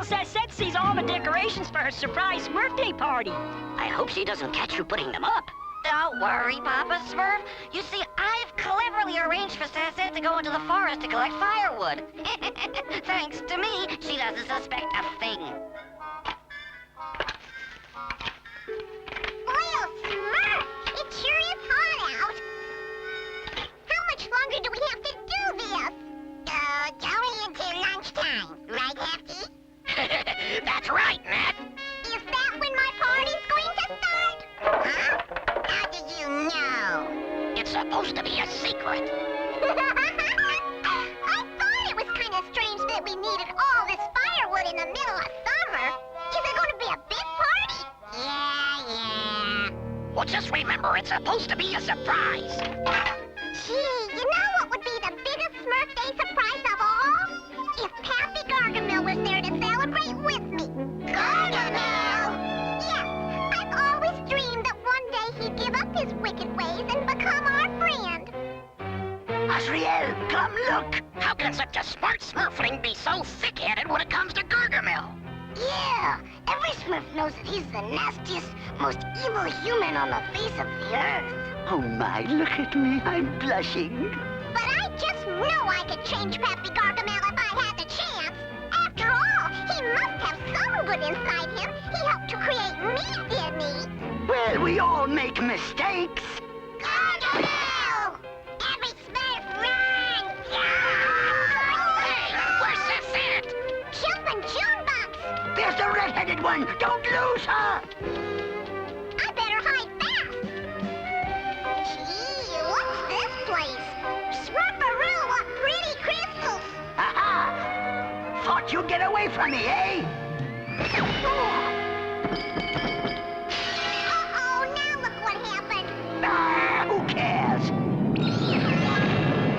till Sassette sees all the decorations for her surprise Smurf Day party. I hope she doesn't catch you putting them up. Don't worry, Papa Smurf. You see, I've cleverly arranged for Sassette to go into the forest to collect firewood. Thanks to me, she doesn't suspect a thing. Well, Smurf, it sure is hot out. How much longer do we have to do this? Only until lunchtime, right, Hefty? That's right, Nat. Is that when my party's going to start? Huh? How did you know? It's supposed to be a secret. I thought it was kind of strange that we needed all this firewood in the middle of summer. Is it going to be a big party? Yeah. Well, just remember, it's supposed to be a surprise. Gee, you know what would be the biggest Smurf Day surprise of all? If Pappy Gargamel was there to celebrate with me. Gargamel? Yes, I've always dreamed that one day he'd give up his wicked ways and become our friend. Azrael, come look. How can such a smart Smurfling be so thick-headed when it comes to Gargamel? Yeah, every Smurf knows that he's the nastiest, most evil human on the face of the earth. Oh my, look at me, I'm blushing. But I just know I could change Pappy Gargamel if I had the chance. After all, he must have some good inside him. He helped to create me, didn't he? Well, we all make mistakes. Gargamel! Every Smurf run! Hey, where's Sassette? Jumpin' Junebox! There's the red-headed one, don't lose her. I better hide fast. Gee, what's this place? Smurfaroo, what pretty crystals! Aha! Thought you'd get away from me, eh? Uh-oh, now look what happened. Ah, who cares?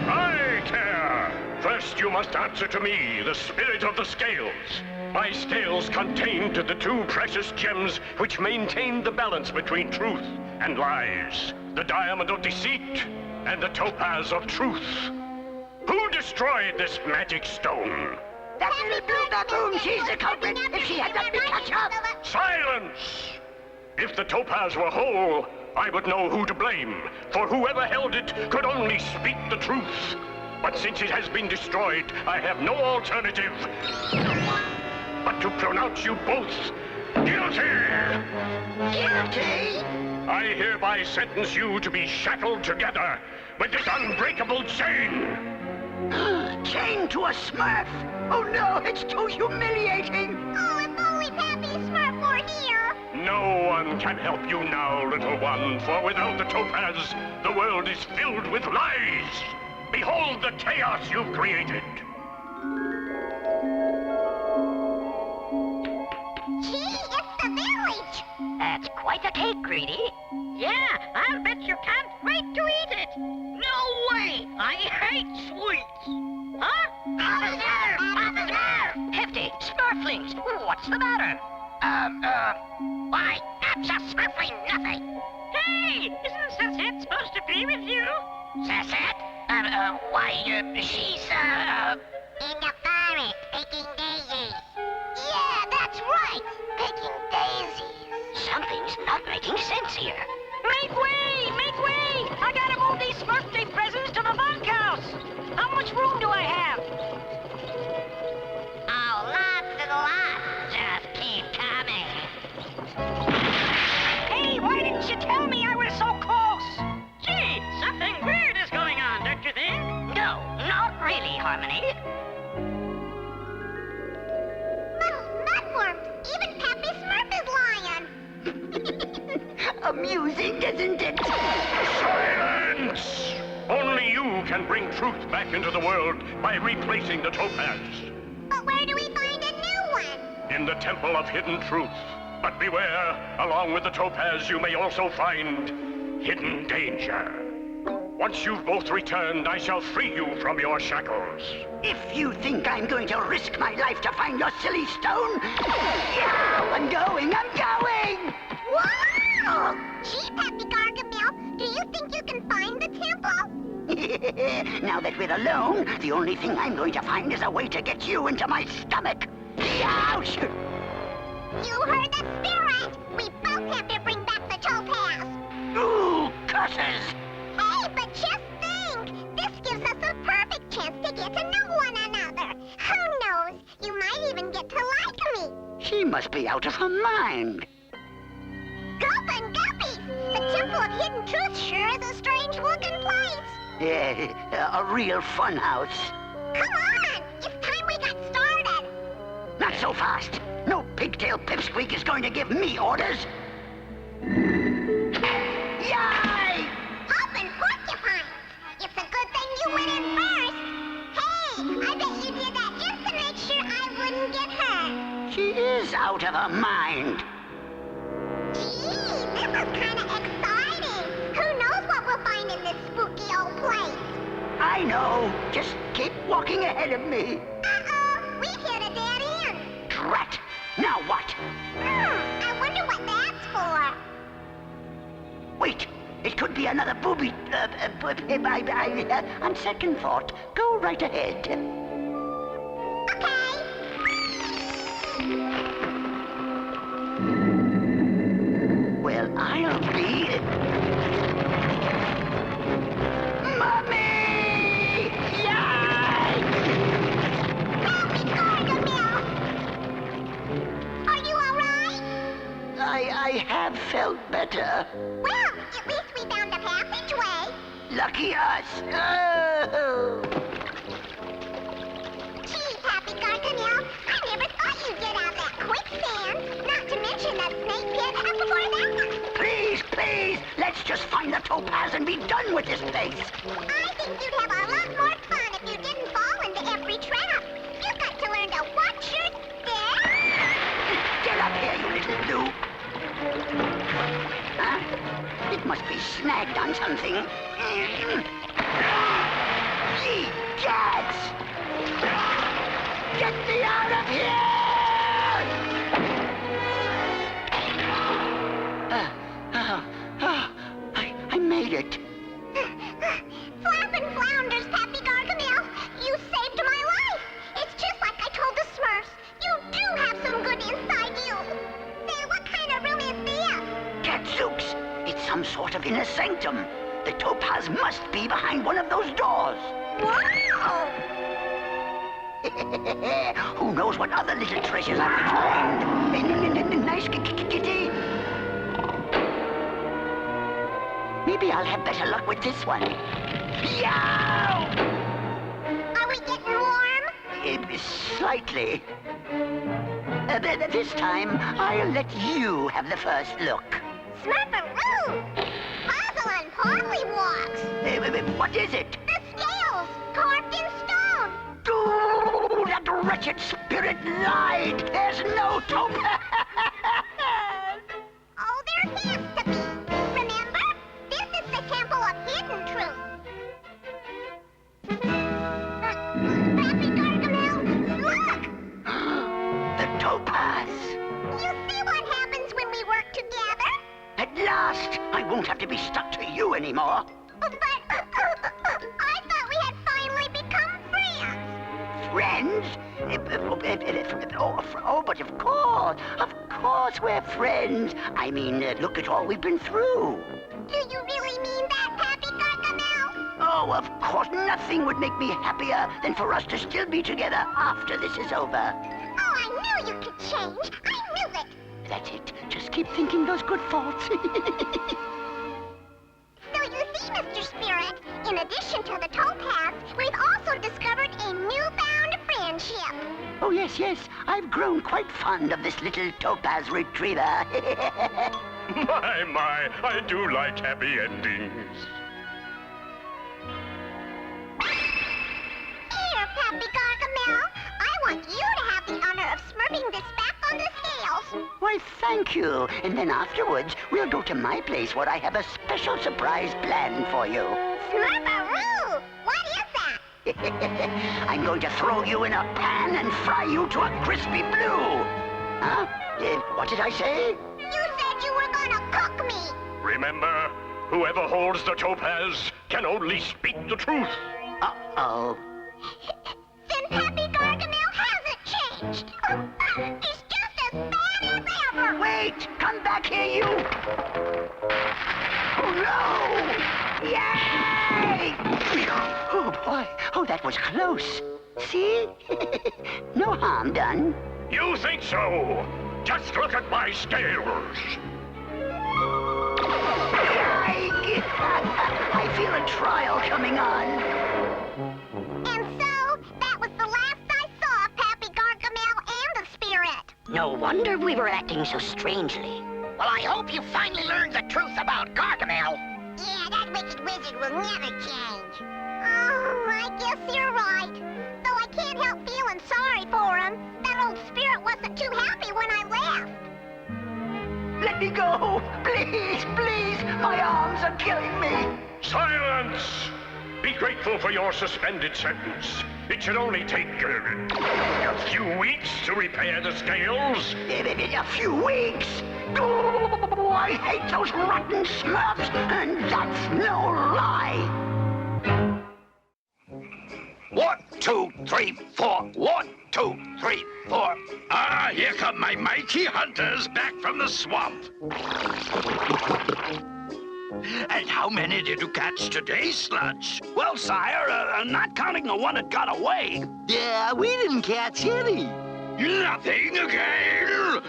I care! First you must answer to me, the spirit of the scales. My scales contained the two precious gems which maintain the balance between truth and lies. The diamond of deceit and the topaz of truth. Who destroyed this magic stone? That little blue baboon, she's the culprit. If she had let me catch her. Silence! If the topaz were whole, I would know who to blame, for whoever held it could only speak the truth. But since it has been destroyed, I have no alternative but to pronounce you both guilty! Guilty? I hereby sentence you to be shackled together with this unbreakable chain! Chained to a Smurf? Oh no, it's too humiliating. Oh, if only Pappy Smurf were here. No one can help you now, little one, for without the topaz, the world is filled with lies! Behold the chaos you've created! Gee, it's the village. That's quite a cake, Greedy. Yeah, I'll bet you can't wait to eat it. No way! I hate sweets. Huh? Hefty, Smurflings, what's the matter? Why, that's a Smurfling nothing. Hey, isn't Sassette supposed to be with you? Sassette? She's, In the forest, picking daisies. Yeah, that's right. Picking daisies. something's not making sense here. Make way! Make way! I gotta move these Smurf Day presents to the bunkhouse. How much room do I have? Oh, lots and lots. Just keep coming. Hey, why didn't you tell me I was so close? Gee, something weird is going on, don't you think? No, not really, Harmony. Mudworms! Even Pappy Smurf is lying! Amusing, isn't it? Silence! Only you can bring truth back into the world by replacing the topaz. But where do we find a new one? In the Temple of Hidden Truth. But beware, along with the topaz you may also find hidden danger. Once you've both returned, I shall free you from your shackles. If you think I'm going to risk my life to find your silly stone, yeah, I'm going! Wow! Gee, Pappy Gargamel, do you think you can find the temple? Now that we're alone, the only thing I'm going to find is a way to get you into my stomach. Ouch! You heard the spirit! We both have to bring back the topaz! Ooh, curses! Hey, but just think! This gives us a perfect chance to get to know one another! Who knows? You might even get to like me! She must be out of her mind. Gulp and Guppies! The Temple of Hidden Truth sure is a strange-looking place! Yeah, a real fun house. Come on! It's time we got started! Not so fast. No pigtail pipsqueak is going to give me orders. Yay! Open porcupines! It's a good thing you went in first! Hey, I bet you did that just to make sure I wouldn't get hurt! She is out of her mind. Gee, this is kind of exciting! Who knows what we'll find in this spooky old place? I know. Just keep walking ahead of me. Uh-oh, we've hit a dead end! Drat! Now what? I wonder what that's for. Wait, it could be another booby. On second thought, go right ahead. Okay. Well, I'll be... Mommy! Yay! Happy Gargamel! Are you all right? I have felt better. Well, at least we found a passageway. Lucky us. Oh. Gee, Happy Gargamel, I never thought you'd get out that quicksand. Not to mention that snake pit and before that. Please, please, let's just find the topaz and be done with this place. I think you'd have a lot more fun if you didn't fall into every trap. You've got to learn to watch your step. Get up here, you little Lou. Huh? It must be snagged on something. Ye gads! Get me out of here! I made it. Flap and flounders, Happy Gargamel. You saved my life. It's just like I told the Smurfs. You do have some good inside you. Say, what kind of room is this? Gadzooks! It's some sort of inner sanctum. The topaz must be behind one of those doors. Wow! Who knows what other little treasures I've find? Nice kitty. Maybe I'll have better luck with this one. Yow! Are we getting warm? Slightly. This time, I'll let you have the first look. Smurfaroo! Puzzle and pollywalks! What is it? The scales, carved in stone! Oh, that wretched spirit lied! There's no topaz! Oh, there has to be! Remember? This is the Temple of Hidden Truth! Happy Gargamel, look! The topaz! You see what happens when we work together? At last, I won't have to be stuck to you anymore. But I thought we had finally become friends. Friends? Oh, but of course we're friends. I mean, look at all we've been through. Do you really mean that, Happy Gargamel? Oh, of course, nothing would make me happier than for us to still be together after this is over. Oh, I knew you could change. I knew it. That's it. Just keep thinking those good thoughts. So you see, Mr. Spirit, in addition to the topaz, we've also discovered a newfound friendship. Oh, yes. I've grown quite fond of this little topaz retriever. My, I do like happy endings. Here, Happy Gargamel. I want you to have the honor of smurfing this back on the scales. Why, thank you. And then afterwards, we'll go to my place where I have a special surprise planned for you. Smurfaroo! What is that? I'm going to throw you in a pan and fry you to a crispy blue. Huh? What did I say? You said you were gonna cook me. Remember, whoever holds the topaz can only speak the truth. Uh-oh. Then Happy Gargamel hasn't changed. It's just as bad as ever! Wait! Come back here, you! Oh, no! Yay! Oh, boy. Oh, that was close. See? No harm done. You think so? Just look at my scales. I feel a trial coming on. And so, that was the last I saw of Pappy Gargamel and the spirit. No wonder we were acting so strangely. Well, I hope you finally learned the truth about Gargamel. Yeah, that wicked wizard will never change. Oh, I guess you're right. Though I can't help feeling sorry for him. That old spirit wasn't too happy when I left. Let me go. Please, please. My arms are killing me. Silence! Be grateful for your suspended sentence. It should only take a few weeks to repair the scales. A few weeks. Oh, I hate those rotten Smurfs, and that's no lie. 1, 2, 3, 4. 1, 2, 3, 4. Ah, here come my mighty hunters back from the swamp. And how many did you catch today, Sludge? Well, sire, not counting the one that got away. Yeah, we didn't catch any. Nothing again?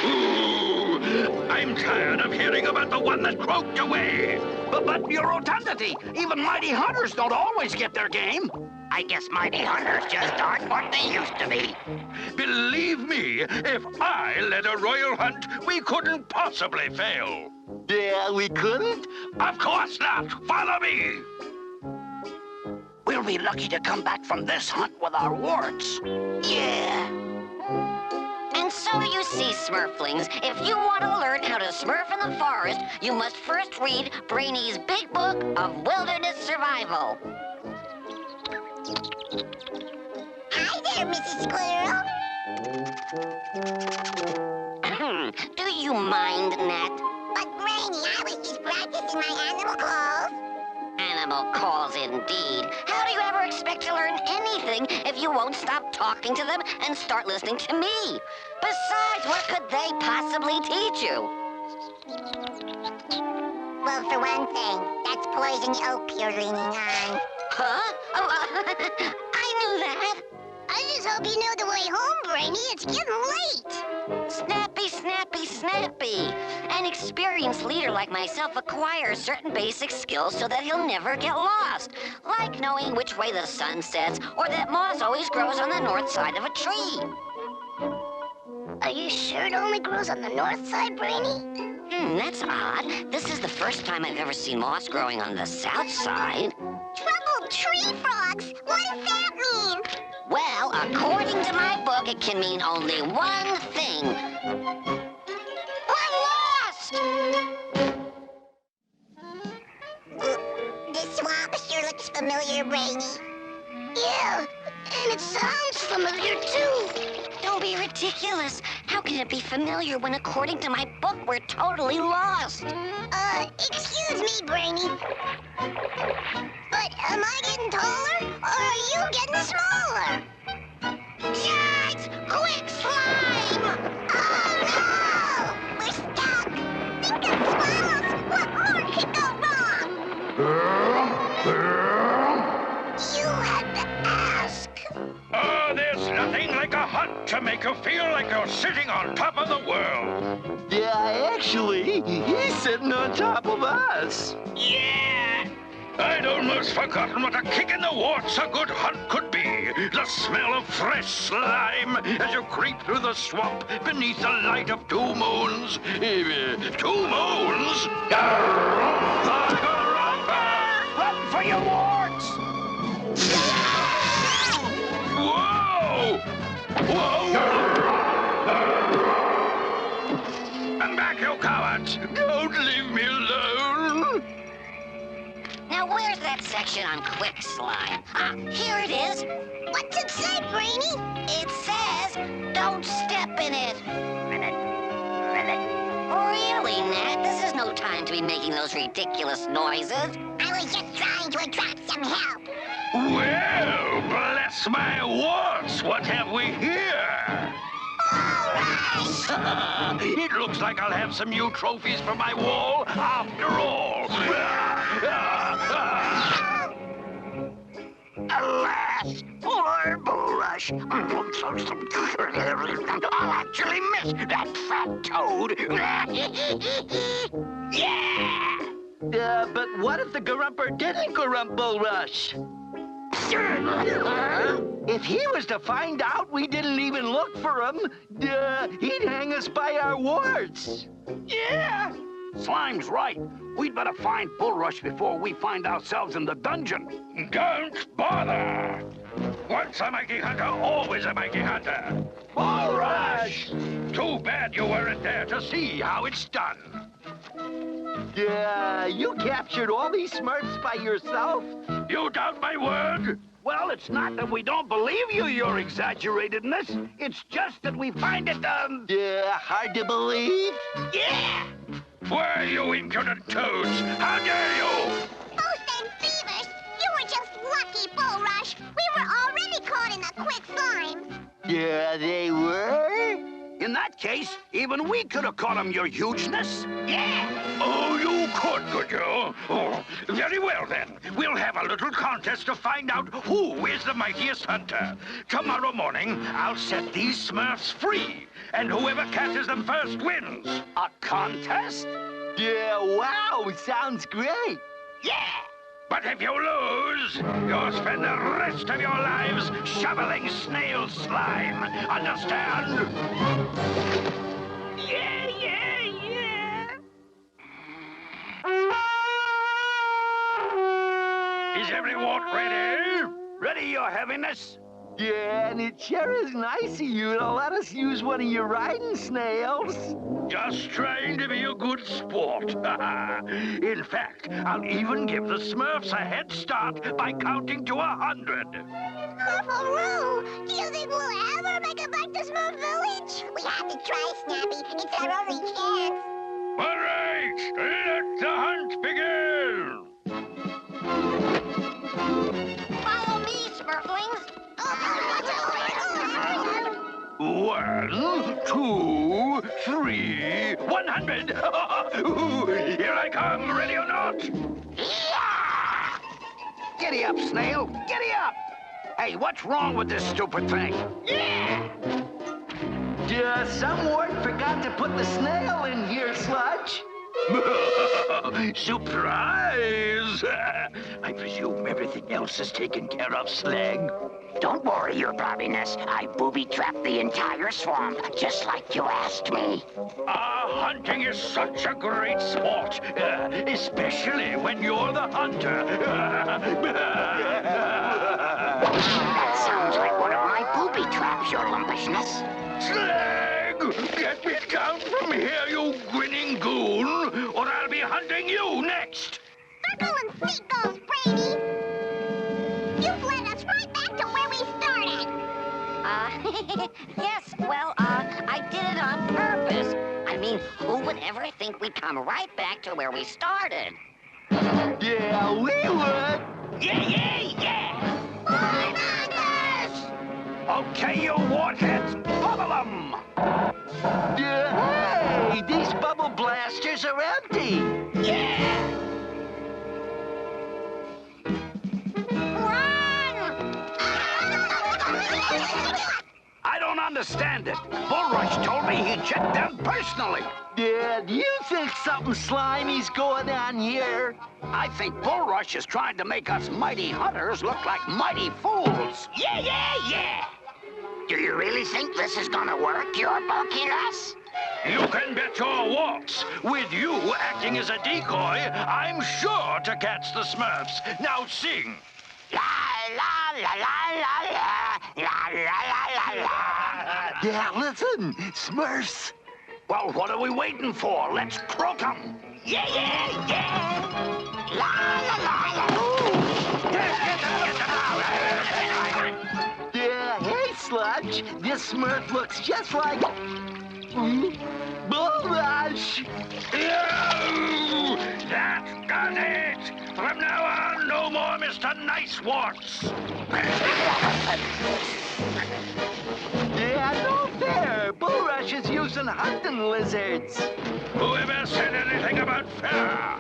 Ooh, I'm tired of hearing about the one that croaked away. But your rotundity, even mighty hunters don't always get their game. I guess mighty hunters just aren't what they used to be. Believe me, if I led a royal hunt, we couldn't possibly fail. Yeah, we couldn't? Of course not. Follow me. We'll be lucky to come back from this hunt with our warts. Yeah. And so you see, Smurflings, if you want to learn how to smurf in the forest, you must first read Brainy's big book of wilderness survival. Hi there, Mrs. Squirrel. Do you mind, Nat? But, Brainy, I was just practicing my animal calls. Animal calls, indeed. How do you ever expect to learn anything if you won't stop talking to them and start listening to me? Besides, what could they possibly teach you? Well, for one thing, that's poison oak you're leaning on. Huh? Oh, I knew that. I just hope you know the way home, Brainy. It's getting late. Snappy, snappy, snappy. An experienced leader like myself acquires certain basic skills so that he'll never get lost. Like knowing which way the sun sets, or that moss always grows on the north side of a tree. Are you sure it only grows on the north side, Brainy? That's odd. This is the first time I've ever seen moss growing on the south side. Troubled tree frogs? What does that mean? Well, according to my book, it can mean only one thing. I'm lost! This swamp sure looks familiar, Brainy. Yeah, and it sounds familiar, too. Don't be ridiculous. How can it be familiar when, according to my book, we're totally lost? Excuse me, Brainy. But am I getting taller, or are you getting smaller? Yikes! Quick slime! Oh, no! We're stuck! Think of swallows! What more could go wrong? You had to ask. Oh, there's nothing like a hunt to make you feel like you're sitting on top of the world. Yeah, actually, he's sitting on top of us. Yeah! I'd almost forgotten what a kick in the warts a good hunt could be. The smell of fresh slime as you creep through the swamp beneath the light of 2 moons. 2 moons? Run for your warts! Whoa! Whoa! Come back, you cowards! Don't leave me alone! Now, where's that section on quick slime? Ah, here it is. What's it say, Brainy? It says, don't step in it. Really, Nat? This is no time to be making those ridiculous noises. I was just trying to attract some help. Well, bless Bless my warts, what have we here? It looks like I'll have some new trophies for my wall after all. Alas, poor Bulrush. I'll actually miss that fat toad. Yeah! But what if the Garumper didn't Garump Bulrush? If he was to find out we didn't even look for him, he'd hang us by our warts. Yeah! Slime's right. We'd better find Bulrush before we find ourselves in the dungeon. Don't bother! Once a mighty hunter, always a mighty hunter. Bulrush! Too bad you weren't there to see how it's done. You captured all these Smurfs by yourself? You doubt my word? Well, it's not that we don't believe you, your exaggeratedness. It's just that we find it, hard to believe? Yeah! Why, you impudent toads! How dare you! Most and Beavers, you were just lucky, Bulrush. We were already caught in the quickslimes. Yeah, they were? In that case, even we could have caught him, your hugeness. Yeah! Oh, you could you? Oh, very well, then. We'll have a little contest to find out who is the mightiest hunter. Tomorrow morning, I'll set these Smurfs free, and whoever catches them first wins. A contest? Yeah, wow, sounds great. Yeah! But if you lose, you'll spend the rest of your lives shoveling snail slime. Understand? Yeah! Is every wart ready? Ready, your heaviness? Yeah, and it sure is nice of you to let us use one of your riding snails. Just trying to be a good sport. In fact, I'll even give the Smurfs a head start by counting to 100. Papa, do you think we'll ever make it back to Smurf Village? We have to try, Snappy. It's our only chance. All right, let the hunt begin. Follow me, Smurflings. 1, 2, 3, 100. Here I come, ready or not? Yeah! Giddy up, Snail. Giddy up! Hey, what's wrong with this stupid thing? Yeah! Some wart forgot to put the snail in here, Sludge. Surprise! I presume everything else is taken care of, Slag. Don't worry, your bobbiness. I booby-trapped the entire swamp, just like you asked me. Hunting is such a great sport, especially when you're the hunter. That sounds like one of my booby traps, your lumpishness. Slag! Get me down from here, you grinning goon, or I'll be hunting you next! Circle and seagulls, Brady. You've led us right back to where we started. Yes, well, I did it on purpose. I mean, who would ever think we'd come right back to where we started? Yeah, we would. Yeah! Okay, you wartheads, bubble 'em! Hey, these bubble blasters are empty. Yeah! I don't understand it. Bulrush told me he checked them personally. Yeah, do you think something slimy's going on here? I think Bulrush is trying to make us mighty hunters look like mighty fools. Yeah! Do you really think this is gonna work, your bulkiness? You can bet your warts. With you acting as a decoy, I'm sure to catch the Smurfs. Now sing. La la la la la la la la la. Yeah, listen, Smurfs. Well, what are we waiting for? Let's croak 'em. Yeah! La la la la. Yeah, hey, Sludge. This Smurf looks just like... Bulrush. No! That got it! From now on, no more Mr. Nice Warts! Yeah, no fair. Bulrush is using hunting lizards. Whoever said anything about fair?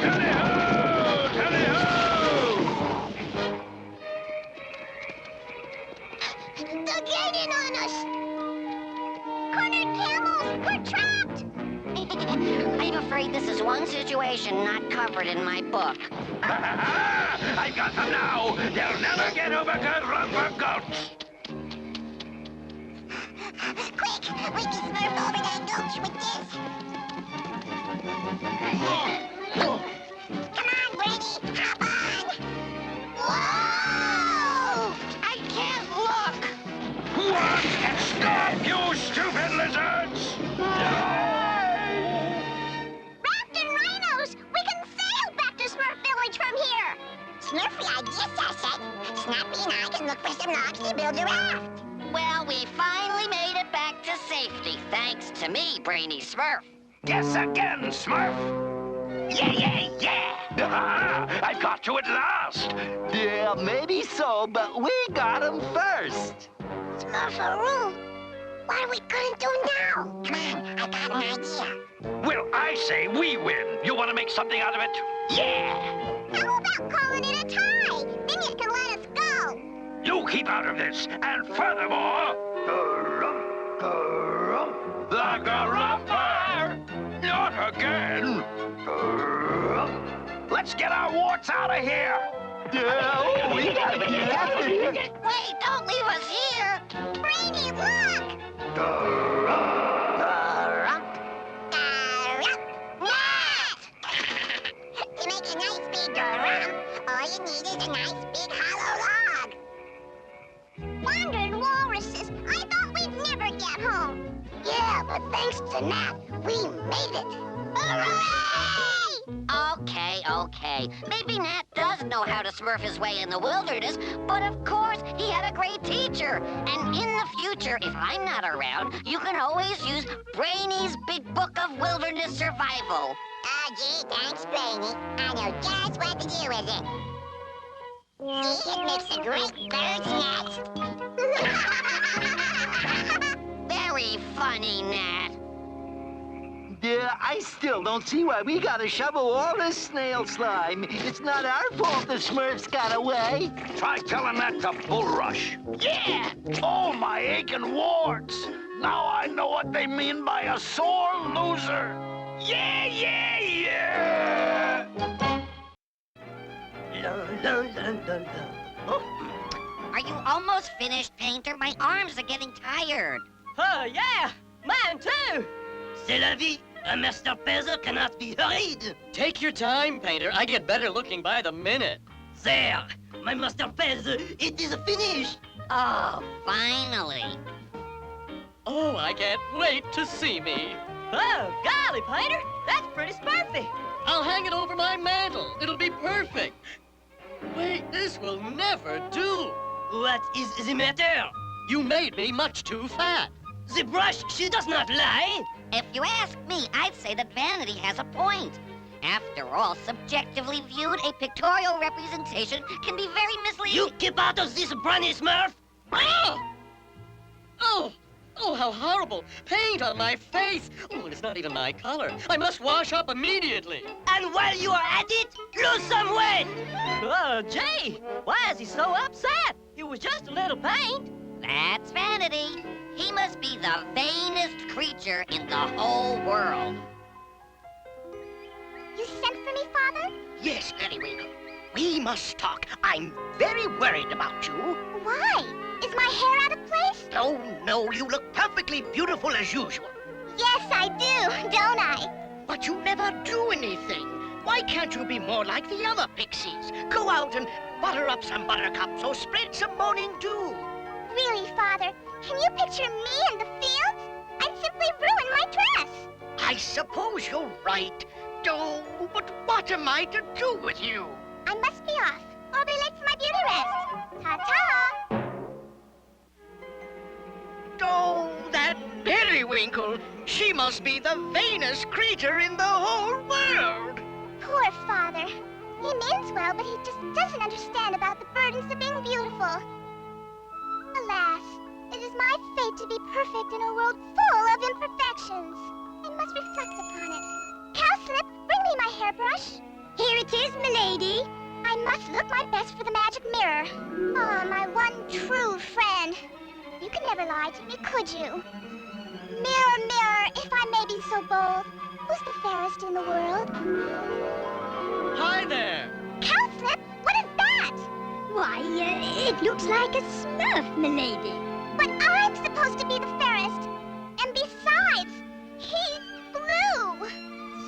Tally-ho! Tally-ho! They're gaining on us! Cornered camels! We're trapped! I'm afraid this is one situation not covered in my book. I got them now! They'll never get over to rubber goats! Quick! We can smurf over that gulch with this! Come on, Brady! Hop on! Whoa! I can't look! What? Stop, you stupid lizards! Raft and rhinos! We can sail back to Smurf Village from here! Smurfy idea, Sassette. Snappy and I can look for some logs to build a raft. Well, we finally made it back to safety, thanks to me, Brainy Smurf. Guess again, Smurf! Yeah! I got you at last! Yeah, maybe so, but we got him first. Smurfaroo! What are we gonna do now? Come on, I got an idea. Well, I say we win. You want to make something out of it? Yeah! How about calling it a tie? Then you can let us go. You keep out of this, and furthermore... The Garumper! Not again! Let's get our warts out of here! Yeah, we gotta get out of here. Wait, don't leave us here! Brady, look! To make a nice big garum, all you need is a nice big hollow log. Wandering walruses, I thought we'd never get home. Yeah, but thanks to Nat, we made it. Hooray! Okay. Maybe Nat does know how to smurf his way in the wilderness, but of course, he had a great teacher. And in the future, if I'm not around, you can always use Brainy's Big Book of Wilderness Survival. Oh, gee, thanks, Brainy. I know just what to do with it. See, it makes a great bird's nest. Very funny, Nat. Yeah, I still don't see why we gotta shovel all this snail slime. It's not our fault the Smurfs got away. Try telling that to Bulrush. Yeah! Oh, my aching warts! Now I know what they mean by a sore loser. Yeah! Are you almost finished, Painter? My arms are getting tired. Oh, yeah! Mine too! C'est la vie! A master peasant cannot be hurried! Take your time, Painter. I get better looking by the minute. There! My master peasant, it is finished! Oh, finally. Oh, I can't wait to see me. Oh, golly, Painter! That's pretty smurfy! I'll hang it over my mantle. It'll be perfect. Wait, this will never do. What is the matter? You made me much too fat. The brush, she does not lie! If you ask me, I'd say that vanity has a point. After all, subjectively viewed, a pictorial representation can be very misleading. You keep out of this, Brownie Smurf! Oh, how horrible. Paint on my face. Oh, it's not even my color. I must wash up immediately. And while you are at it, lose some weight! Oh, gee, why is he so upset? It was just a little paint. That's vanity. He must be the vainest creature in the whole world. You sent for me, Father? Yes, Anyway, we must talk. I'm very worried about you. Why? Is my hair out of place? Oh, no, you look perfectly beautiful as usual. Yes, I do, don't I? But you never do anything. Why can't you be more like the other pixies? Go out and butter up some buttercups or spread some morning dew. Really, Father? Can you picture me in the fields? I'd simply ruin my dress. I suppose you're right. Oh, but what am I to do with you? I must be off. I'll be late for my beauty rest. Ta-ta! Oh, that periwinkle. She must be the vainest creature in the whole world. Poor father. He means well, but he just doesn't understand about the burdens of being beautiful. Alas, it is my fate to be perfect in a world full of imperfections. I must reflect upon it. Cowslip, bring me my hairbrush. Here it is, milady. I must look my best for the magic mirror. Oh, my one true friend. You could never lie to me, could you? Mirror, mirror, if I may be so bold, who's the fairest in the world? Hi there. Cowslip, what is that? Why, it looks like a Smurf, milady. But I'm supposed to be the fairest. And besides, he's blue.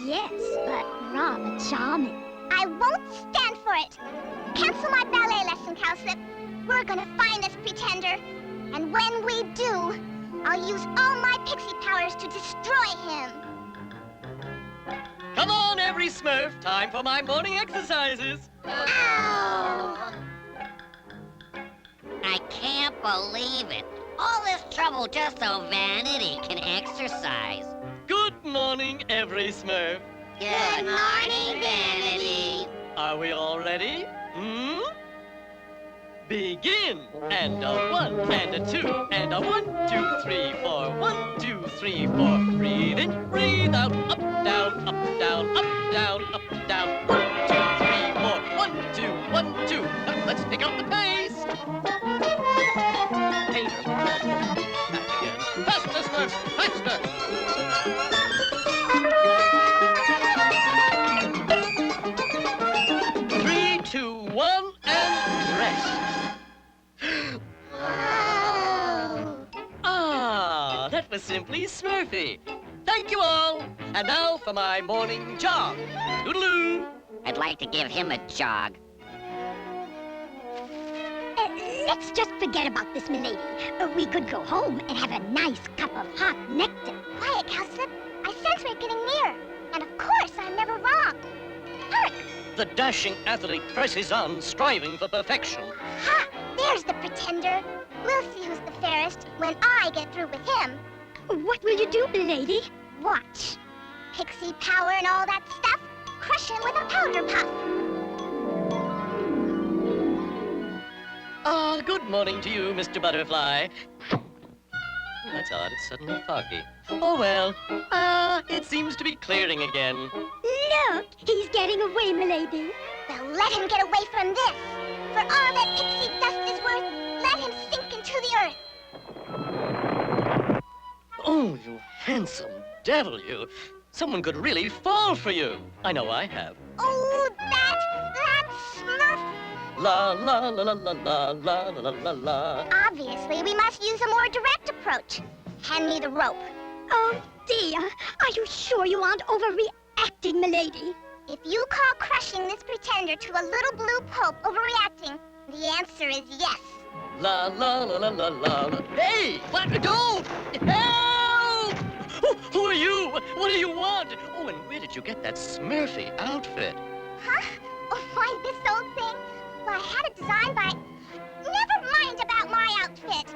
Yes, but rather charming. I won't stand for it. Cancel my ballet lesson, Cowslip. We're gonna find this pretender. And when we do, I'll use all my pixie powers to destroy him. Come on, every Smurf. Time for my morning exercises. Ow! I can't believe it. All this trouble just so Vanity can exercise. Good morning, every Smurf. Good morning, Vanity. Are we all ready? Begin! And a 1, and a 2, and a 1, 2, 3, 4. 1, 2, 3, 4. Breathe in, breathe out. Up, down, up, down, up, down, up, down. 1, 2, 3, 4. 1, 2, 1, 2. Now, let's pick up the pace. Painter. Back again. Faster, Smurfs, faster! 3, 2, 1, and rest. Ah, that was simply Smurfy. Thank you all. And now for my morning jog. Doodaloo. I'd like to give him a jog. Let's just forget about this, milady. We could go home and have a nice cup of hot nectar. Quiet, Cowslip. I sense we're getting near. And of course, I'm never wrong. Hark! The dashing athlete presses on, striving for perfection. Ha! There's the pretender. We'll see who's the fairest when I get through with him. What will you do, milady? Watch. Pixie power and all that stuff. Crush him with a powder puff. Ah, good morning to you, Mr. Butterfly. That's odd, it's suddenly foggy. Oh well. It seems to be clearing again. Look, he's getting away, milady. Well, let him get away from this. For all that pixie dust is worth, let him sink into the earth. Oh, you handsome devil, you. Someone could really fall for you. I know I have. Oh, that Smurf. La la la la la la la la la la. Obviously, we must use a more direct approach. Hand me the rope. Oh, dear. Are you sure you aren't overreacting, milady? If you call crushing this pretender to a little blue pope overreacting, the answer is yes. La la la la la la la. Hey! What? Go! Help! Who are you? What do you want? Oh, and where did you get that Smurfy outfit? Huh? Oh, why, this old thing? Well, I had it designed by... Never mind about my outfit.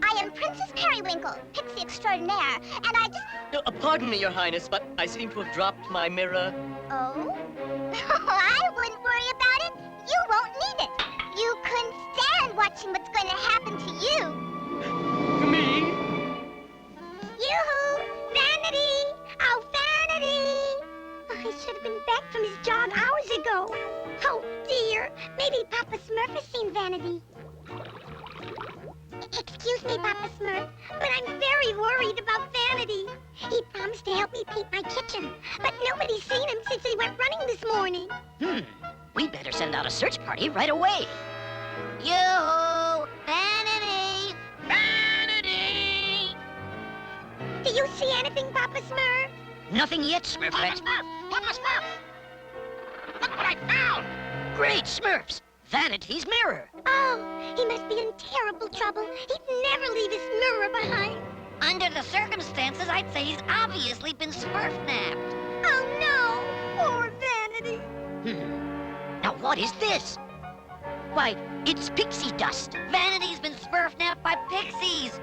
I am Princess Periwinkle, Pixie Extraordinaire, and I just... Pardon me, Your Highness, but I seem to have dropped my mirror. Oh? I wouldn't worry about it. You won't need it. You couldn't stand watching what's going to happen to you. Me? Yoo-hoo! Vanity! Oh, Vanity! Oh, he should have been back from his jog hours ago. Oh, dear. Maybe Papa Smurf has seen Vanity. Excuse me, Papa Smurf, but I'm very worried about Vanity. He promised to help me paint my kitchen, but nobody's seen him since he went running this morning. We better send out a search party right away. Yoo-hoo! Vanity! Vanity! Do you see anything, Papa Smurf? Nothing yet, Smurfette. Papa Smurf! Papa Smurf! Look what I found! Great Smurfs! Vanity's mirror. Oh, he must be in terrible trouble. He'd never leave his mirror behind. Under the circumstances, I'd say he's obviously been Smurf-napped. Oh, no! Poor Vanity. Now what is this? Why, it's pixie dust. Vanity's been Smurf-napped by pixies.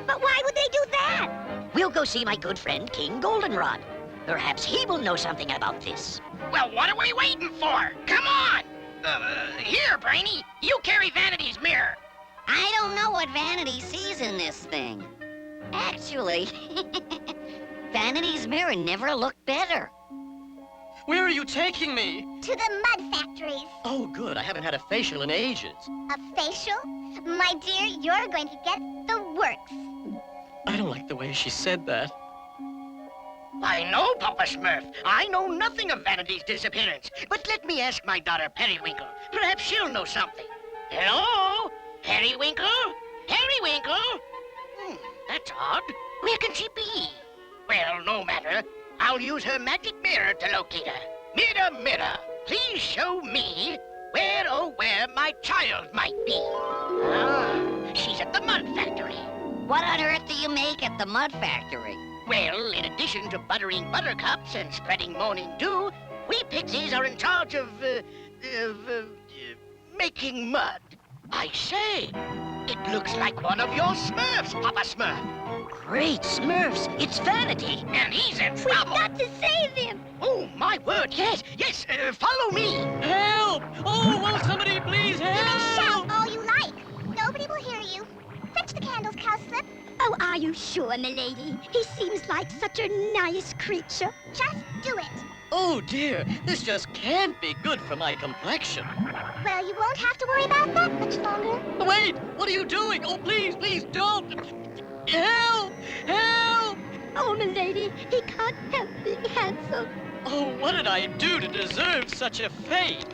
But why would they do that? We'll go see my good friend King Goldenrod. Perhaps he will know something about this. Well, what are we waiting for? Come on! Here, Brainy, you carry Vanity's mirror. I don't know what Vanity sees in this thing. Actually, Vanity's mirror never looked better. Where are you taking me? To the mud factories. Oh, good. I haven't had a facial in ages. A facial? My dear, you're going to get the works. I don't like the way she said that. I know, Papa Smurf. I know nothing of Vanity's disappearance. But let me ask my daughter Periwinkle. Perhaps she'll know something. Hello? Periwinkle? Periwinkle? That's odd. Where can she be? Well, no matter. I'll use her magic mirror to locate her. Mirror, mirror, please show me where, oh, where my child might be. Ah, she's at the mud factory. What on earth do you make at the mud factory? Well, in addition to buttering buttercups and spreading morning dew, we pixies are in charge of making mud. I say, it looks like one of your Smurfs, Papa Smurf. Great Smurfs, it's Vanity. And he's in We've trouble. got to save him. Oh, my word, yes, follow me. Help! Oh, will somebody please You can help? shout all you like. Nobody will hear you. Fetch the candles, Cowslip. Oh, are you sure, milady? He seems like such a nice creature. Just do it. Oh, dear. This just can't be good for my complexion. Well, you won't have to worry about that much longer. Wait! What are you doing? Oh, please, please don't! Help! Help! Oh, milady, he can't help being handsome. Oh, what did I do to deserve such a fate?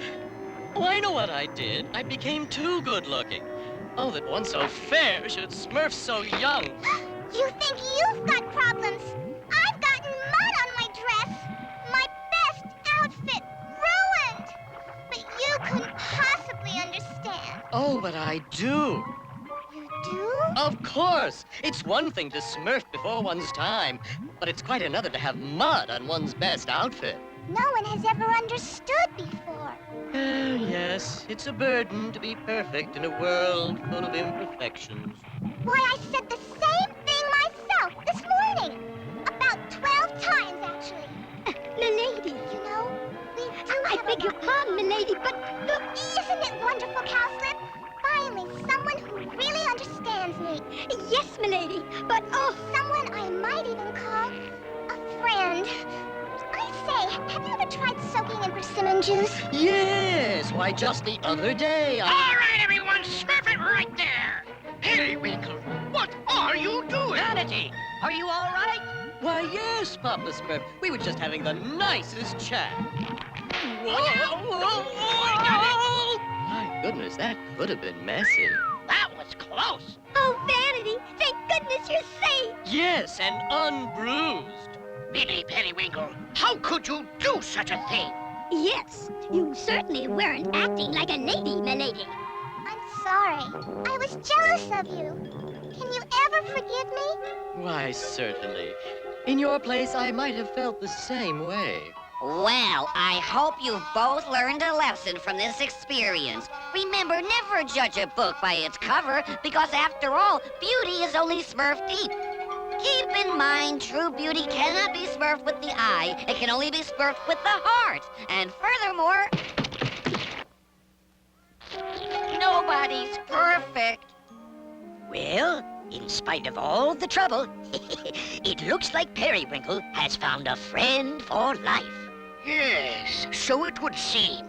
Oh, I know what I did. I became too good-looking. Oh, that one so fair should Smurf so young. You think you've got problems? I've gotten mud on my dress. My best outfit ruined. But you couldn't possibly understand. Oh, but I do. You do? Of course. It's one thing to Smurf before one's time, but it's quite another to have mud on one's best outfit. No one has ever understood before. Yes, it's a burden to be perfect in a world full of imperfections. Why, I said the same thing myself this morning. About 12 times, actually. Milady. You know, we do I have beg your pardon, milady, but look. Isn't it wonderful, Cowslip? Finally, someone who really understands me. Yes, milady, but oh, Someone I might even call a friend. I say, have you ever tried soaking in persimmon juice? Yes, why, just the other day All right, everyone, Smurf it right there. Periwinkle, what are you doing? Vanity, are you all right? Why, yes, Papa Smurf. We were just having the nicest chat. My goodness, that could have been messy. That was close. oh, Vanity, thank goodness you're safe. Yes, and unbruised. Really, Periwinkle, how could you do such a thing? Yes, you certainly weren't acting like a lady, milady. I'm sorry. I was jealous of you. Can you ever forgive me? Why, certainly. In your place, I might have felt the same way. Well, I hope you've both learned a lesson from this experience. Remember, never judge a book by its cover, because after all, beauty is only Smurf deep. Keep in mind, true beauty cannot be Smurfed with the eye. It can only be Smurfed with the heart. And furthermore, nobody's perfect. Well, in spite of all the trouble, it looks like Periwinkle has found a friend for life. Yes, so it would seem.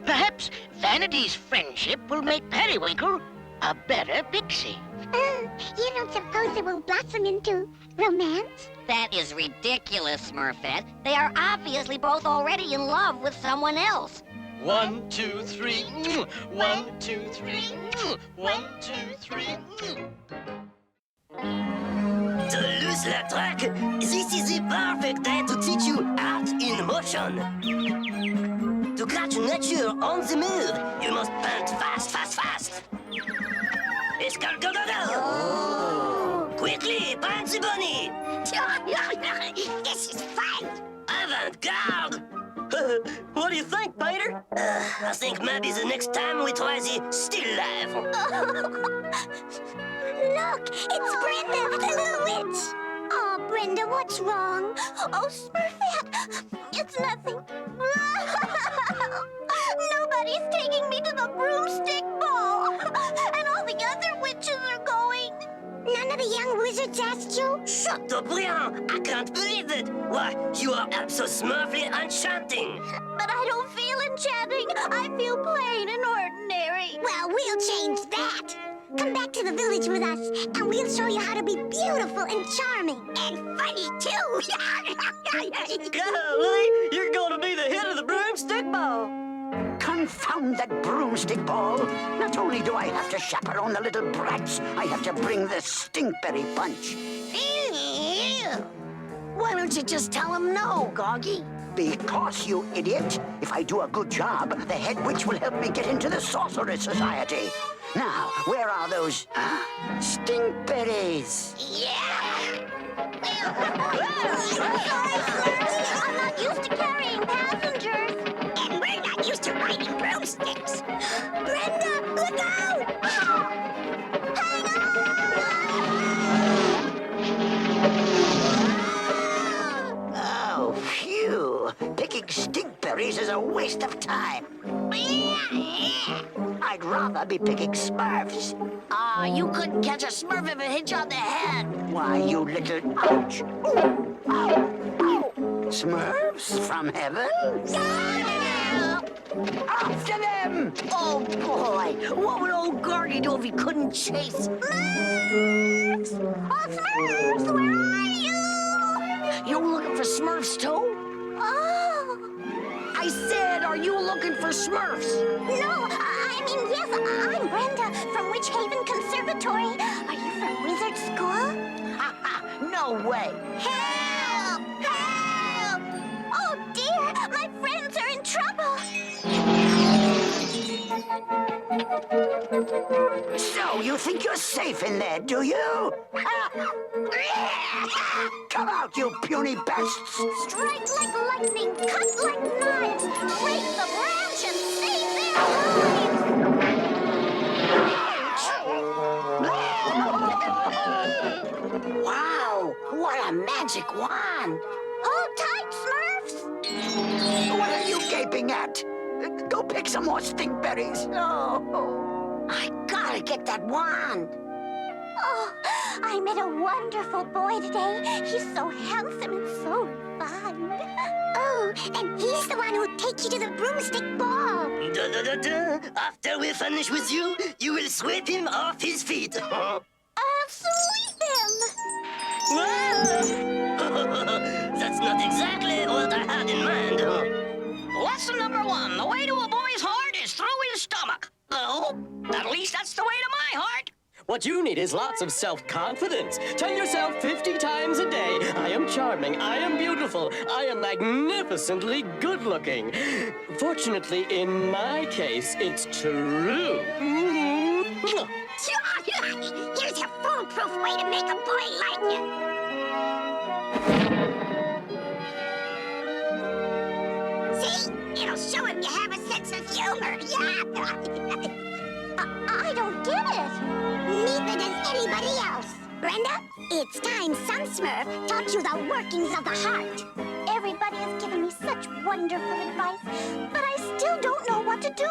Perhaps Vanity's friendship will make Periwinkle a better pixie. You don't suppose it will blossom into romance? That is ridiculous, Smurfette. They are obviously both already in love with someone else. 1, 2, 3. 1, 2, 3. 1, 2, 3. To lose la track, this is the perfect day to teach you art in motion. To catch nature on the move, you must paint fast, fast, fast. Let's go, go, go, go! Oh. Quickly, paint the bunny! This is fun! Avant-garde! What do you think, Peter? I think maybe the next time we try the still life. Look, it's Brenda, the little witch. Oh, Brenda, what's wrong? Oh, Smurfette, it's nothing. Nobody's taking me to the broomstick ball, and all the other witches are going. None of the young wizards asked you? Chateaubriand, I can't believe it. Why, you are absolutely enchanting. But I don't feel enchanting. I feel plain and ordinary. Well, we'll change that. Come back to the village with us, and we'll show you how to be beautiful and charming. And funny, too. Golly, you're gonna be the hit of the broomstick ball. Confound that broomstick ball. Not only do I have to chaperone the little brats, I have to bring the stinkberry punch. Why don't you just tell him no, Goggy? Because, you idiot, if I do a good job, the head witch will help me get into the Sorceress Society. Now, where are those stinkberries? I'm not used to carrying passengers. And we're not used to riding broomsticks. Brenda, look out! Hang on! Oh, phew. Picking stinkberries is a waste of time. I'd rather be picking Smurfs. You couldn't catch a Smurf if it hit you on the head. Why, you little... Ouch! Ooh. Ow! Ow! Smurfs from heaven? After them! Oh, boy. What would old Gargy do if he couldn't chase? Smurfs! Oh, Smurfs, where are you? You looking for Smurfs, too? Oh. I said, are you looking for Smurfs? No, I mean, yes, I'm Brenda from Witch Haven Conservatory. Are you from Wizard School? No way. Help! Help! Oh, dear, my friends are in trouble. So, you think you're safe in there, do you? Come out, you puny pests! Strike like lightning, cut like knives, break the branch and save their lives! Wow, what a magic wand. Hold tight, Smurfs! What are you gaping at? Go pick some more stinkberries. Oh. I gotta get that wand. Oh, I met a wonderful boy today. He's so handsome and so fun. Oh, and he's the one who'll take you to the broomstick ball. After we finish with you, you will sweep him off his feet. I'll sweep him. That's not exactly what I had in mind. Lesson number 1. The way to a boy's heart is through his stomach. Oh, at least that's the way to my heart. What you need is lots of self-confidence. Tell yourself 50 times a day, I am charming, I am beautiful, I am magnificently good-looking. Fortunately, in my case, it's true. Here's a foolproof way to make a boy like you. See? It'll show him you have a sense of humor. I don't get it. Neither does anybody else. Brenda, it's time some Smurf taught you the workings of the heart. Everybody has given me such wonderful advice, but I still don't know what to do.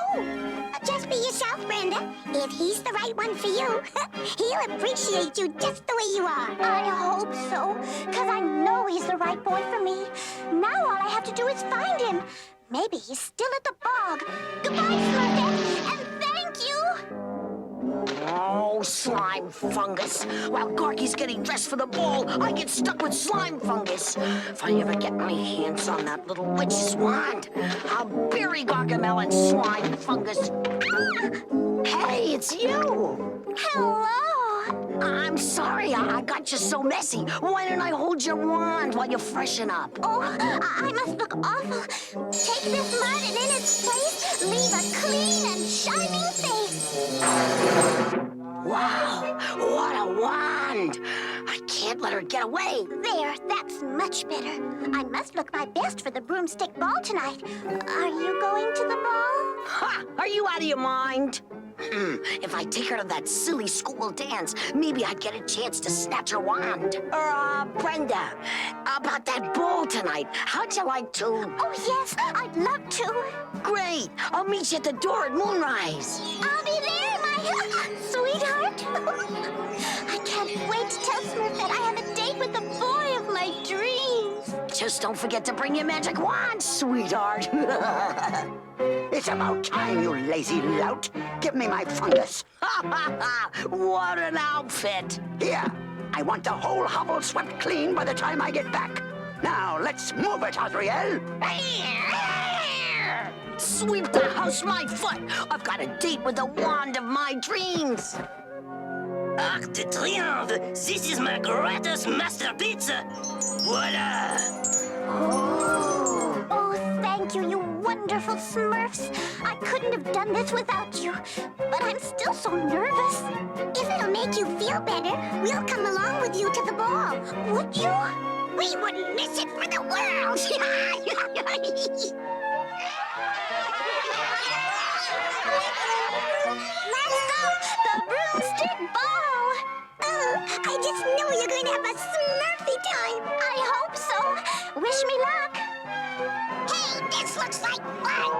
Just be yourself, Brenda. If he's the right one for you, he'll appreciate you just the way you are. I hope so, because I know he's the right boy for me. Now all I have to do is find him. Maybe he's still at the bog. Goodbye, Smurfette, and thank you. Oh, slime fungus. While Gorky's getting dressed for the ball, I get stuck with slime fungus. If I ever get my hands on that little witch's wand, I'll bury Gargamel in slime fungus. Hey, it's you. Hello. I'm sorry, I got you so messy. Why didn't I hold your wand while you freshen up? Oh, I must look awful. Take this mud and in its place, leave a clean and shining face. Wow, what a wand! I can't let her get away. There, that's much better. I must look my best for the broomstick ball tonight. Are you going to the ball? Ha! Are you out of your mind? If I take her to that silly school dance, maybe I'd get a chance to snatch her wand. Brenda, about that ball tonight, how'd you like to... Oh, yes, I'd love to. Great! I'll meet you at the door at moonrise. I'll be there, my sweetheart. I can't wait to tell Smurf that I have a date with the boy of my dreams. Just don't forget to bring your magic wand, sweetheart. It's about time, you lazy lout. Give me my fungus. What an outfit. Here, I want the whole hovel swept clean by the time I get back. Now, let's move it, Azrael. Sweep the house my foot. I've got a date with the wand of my dreams. Arc de Triomphe! This is my greatest masterpiece! Voila! Oh, thank you, you wonderful Smurfs. I couldn't have done this without you, but I'm still so nervous. If it'll make you feel better, we'll come along with you to the ball. Would you? We wouldn't miss it for the world. Let's go! The broomstick ball! I just know you're going to have a Smurfy time. I hope so. Wish me luck. Hey, this looks like fun!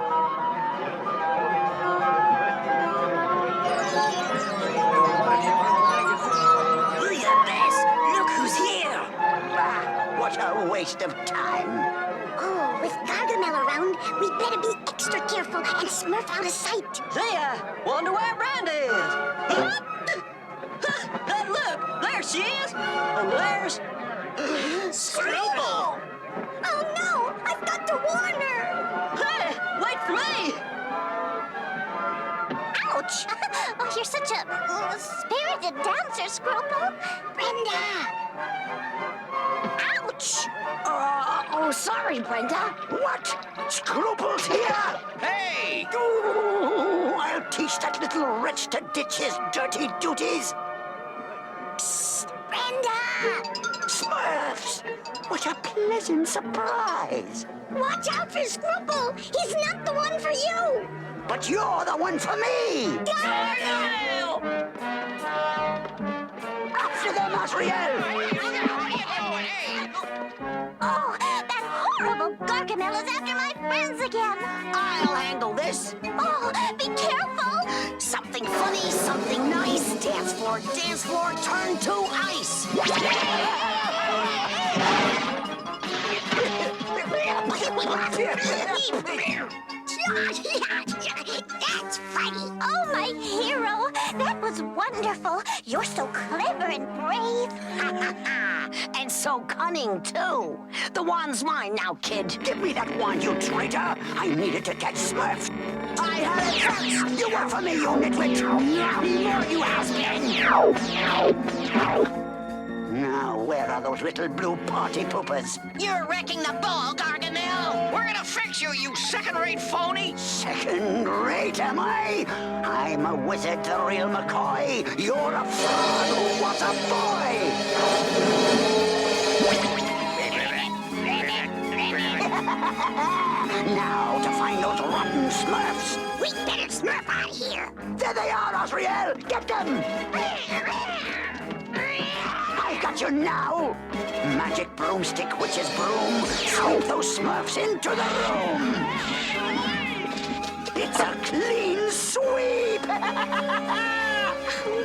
Bouillabaisse! Look who's here! What a waste of time. Oh, with Gargamel around, we'd better be extra careful and Smurf out of sight. There! Wonder where Brenda is! Hey, look! There she is! And there's... Scruple! Oh no! I've got to warn her! Hey! Wait for me! Ouch! Oh, you're such a spirited dancer, Scruple. Brenda! Ouch! Oh, sorry, Brenda. What? Scruples here? Hey! Ooh, I'll teach that little wretch to ditch his dirty duties. Psst! Brenda! Smurfs! What a pleasant surprise. Watch out for Scruple! He's not the one for you! But you're the one for me! Gargamel! After them, Azrael! Oh, that horrible Gargamel is after my friends again! I'll handle this. Oh, be careful! Something funny, something nice. Dance floor, turn to ice. That's funny! Oh, my hero! That was wonderful! You're so clever and brave! And so cunning, too. The wand's mine now, kid. Give me that wand, you traitor! I needed to catch Smurfs! I had it first. You work for me, you nitwit! Not anymore, you has-been. Now, where are those little blue party poopers? You're wrecking the ball, Gargamel. We're gonna fix you, you second-rate phony! Second rate, am I? I'm a wizard, the real McCoy. You're a fraud who was a boy! Now to find those rotten Smurfs. We better Smurf out of here! There they are, Azrael! Get them! I got you now! Magic broomstick, witch's broom. Sweep those Smurfs into the room! It's a clean sweep! Oh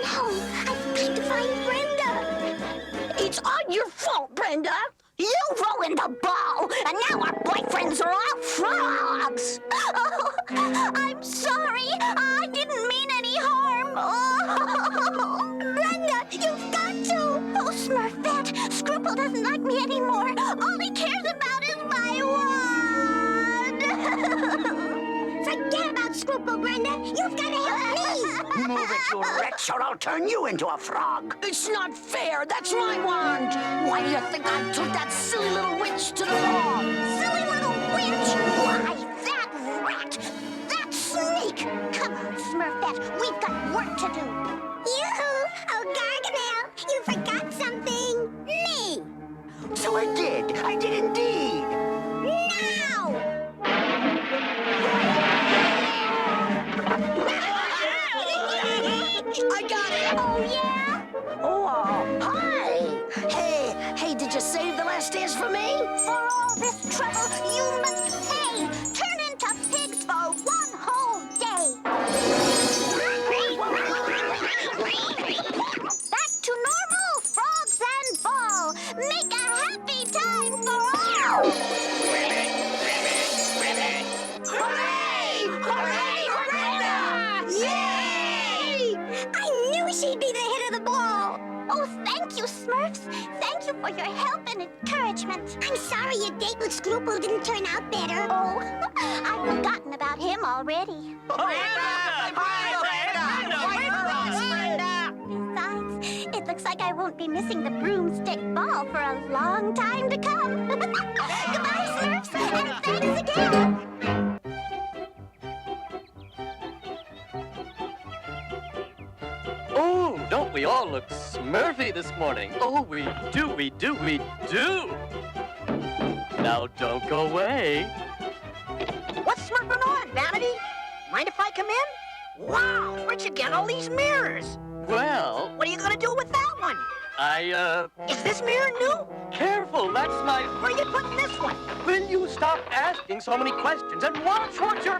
no! I've got to find Brenda! It's all your fault, Brenda. You ruined the ball, and now our boyfriends are all frogs. Oh, I'm sorry! I didn't mean any harm! Oh, Brenda, you've got to! Oh, Smurfette, Scruple doesn't like me anymore. All he cares about is my wand! Forget about Scruple, Brenda. You've got to help me! Move it, you wretch, or I'll turn you into a frog. It's not fair. That's my wand. Why do you think I took that silly little witch to the ball? Silly little witch! Why, that rat! That sneak! Come on, Smurfette, we've got work to do. Yoo-hoo! Oh, Gargamel, you forgot something. Me! So I did indeed. Now! You must pay. Turn into pigs for one whole day. Back to normal, frogs and ball. Make a happy time for all. Hooray! Hooray for Brenda! Yay! I knew she'd be the hit of the ball. Oh, thank you, Smurfs. Thank you for your help and encouragement. I'm sorry your date with Scruple didn't turn out better. Oh, I've forgotten about him already. Besides, it looks like I won't be missing the broomstick ball for a long time to come. Goodbye, Smurfs, and thanks again. Oh, don't we all look Smurfy this morning? Oh, we do, we do, we do. Now, don't go away. What's smurfing on, Vanity? Mind if I come in? Wow, where'd you get all these mirrors? Well, What are you gonna do with that one? Is this mirror new? Careful, that's my... Where are you putting this one? Will you stop asking so many questions and watch what you're...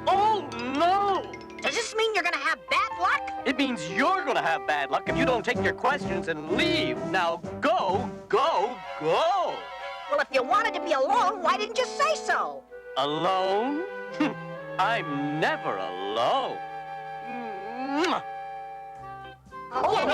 Oh, no! Does this mean you're gonna have bad luck? It means you're gonna have bad luck if you don't take your questions and leave. Now, go, go, go! Well, if you wanted to be alone, why didn't you say so? Alone? I'm never alone. Mwah. Oh,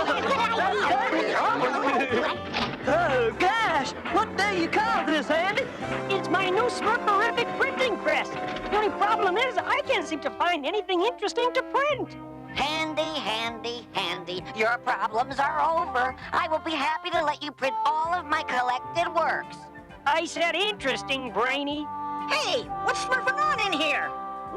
gosh! What do you call this, Andy? It's my new Smurferific printing press. The only problem is I can't seem to find anything interesting to print. Handy, handy, handy. Your problems are over. I will be happy to let you print all of my collected works. I said interesting, Brainy. Hey, what's smurfing on in here?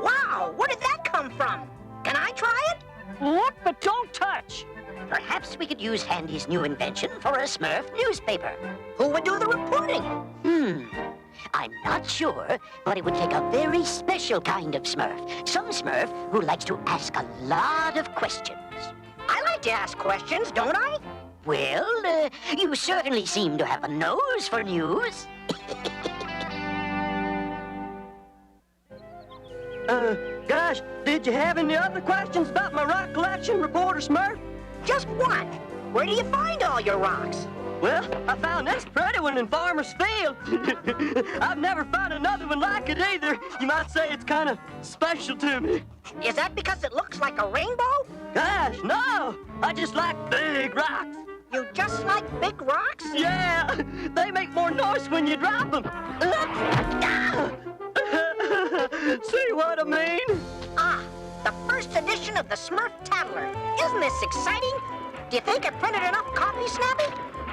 Wow, where did that come from? Can I try it? Look, but don't touch. Perhaps we could use Handy's new invention for a Smurf newspaper. Who would do the reporting? I'm not sure, but it would take a very special kind of Smurf. Some Smurf who likes to ask a lot of questions. I like to ask questions, don't I? Well, you certainly seem to have a nose for news. Gosh, did you have any other questions about my rock collection, Reporter Smurf? Just one. Where do you find all your rocks? Well, I found this pretty one in Farmer's Field. I've never found another one like it either. You might say it's kind of special to me. Is that because it looks like a rainbow? Gosh, no! I just like big rocks. You just like big rocks? Yeah! They make more noise when you drop them. See what I mean? Ah, the first edition of the Smurf Tattler. Isn't this exciting? Do you think I printed enough copies, Snappy?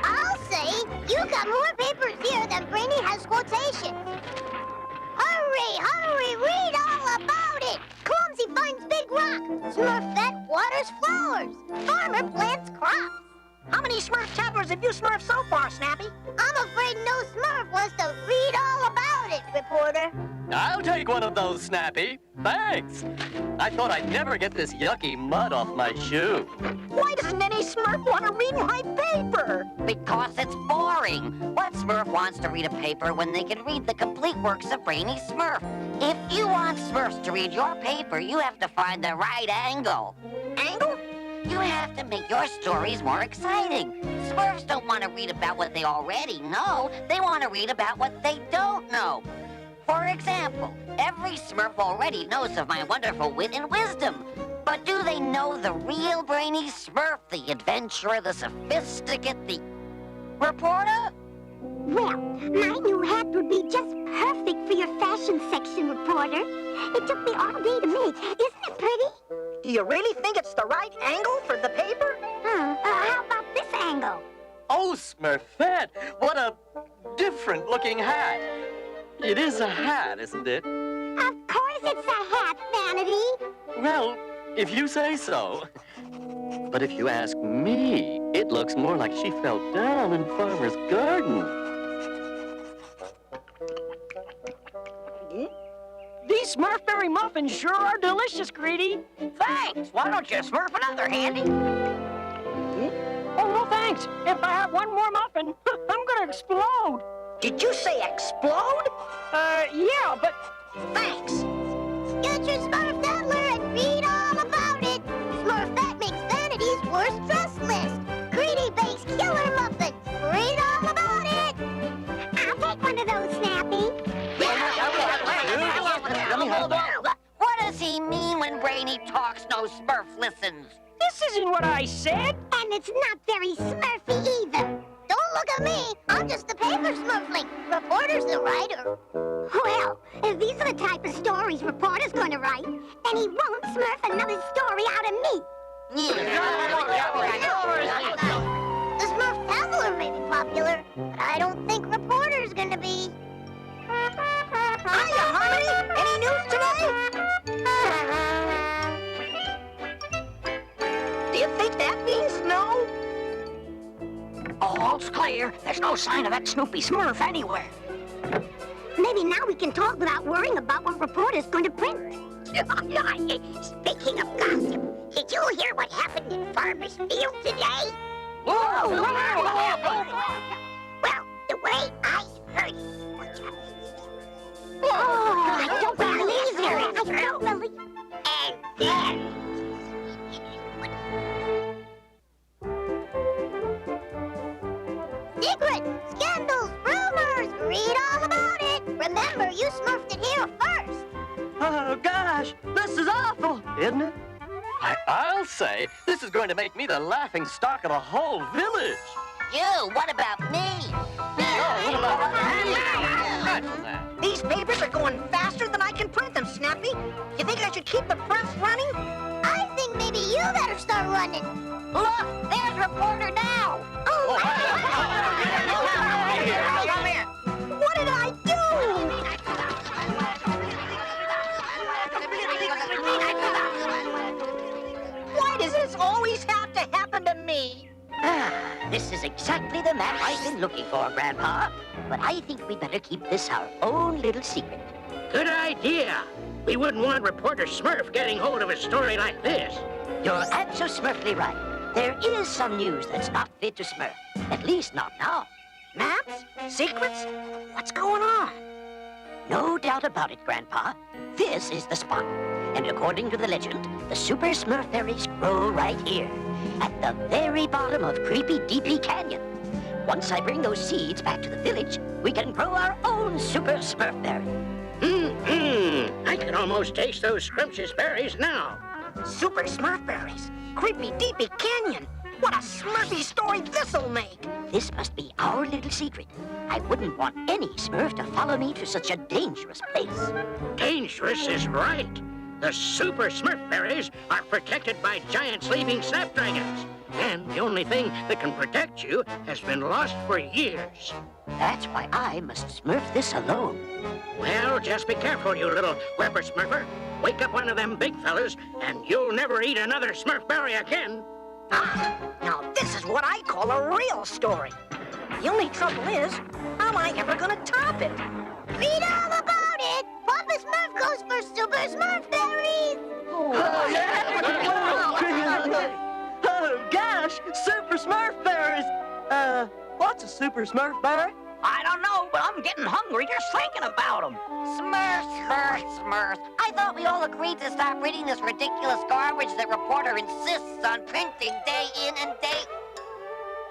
I'll say you got more papers here than Brainy has quotations. Hurry, hurry, read all about it. Clumsy finds big rock. Smurfette waters flowers. Farmer plants crops. How many Smurf Tattlers have you smurfed so far, Snappy? I'm afraid no Smurf wants to read all about it, reporter. I'll take one of those, Snappy. Thanks. I thought I'd never get this yucky mud off my shoe. Why doesn't any Smurf want to read my paper? Because it's boring. What Smurf wants to read a paper when they can read the complete works of Brainy Smurf? If you want Smurfs to read your paper, you have to find the right angle. Angle? You have to make your stories more exciting. Smurfs don't want to read about what they already know. They want to read about what they don't know. For example, every Smurf already knows of my wonderful wit and wisdom. But do they know the real Brainy Smurf, the adventurer, the sophisticate, the... Reporter? Well, my new hat would be just perfect for your fashion section, reporter. It took me all day to make. Isn't it pretty? Do you really think it's the right angle for the paper? How about this angle? Oh, Smurfette, what a different-looking hat. It is a hat, isn't it? Of course it's a hat, Vanity. Well, if you say so. But if you ask me, it looks more like she fell down in Farmer's garden. These Smurfberry muffins sure are delicious, Greedy. Thanks. Why don't you smurf another, Handy? Oh, no thanks. If I have one more muffin, I'm gonna explode. Did you say explode? Yeah, but... Thanks. Get your Smurf Tattler and read all about it. Smurf that makes Vanity's worst trust list. Greedy bakes killer muffins. Read all about it. I'll take one of those, Snappy. What does he mean when Brainy talks no Smurf listens? This isn't what I said. And it's not very Smurfy either. Don't look at me. I'm just the paper Smurfling. Reporter's the writer. Well, if these are the type of stories Reporter's going to write, then he won't Smurf another story out of me. The Smurf Tattler may be popular, but I don't think Reporter's going to be. Hiya, Harmony. Any news today? Do you think that means no? All's clear. There's no sign of that Snoopy Smurf anywhere. Maybe now we can talk without worrying about what Reporter's going to print. Speaking of gossip, did you hear what happened in Farmer's Field today? Whoa! Well, the way I heard it. Oh, I don't believe it. I don't believe. And then. Secrets, scandals, rumors. Read all about it. Remember, you Smurfed it here first. Oh, gosh, this is awful, isn't it? I'll say, this is going to make me the laughing stock of the whole village. You, what about me? These papers are going faster than I can print them, Snappy. You think I should keep the press running? I think maybe you better start running. Look, there's Reporter now. Oh, Come here. What did I do? Why does this always have to happen to me? This is exactly the map I've been looking for, Grandpa. But I think we better keep this our own little secret. Good idea. We wouldn't want Reporter Smurf getting hold of a story like this. You're abso-smurfly right. There is some news that's not fit to Smurf. At least not now. Maps? Secrets? What's going on? No doubt about it, Grandpa. This is the spot. And according to the legend, the Super Smurf berries grow right here, at the very bottom of Creepy Deepy Canyon. Once I bring those seeds back to the village, we can grow our own Super Smurf berry. I can almost taste those scrumptious berries now. Super Smurf berries. Creepy Deepy Canyon. What a Smurfy story this'll make. This must be our little secret. I wouldn't want any Smurf to follow me to such a dangerous place. Dangerous is right. The Super Smurf berries are protected by giant sleeping snapdragons. And the only thing that can protect you has been lost for years. That's why I must Smurf this alone. Well, just be careful, you little whippersmurfer. Wake up one of them big fellas, and you'll never eat another Smurf berry again. Ah, now this is what I call a real story. The only trouble is, how am I ever gonna top it? Read all about it. Papa Smurf goes for Super Smurf berries. Oh, gosh, Super Smurf berries. What's a Super Smurf berry? I don't know, but I'm getting hungry just thinking about them. Smurf. I thought we all agreed to stop reading this ridiculous garbage that Reporter insists on printing day in and day...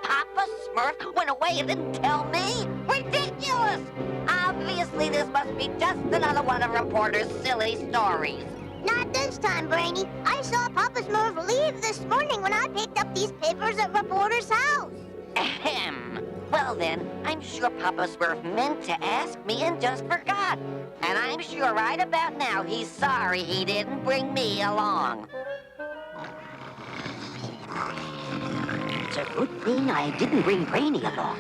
Papa Smurf went away and didn't tell me? Ridiculous! Obviously, this must be just another one of Reporter's silly stories. Not this time, Brainy. I saw Papa Smurf leave this morning when I picked up these papers at Reporter's house. Ahem. Well then, I'm sure Papa Smurf meant to ask me and just forgot. And I'm sure right about now he's sorry he didn't bring me along. It's a good thing I didn't bring Brainy along.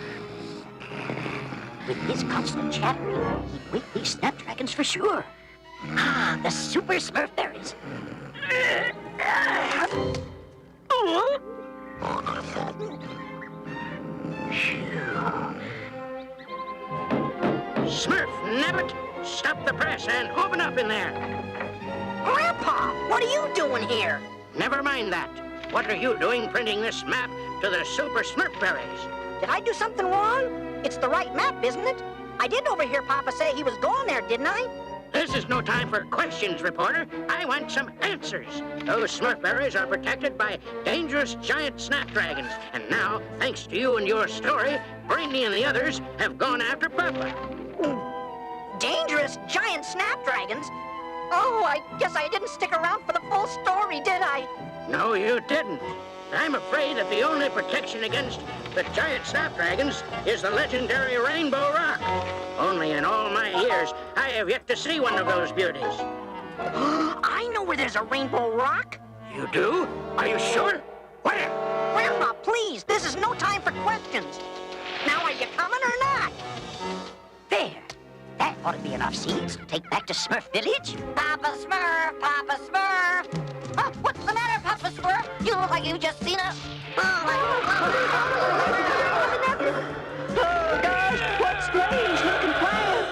With his constant chattering, he'd wake these snapdragons for sure. Ah, the Super Smurf berries. Smurf, nabbit, stop the press and open up in there. Grandpa, what are you doing here? Never mind that. What are you doing printing this map to the Super Smurf berries? Did I do something wrong? It's the right map, isn't it? I did overhear Papa say he was going there, didn't I? This is no time for questions, reporter. I want some answers. Those Smurf berries are protected by dangerous giant snapdragons. And now, thanks to you and your story, Brainy and the others have gone after Papa. Dangerous giant snapdragons? Oh, I guess I didn't stick around for the full story, did I? No, you didn't. I'm afraid that the only protection against the giant snapdragons is the legendary Rainbow Rock. Only in all my years, I have yet to see one of those beauties. I know where there's a Rainbow Rock. You do? Are you sure? Where? Grandpa, please, this is no time for questions. Now, are you coming or not? There. That ought to be enough seeds to take back to Smurf Village. Papa Smurf, Papa Smurf. Oh, what's the matter, Papa Smurf? You look like you just seen a... Oh, gosh, what strange-looking plant!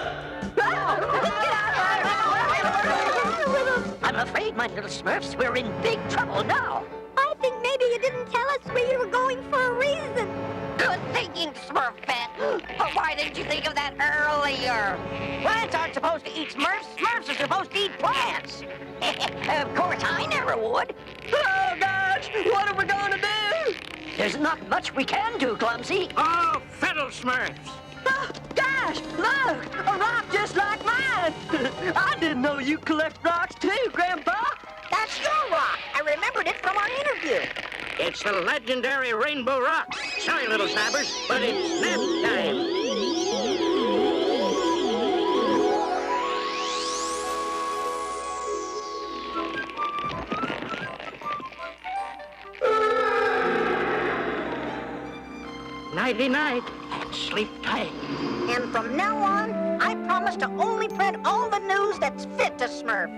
I'm afraid, my little Smurfs, we're in big trouble now. I think maybe you didn't tell us where you were going for a reason. Good thinking, Smurf Pet. But why didn't you think of that earlier? Plants aren't supposed to eat Smurfs. Smurfs are supposed to eat plants. Of course, I never would. Oh, gosh, what are we going to do? There's not much we can do, Clumsy. Oh, fiddle Smurfs! Oh, gosh, look, a rock just like mine. I didn't know you collect rocks too, Grandpa. That's your rock. I remembered it from our interview. It's the legendary Rainbow Rock. Sorry, little snappers, but it's nap time. Nighty-night, and sleep tight. And from now on, I promise to only print all the news that's fit to Smurf.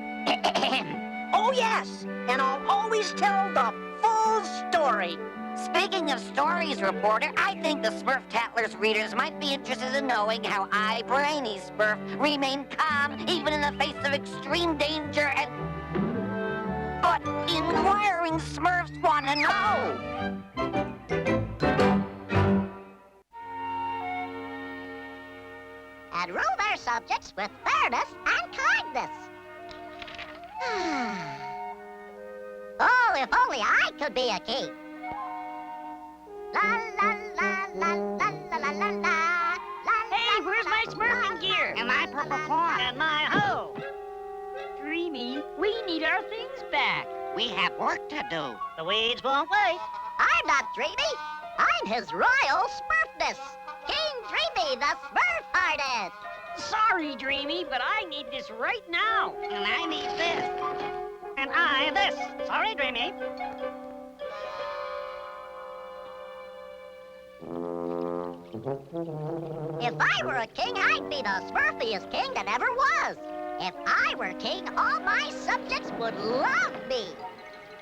Oh, yes, and I'll always tell the full story. Speaking of stories, reporter, I think the Smurf Tattler's readers might be interested in knowing how I, Brainy Smurf, remain calm even in the face of extreme danger and... But inquiring Smurfs want to know. And rule their subjects with fairness and kindness. Oh, if only I could be a king. La la la la la la la la la. Hey, where's my smurfing gear? And my purple paw. And my hoe. Dreamy, we need our things back. We have work to do. The weeds won't wait. I'm not Dreamy. I'm his royal Smurfness. King Dreamy, the Smurf artist. Sorry, Dreamy, but I need this right now. And I need this. And I this. Sorry, Dreamy. If I were a king, I'd be the Smurfiest king that ever was. If I were king, all my subjects would love me.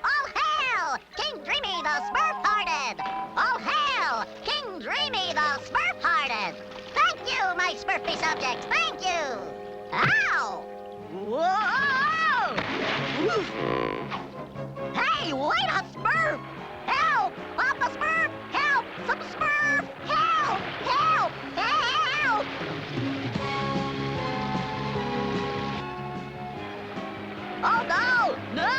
All hail, King Dreamy the Smurf-hearted! All hail, King Dreamy the Smurf-hearted! Thank you, my Smurfy subjects, thank you! Ow! Whoa! Hey, wait a Smurf! Help! Papa Smurf! Help! Some Smurf! Help! Help! Help! Oh, no! No!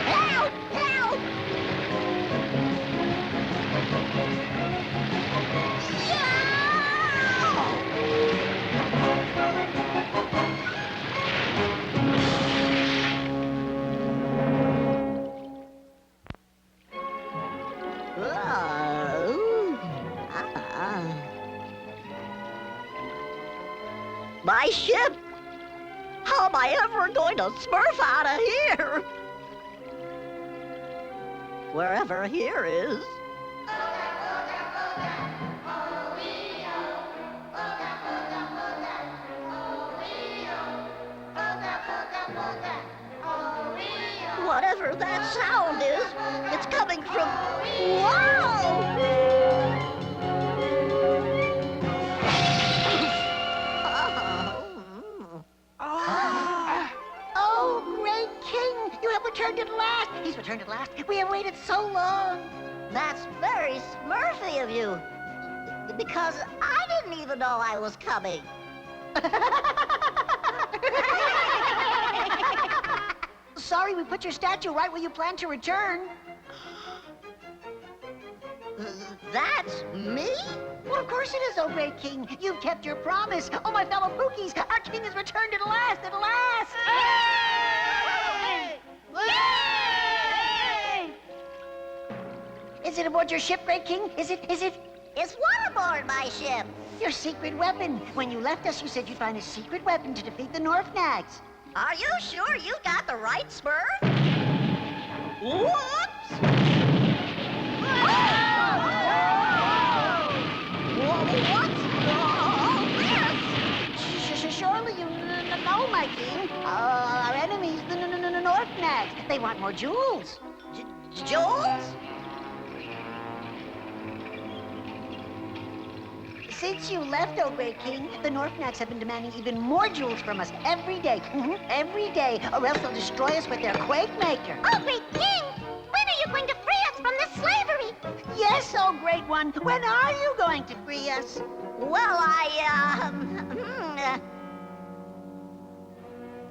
Help! Help! My ship! How am I ever going to Smurf out of here? Wherever here is. Whatever that sound is, it's coming from... Wow! Oh, great king! You have returned at last! He's returned at last. We have waited so long. That's very Smurfy of you. Because I didn't even know I was coming. Sorry, we put your statue right where you plan to return. That's me? Well, of course it is, oh great king. You've kept your promise. Oh, my fellow Pookies, our king has returned at last, at last! Yay! Yay! Is it aboard your ship, great king? Is it? It's what aboard my ship? Your secret weapon. When you left us, you said you'd find a secret weapon to defeat the Norfnags. Are you sure you got the right Smurf? Whoops! What's all this? Surely you know, my king. Our enemies, the Norfnags. They want more jewels. Jewels? Since you left, oh great king, the Norfnags have been demanding even more jewels from us every day. Every day, or else they'll destroy us with their quake maker. Oh, great king! When are you going to free us from this slavery? Yes, oh great one. When are you going to free us? Well,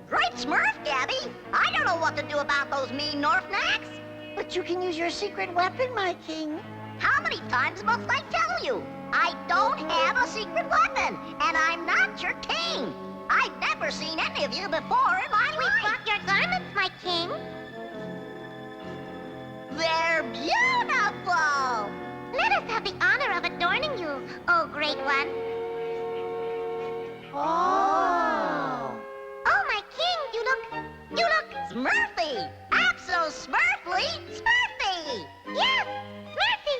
Great Smurf, Gabby. I don't know what to do about those mean Norfnags. But you can use your secret weapon, my king. How many times must I tell you? I don't have a secret weapon, and I'm not your king. I've never seen any of you before in my We life. brought your garments, my king. They're beautiful. Let us have the honor of adorning you, oh great one. Oh. Oh, my king, you look Smurfy. Abso-Smurfly Smurfy. Yes, Smurfy.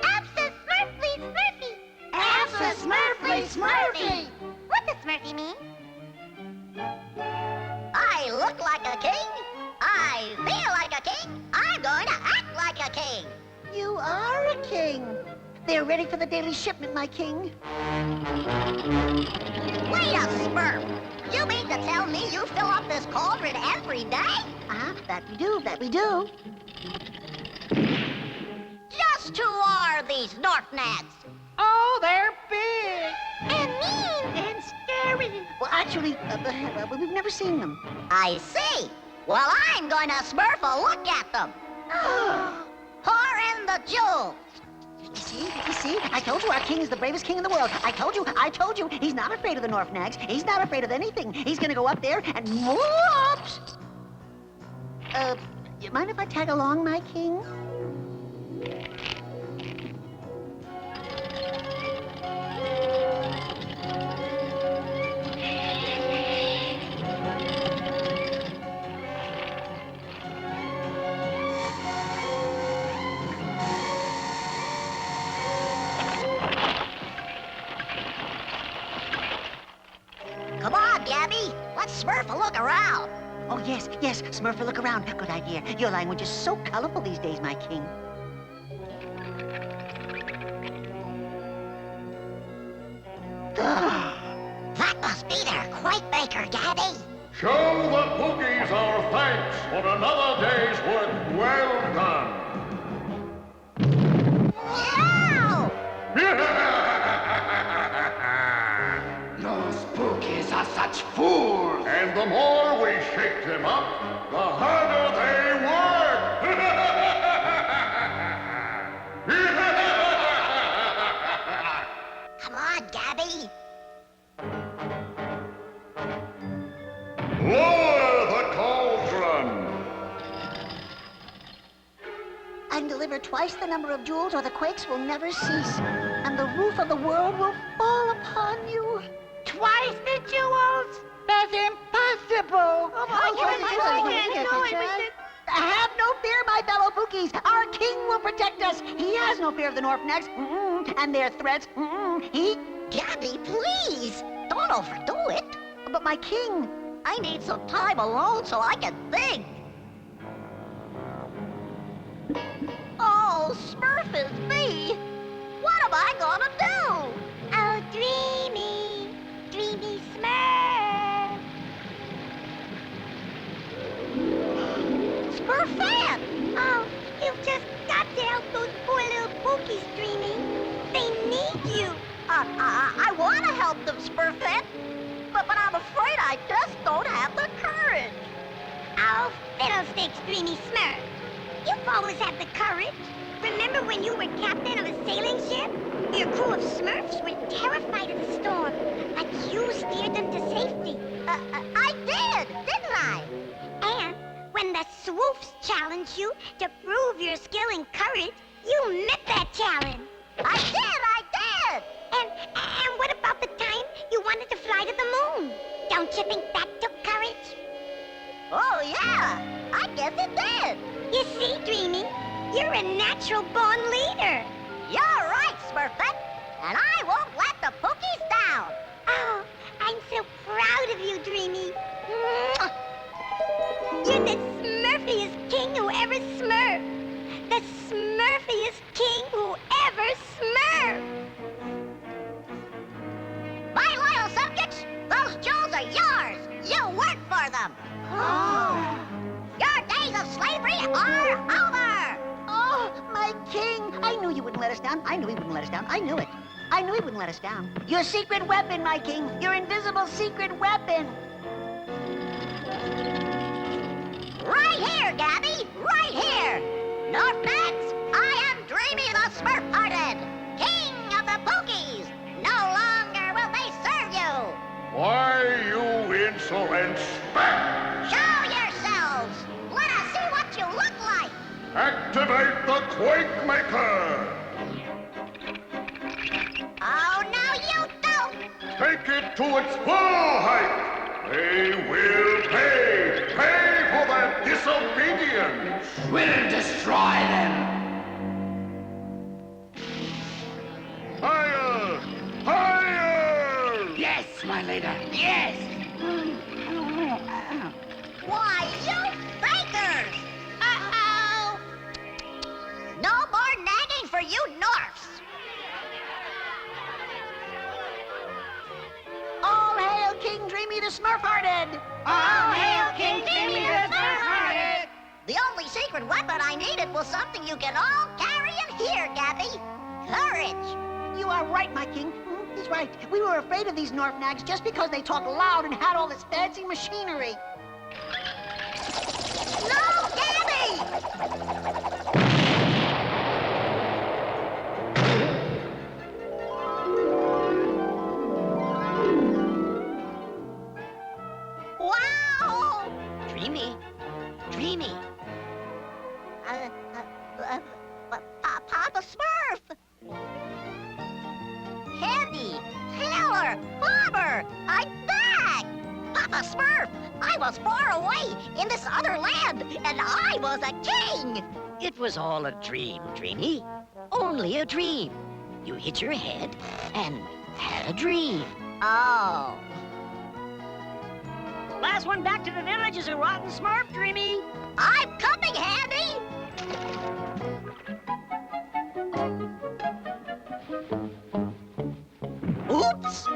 Abso-Smurfly Smurfy. Abso-Smurfly Smurfy. What does Smurfy mean? I look like a king. I feel like a king. I'm going to act like a king. You are a king. They're ready for the daily shipment, my king. Wait a Smurf. You mean to tell me you fill up this cauldron every day? That we do. Just who are these Norfnags? Oh, they're big. And mean. And scary. Well, actually, we've never seen them. I see. Well, I'm going to Smurf a look at them. Pour in the jewels. You see? I told you our king is the bravest king in the world. I told you. He's not afraid of the Norfnags. He's not afraid of anything. He's gonna go up there and whoops! You mind if I tag along, my king? Come on, Gabby. Let's Smurf a look around. Oh, yes, Smurf, look around. Good idea. Your language is so colorful these days, my king. That must be their quake maker, Gabby. Show the Pookies our thanks for another day's work well done. Those Pookies are such fools. And the more we shake them up, the harder they work. Come on, Gabby. Lower the cauldron. I can deliver twice the number of jewels or the quakes will never cease. And the roof of the world will fall upon you. Twice the jewels? That's impossible. Oh, have no fear, my fellow Pookies. Our king will protect us. He has no fear of the Norfnags and their threats. Gabby, please. Don't overdo it. But my king... I need some time alone so I can think. Oh, Smurf is me. What am I gonna do? Oh, Dreamy. Dreamy Smurf. Smurf fan. Oh, you've just got to help you. I want to help them, Smurfette, but I'm afraid I just don't have the courage. Oh, fiddlesticks, Dreamy Smurf. You've always had the courage. Remember when you were captain of a sailing ship? Your crew of Smurfs were terrified of the storm, but you steered them to safety. I did, didn't I? And when the Swoofs challenged you to prove your skill and courage, you met that challenge. I did! And what about the time you wanted to fly to the moon? Don't you think that took courage? Oh, yeah, I guess it did. You see, Dreamy, you're a natural-born leader. You're right, Smurfette, and I won't let the Pookies down. Oh, I'm so proud of you, Dreamy. You're the Smurfiest king who ever smurfed. The Smurfiest king who ever smurfed. My loyal subjects, those jewels are yours. You worked for them. Oh. Your days of slavery are over. Oh, my king! I knew you wouldn't let us down. I knew he wouldn't let us down. I knew it. I knew he wouldn't let us down. Your secret weapon, my king. Your invisible secret weapon. Right here, Gabby. Right here. Northmax, I am Dreamy the Smurf-hearted, king of the Pookies. No longer will they serve you. Why, you insolent spat! Show yourselves. Let us see what you look like. Activate the Quake Maker! Oh, no, you don't. Take it to its full height! They will pay! Pay for their disobedience! We'll destroy them. Higher! Higher! Yes, my leader, yes. Why, you fakers! Uh-oh! No more nagging for you Norfs. All hail King Dreamy the Smurf-hearted! All hail King Dreamy the Smurf-hearted! The only secret weapon I needed was something you can all carry in here, Gabby. Courage. You are right, my king. He's right. We were afraid of these Norf nags just because they talk loud and had all this fancy machinery. No, Gabby! Wow! Dreamy. Dreamy. Papa Smurf! Candy! Taylor! Bobber! I'm back! Papa Smurf! I was far away in this other land, and I was a king! It was all a dream, Dreamy. Only a dream. You hit your head and had a dream. Oh. Last one back to the village is a rotten Smurf, Dreamy. I'm coming, Handy! Oops!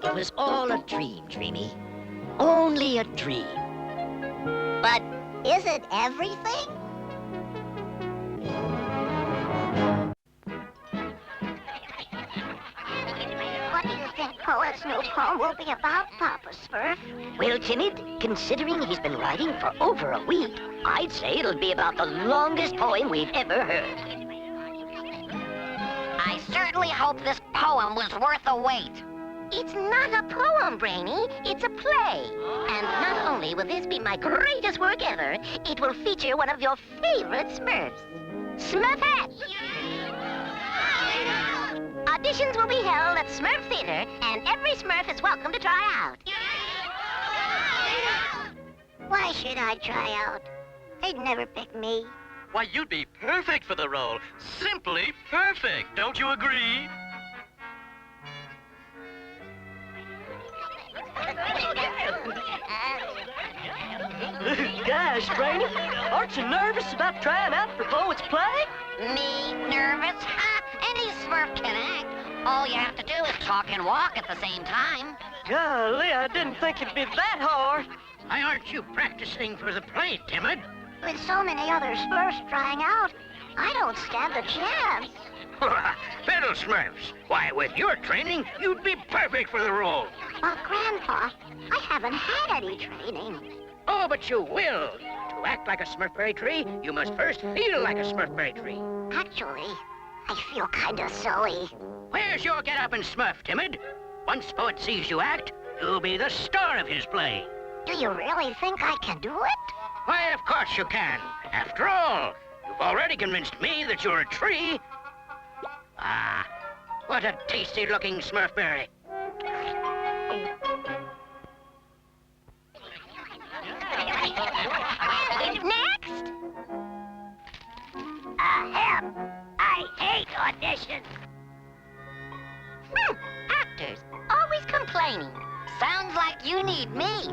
It was all a dream, Dreamy. Only a dream. But is it everything? What do you think Poet's new poem will be about, Papa Smurf? Well, Timid, considering he's been writing for over a week, I'd say it'll be about the longest poem we've ever heard. I certainly hope this poem was worth the wait. It's not a poem, Brainy. It's a play. And not only will this be my greatest work ever, it will feature one of your favorite Smurfs, Smurfette. Auditions will be held at Smurf Theater, and every Smurf is welcome to try out. Why should I try out? They'd never pick me. Why, you'd be perfect for the role. Simply perfect. Don't you agree? Gosh, Brainy, aren't you nervous about trying out for Poet's play? Me nervous? Ha! Any Smurf can act. All you have to do is talk and walk at the same time. Golly, I didn't think it'd be that hard. Why aren't you practicing for the play, Timid? With so many other Smurfs trying out, I don't stand a chance. Fiddle Smurfs. Why, with your training, you'd be perfect for the role. But, Grandpa, I haven't had any training. Oh, but you will. To act like a Smurfberry tree, you must first feel like a Smurfberry tree. Actually, I feel kind of silly. Where's your get-up and Smurf, Timid? Once Poet sees you act, you'll be the star of his play. Do you really think I can do it? Why, of course you can. After all, you've already convinced me that you're a tree. Ah, what a tasty-looking Smurfberry. Next! Ahem. I hate auditions. Actors, always complaining. Sounds like you need me.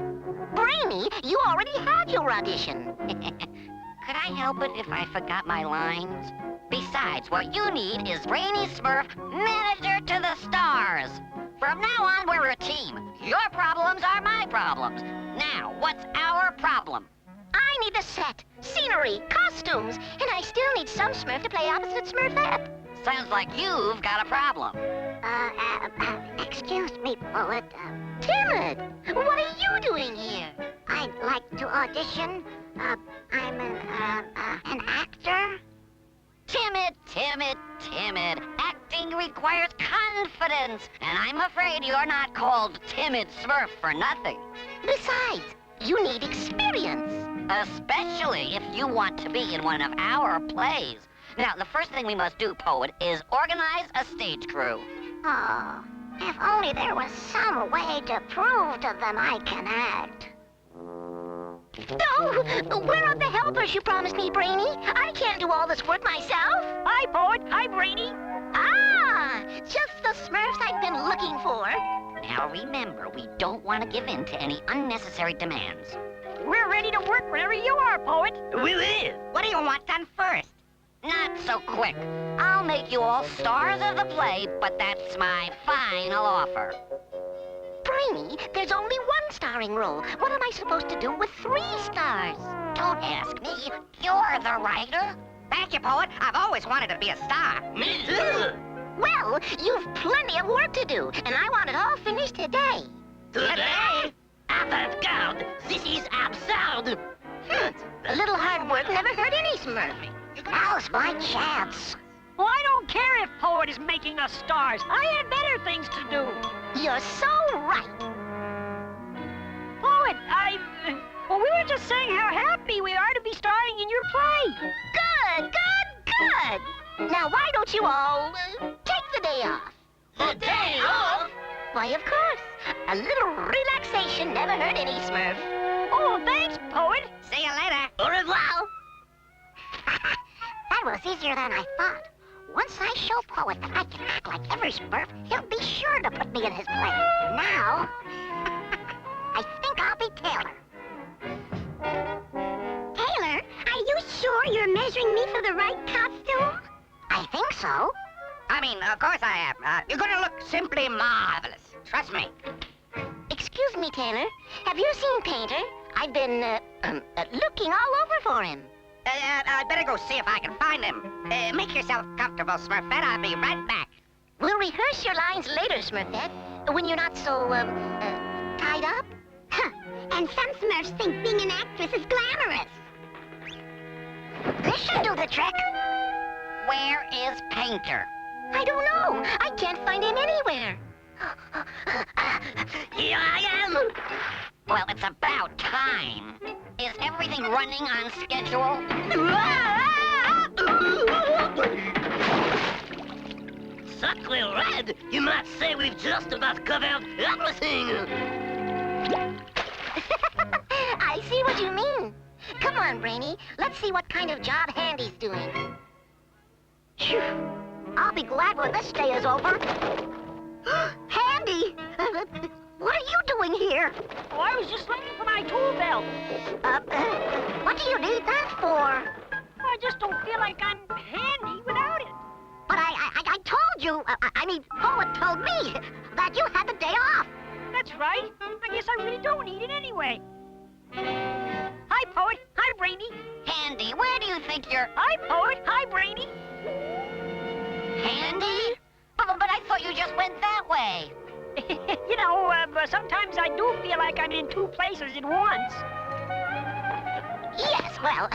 Brainy, you already had your audition. Could I help it if I forgot my lines? Besides, what you need is Brainy Smurf, manager to the stars. From now on, we're a team. Your problems are my problems. Now, what's our problem? I need a set, scenery, costumes, and I still need some Smurf to play opposite Smurfette. Sounds like you've got a problem. Excuse me, Poet. Timid, what are you doing here? I'd like to audition. I'm an actor. Timid. Acting requires confidence, and I'm afraid you're not called Timid Smurf for nothing. Besides, you need experience. Especially if you want to be in one of our plays. Now, the first thing we must do, Poet, is organize a stage crew. Oh, if only there was some way to prove to them I can act. No! Where are the helpers you promised me, Brainy? I can't do all this work myself. Hi, Poet. Hi, Brainy. Ah! Just the Smurfs I've been looking for. Now, remember, we don't want to give in to any unnecessary demands. We're ready to work whenever you are, Poet. We will. What do you want done first? Not so quick. I'll make you all stars of the play, but that's my final offer. Brainy, there's only one starring role. What am I supposed to do with 3 stars? Don't ask me. You're the writer. Thank you, Poet. I've always wanted to be a star. Me too. Well, you've plenty of work to do, and I want it all finished today. Today? Avant-garde! This is absurd! A little hard work never hurt any Smurf. Now's my chance. Well, I don't care if Poet is making us stars. I have better things to do. You're so right. Poet, well, we were just saying how happy we are to be starring in your play. Good. Now, why don't you all take the day off? The day off? Why, of course. A little relaxation never hurt any Smurf. Oh, thanks, Poet. See you later. Au revoir! That was easier than I thought. Once I show Poet that I can act like every Smurf, he'll be sure to put me in his play. Now, I think I'll be Taylor. Taylor, are you sure you're measuring me for the right costume? I think so. I mean, of course I am. You're gonna look simply marvelous. Trust me. Excuse me, Taylor. Have you seen Painter? I've been, looking all over for him. I'd better go see if I can find him. Make yourself comfortable, Smurfette. I'll be right back. We'll rehearse your lines later, Smurfette, when you're not so, tied up. Huh. And some Smurfs think being an actress is glamorous. This should do the trick. Where is Painter? I don't know. I can't find him anywhere. Here I am! Well, it's about time. Is everything running on schedule? Sacré Red! You might say we've just about covered everything! I see what you mean. Come on, Brainy. Let's see what kind of job Handy's doing. Phew. I'll be glad when this day is over. Handy! What are you doing here? Oh, I was just looking for my tool belt. What do you need that for? I just don't feel like I'm handy without it. But I told you, Poet told me that you had the day off. That's right. I guess I really don't need it anyway. Hi, Poet. Hi, Brainy. Handy, where do you think you're... Hi, Poet. Hi, Brainy. Handy? But I thought you just went that way. You know, sometimes I do feel like I'm in two places at once. Yes, well,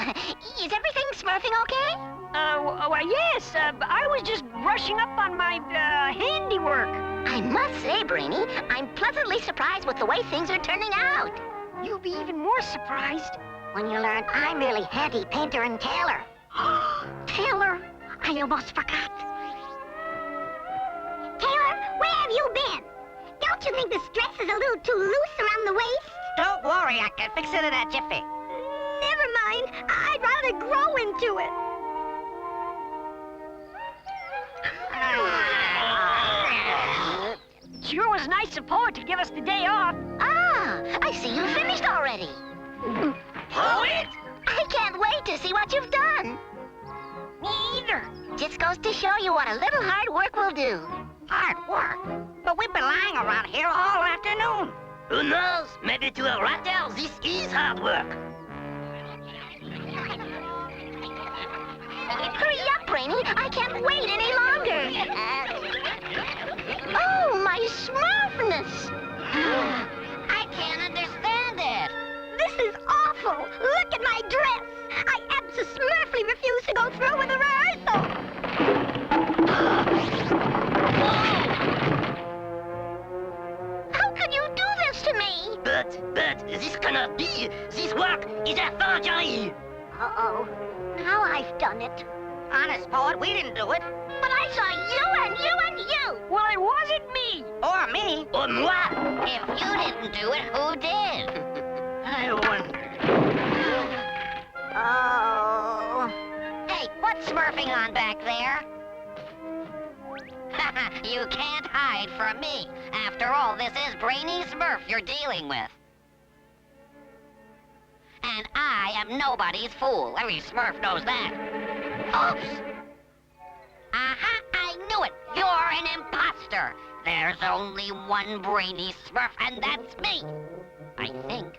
is everything Smurfing okay? Well, yes, I was just brushing up on my, handiwork. I must say, Brainy, I'm pleasantly surprised with the way things are turning out. You'll be even more surprised when you learn I'm really handy painter and tailor. Tailor? I almost forgot. Taylor, where have you been? Don't you think this dress is a little too loose around the waist? Don't worry, I can fix it in a jiffy. Never mind. I'd rather grow into it. Sure was nice of Poet to give us the day off. Ah, I see you finished already. Poet? I can't wait to see what you've done. Me either. Just goes to show you what a little hard work will do. Hard work? But we've been lying around here all afternoon. Who knows? Maybe to a writer, this is hard work. Hurry up, Brainy. I can't wait any longer. Oh, my Smurfness. I can't understand it. This is awful. Look at my dress. I absolutely refuse to go through with the rehearsal. How could you do this to me? But, this cannot be. This work is a forgery. Uh-oh. Now I've done it. Honest, Poet, we didn't do it. But I saw you and you and you. Well, it wasn't me. Or me. Or moi. If you didn't do it, who did? I wonder. Oh. Hey, what's smurfing on back there? You can't hide from me. After all, this is Brainy Smurf you're dealing with. And I am nobody's fool. Every Smurf knows that. Oops! Aha! I knew it! You're an imposter! There's only one Brainy Smurf, and that's me! I think.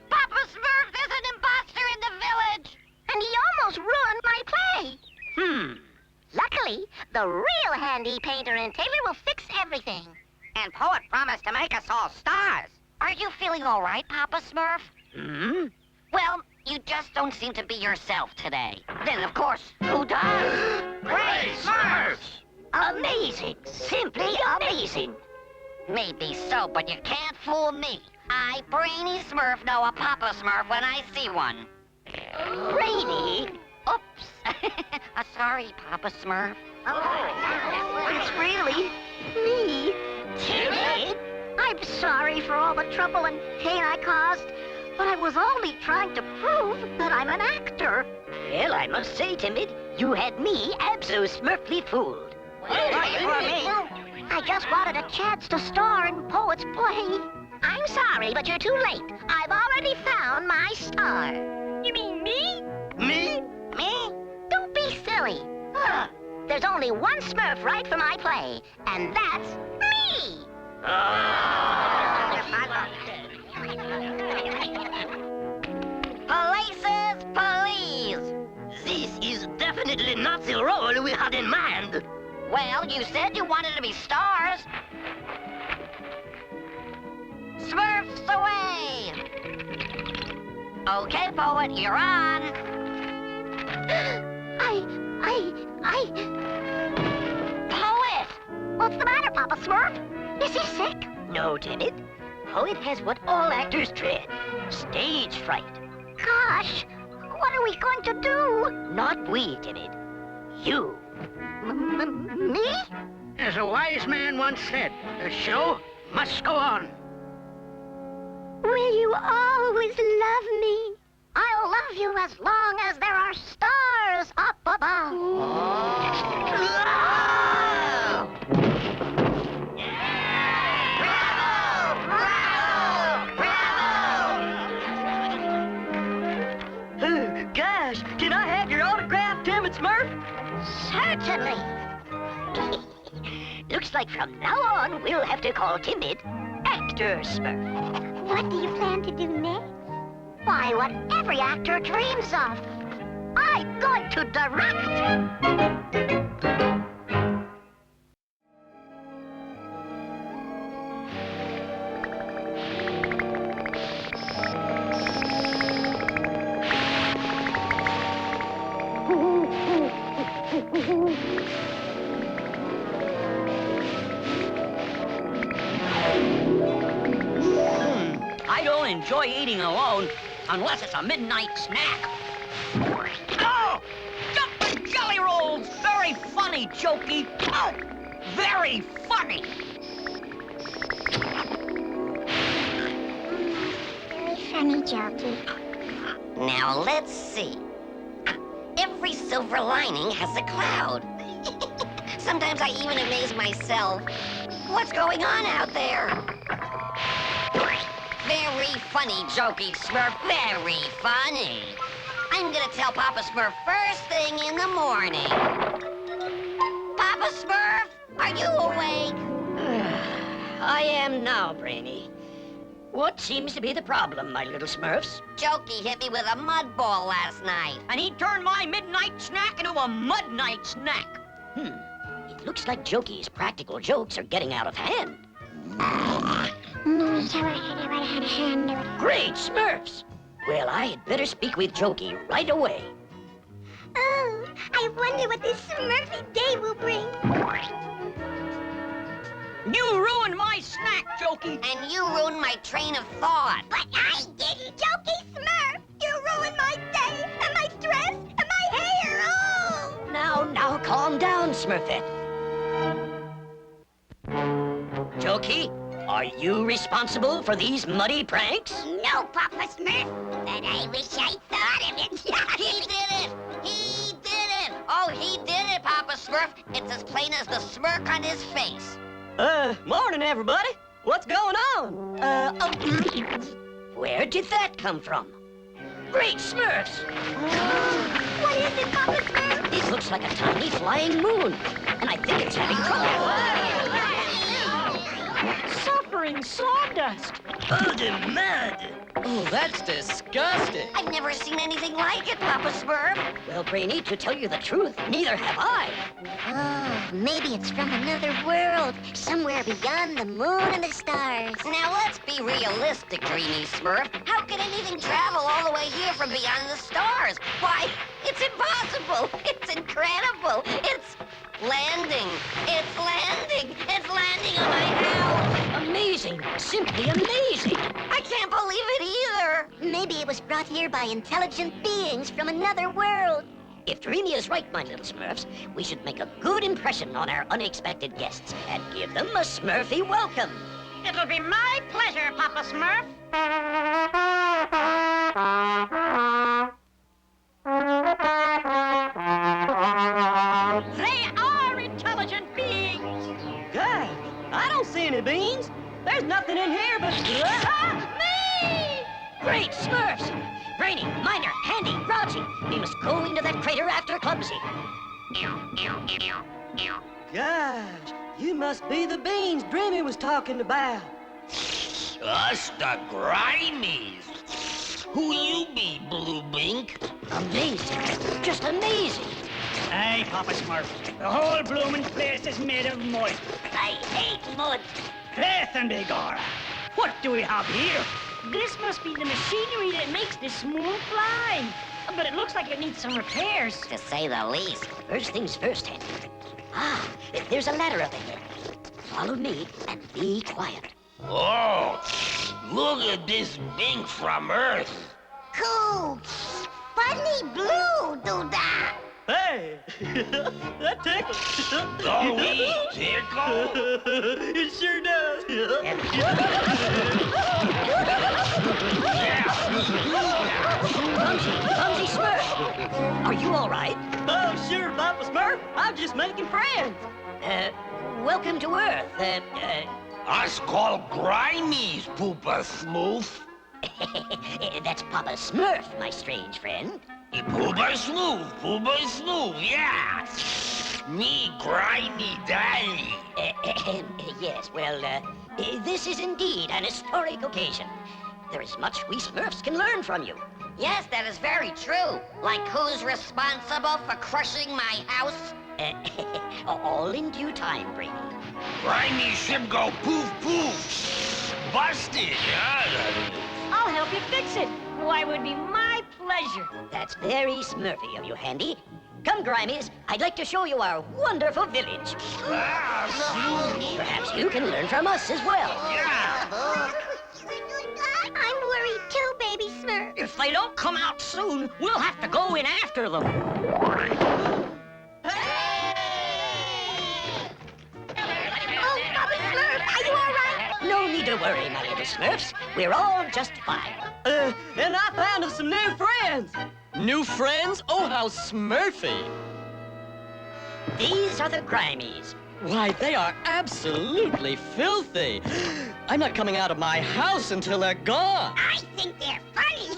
Papa Smurf, there's an imposter in the village! And he almost ruined my play. Luckily, the real handy painter and tailor will fix everything. And Poet promised to make us all stars. Are you feeling all right, Papa Smurf? Well, you just don't seem to be yourself today. Then, of course, who does? Great Smurfs! Amazing. Simply amazing. Maybe so, but you can't fool me. I, Brainy Smurf, know a Papa Smurf when I see one. Brainy? Oops. Sorry, Papa Smurf. It's really me. Timid? I'm sorry for all the trouble and pain I caused, but I was only trying to prove that I'm an actor. Well, I must say, Timid, you had me abso-smurfly fooled. I just wanted a chance to star in Poet's play. I'm sorry, but you're too late. I've already found my star. You mean me? Me? Me? Don't be silly. There's only one Smurf right for my play, and that's me! Places, please! This is definitely not the role we had in mind. Well, you said you wanted to be stars. Smurfs away! Okay, Poet, you're on. Poet! What's the matter, Papa Smurf? Is he sick? No, Timid. Poet has what all actors dread. Stage fright. Gosh, what are we going to do? Not we, Timid. You. Me? As a wise man once said, the show must go on. Will you always love me? I'll love you as long as there are stars up above. Gosh, can I have your autograph, Timid Smurf? Certainly. Looks like from now on, we'll have to call Timid Actor Smurf. What do you plan to do next? Why, what every actor dreams of. I'm going to direct. I don't enjoy eating alone unless it's a midnight snack. Oh! Jumping jelly rolls! Very funny, Jokey. Oh! Very funny! Very funny, Jokey. Now, let's see. Every silver lining has a cloud. Sometimes I even amaze myself. What's going on out there? Very funny, Jokey Smurf. Very funny. I'm gonna tell Papa Smurf first thing in the morning. Papa Smurf, are you awake? I am now, Brainy. What seems to be the problem, my little Smurfs? Jokey hit me with a mud ball last night. And he turned my midnight snack into a mud night snack. It looks like Jokey's practical jokes are getting out of hand. Great Smurfs! Well, I had better speak with Jokey right away. Oh, I wonder what this Smurfy day will bring. You ruined my snack, Jokey! And you ruined my train of thought. But I didn't, Jokey Smurf! You ruined my day, and my dress, and my hair, oh! Now, calm down, Smurfette. Jokey, are you responsible for these muddy pranks? No, Papa Smurf, but I wish I thought of it. He did it! He did it! Oh, he did it, Papa Smurf. It's as plain as the smirk on his face. Morning, everybody. What's going on? Where did that come from? Great Smurfs! What is it, Papa Smurf? It looks like a tiny flying moon, and I think it's having trouble. Suffering sawdust. Oh, the mud! Oh, that's disgusting. I've never seen anything like it, Papa Smurf. Well, Brainy, to tell you the truth, neither have I. Oh, maybe it's from another world, somewhere beyond the moon and the stars. Now, let's be realistic, Dreamy Smurf. How can anything travel all the way here from beyond the stars? Why, it's impossible. It's incredible. It's landing. It's landing. It's landing on my house. Amazing. Simply amazing. I can't believe it either. Maybe it was brought here by intelligent beings from another world. If Dreamy is right, my little Smurfs, we should make a good impression on our unexpected guests and give them a Smurfy welcome. It'll be my pleasure, Papa Smurf. They are intelligent beings. God, I don't see any beans. There's nothing in here but... Me! Great Smurfs! Brainy, Minor, Handy, Raunchy, we must go into that crater after Clumsy. Gosh, you must be the beans Dreamy was talking about. Us the Grimies. Who you be, Blue Bink? Amazing. Just amazing. Hey, Papa Smurf, the whole bloomin' place is made of mud. I hate mud. Faith and begorra. What do we have here? This must be the machinery that makes this smooth fly. But it looks like it needs some repairs. To say the least. First things first, Handy. There's a ladder up ahead. Follow me and be quiet. Oh, look at this Bink from Earth. Cool. Funny blue, doodah. Hey, that tickles. Don't we tickle? It sure does. Clumsy Smurf, are you all right? Oh, sure, Papa Smurf. I'm just making friends. Welcome to Earth. Us call Grimies, Papa Smurf. That's Papa Smurf, my strange friend. Papa Smurf, yeah. Me, Grimy Daddy. Yes, well, this is indeed an historic occasion. There is much we Smurfs can learn from you. Yes, that is very true. Like who's responsible for crushing my house? All in due time, Dreamy. Grimy should go poof poof. Busted. I'll help you fix it. Why, it would be my pleasure. That's very Smurfy of you, Handy. Come, Grimies. I'd like to show you our wonderful village. Perhaps you can learn from us as well. I'm worried too, baby Smurf. If they don't come out soon, we'll have to go in after them. Oh, Papa Smurf, are you all right? No need to worry, my little Smurfs. We're all just fine. And I found us some new friends. New friends? Oh, how Smurfy. These are the Grimies. Why, they are absolutely filthy. I'm not coming out of my house until they're gone. I think they're funny.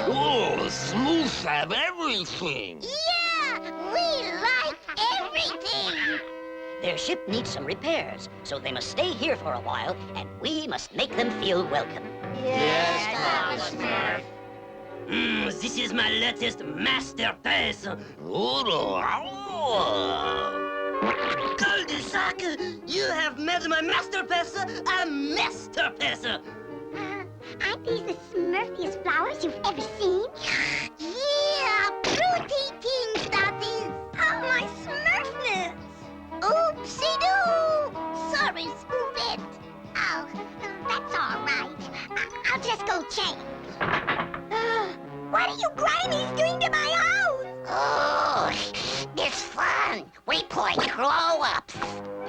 Oh, Smurfs have everything. Yeah, we like everything. Their ship needs some repairs, so they must stay here for a while, and we must make them feel welcome. Yes, Papa Smurf. This is my latest masterpiece. Cul-de-sac, you have met my masterpiece, a masterpiece. Aren't these the smurfiest flowers you've ever seen? Yeah, pretty things that is. Oh, my Smurfness. Oopsie-doo. Sorry, Spoofit. Oh, that's all right. I'll just go change. What are you Grimies doing to my house? Oh, it's fun. We play grow-ups.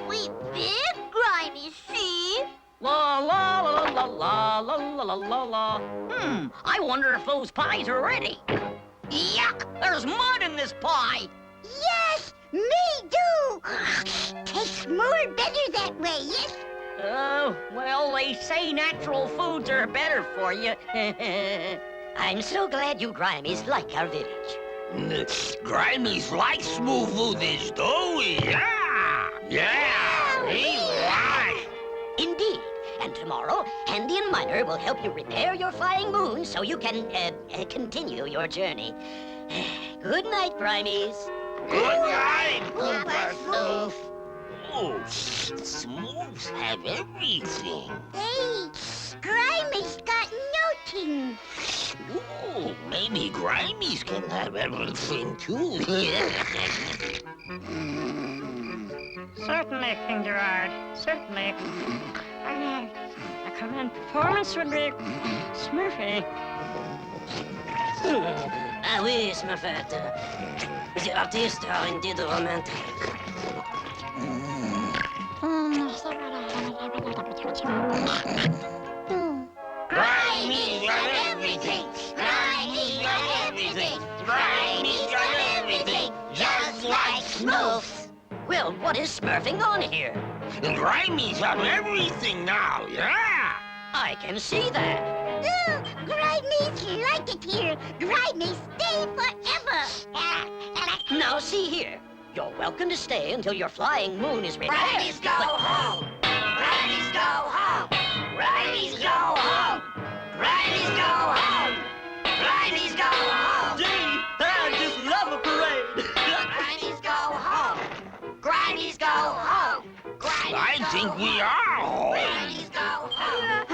We big Grimies, see? La la la la la la la la la la. I wonder if those pies are ready. Yuck! There's mud in this pie. Yes, me too. Tastes more better that way, yes? Oh, well, they say natural foods are better for you. I'm so glad you Grimies like our village. Grimies like smooth foodish, don't we? Yeah, we like. Indeed. And tomorrow, Handy and Miner will help you repair your flying moon so you can, continue your journey. Good night, Grimies. Good night, Papa Smurf. Oh, Smurfs have everything. Hey, Grimies got nothing. Oh, maybe Grimies can have everything too. Certainly, King Gerard. Certainly. A command performance would be Smurfy. Ah oui, Smurfette. The artistes are indeed romantic. Grimies got everything. Grimies got everything. Grimies got everything. Just like Smurfs. Well, what is smurfing on here? Grimies have everything now, yeah? I can see that. Grimies like it here. Grimies stay forever. Now, see here. You're welcome to stay until your flying moon is repaired. Grimies go home. Grimies go home. Grimies go home. Grimies go home. Grimies go home. Gee, I just love a parade. Grimies go home. Grimies go home. Grimies I think we are home. Grimies go home.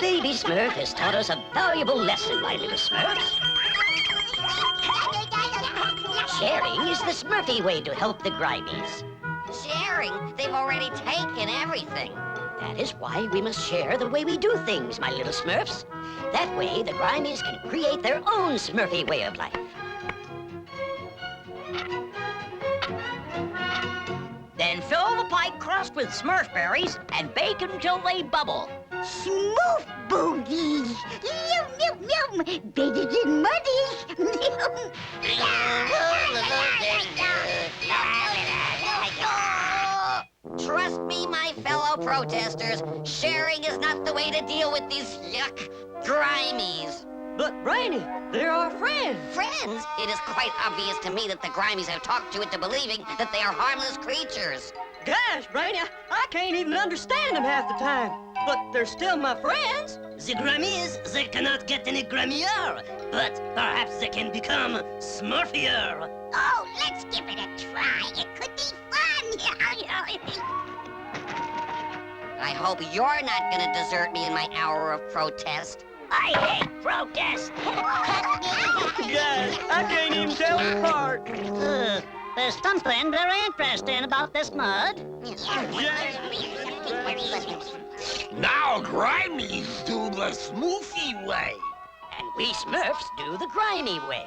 Baby Smurf has taught us a valuable lesson, my little Smurfs. Sharing is the Smurfy way to help the Grimies. Sharing? They've already taken everything. That is why we must share the way we do things, my little Smurfs. That way, the Grimies can create their own Smurfy way of life. Then fill the pie crust with Smurf berries and bake until they bubble. Smooth boogies. Yum, yum, yum. Better than muddy. Trust me, my fellow protesters. Sharing is not the way to deal with these yuck grimies. But, Brainy, they're our friends. Friends? It is quite obvious to me that the grimies have talked you into believing that they are harmless creatures. Gosh, Brainy, I can't even understand them half the time. But they're still my friends. The Grammys, they cannot get any Grammier, but perhaps they can become Smurfier. Oh, let's give it a try. It could be fun. I hope you're not gonna desert me in my hour of protest. I hate protest. Gosh, I can't even tell them apart. There's something very interesting about this mud. Now Grimies do the Smoofy way. And we Smurfs do the grimy way.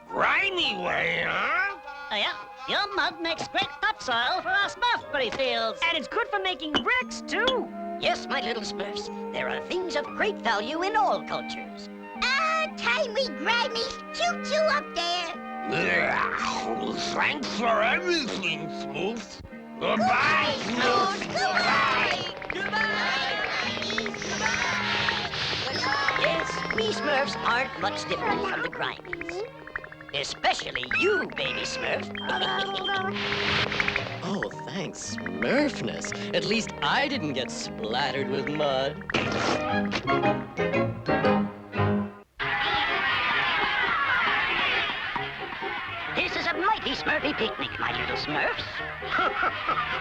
Grimy way, huh? Yeah, your mud makes great topsoil for our Smurfberry fields. And it's good for making bricks, too. Yes, my little Smurfs, there are things of great value in all cultures. Timely Grimies, choo-choo up there. Thanks for everything, Smoof. Goodbye, Smoof. Goodbye. Yes, we Smurfs aren't much different from the Grimies. Especially you, baby Smurf. Oh, thanks, Smurfness. At least I didn't get splattered with mud. This is a mighty Smurfy picnic, my little Smurfs.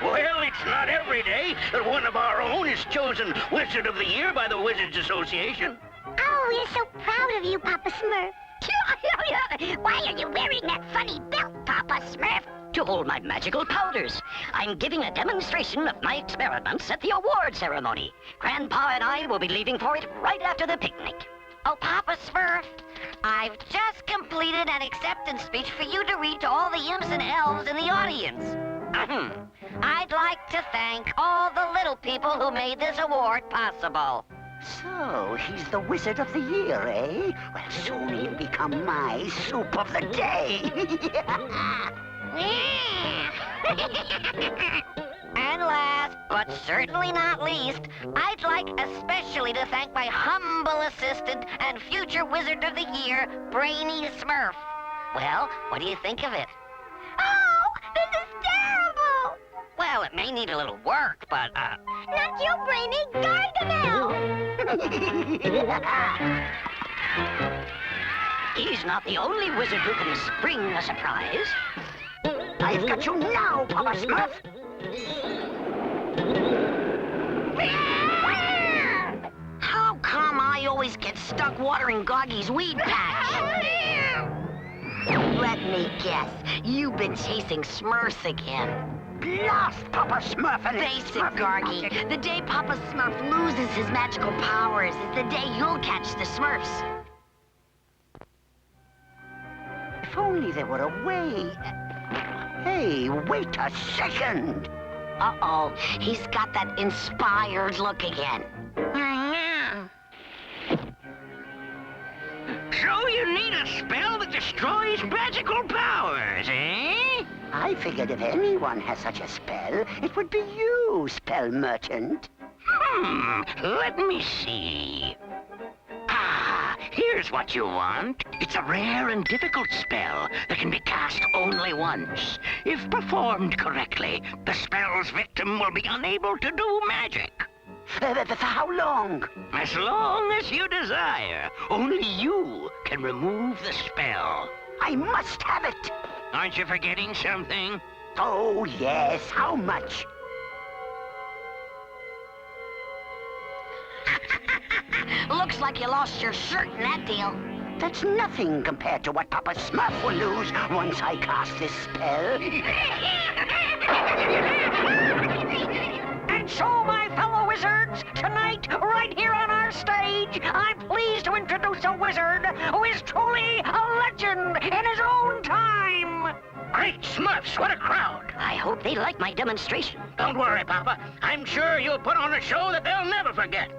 Well, it's not every day that one of our own is chosen Wizard of the Year by the Wizards Association. Oh, we're so proud of you, Papa Smurf. Why are you wearing that funny belt, Papa Smurf? To hold my magical powders. I'm giving a demonstration of my experiments at the award ceremony. Grandpa and I will be leaving for it right after the picnic. Oh, Papa Smurf, I've just completed an acceptance speech for you to read to all the imps and elves in the audience. I'd like to thank all the little people who made this award possible. So, he's the Wizard of the Year, eh? Well, soon he'll become my soup of the day. And last, but certainly not least, I'd like especially to thank my humble assistant and future Wizard of the Year, Brainy Smurf. Well, what do you think of it? Oh, this is terrible. Well, it may need a little work, but, Not you, Brainy, Gargamel. He's not the only wizard who can spring a surprise. I've got you now, Papa Smurf. How come I always get stuck watering Goggy's weed patch? Let me guess, you've been chasing Smurfs again. Blast Papa Smurf and Basic, Gargy. The day Papa Smurf loses his magical powers is the day you'll catch the Smurfs. If only there were a way. Hey, wait a second. Uh-oh, he's got that inspired look again. So you need a spell that destroys magical powers, eh? I figured if anyone has such a spell, it would be you, spell merchant. Let me see. Here's what you want. It's a rare and difficult spell that can be cast only once. If performed correctly, the spell's victim will be unable to do magic. For how long? As long as you desire. Only you can remove the spell. I must have it. Aren't you forgetting something? Oh, yes. How much? Looks like you lost your shirt in that deal. That's nothing compared to what Papa Smurf will lose once I cast this spell. And so, my fellow wizards, tonight, right here on our stage, I'm pleased to introduce a wizard who is truly a legend in his own time. Great Smurfs, what a crowd! I hope they like my demonstration. Don't worry, Papa. I'm sure you'll put on a show that they'll never forget.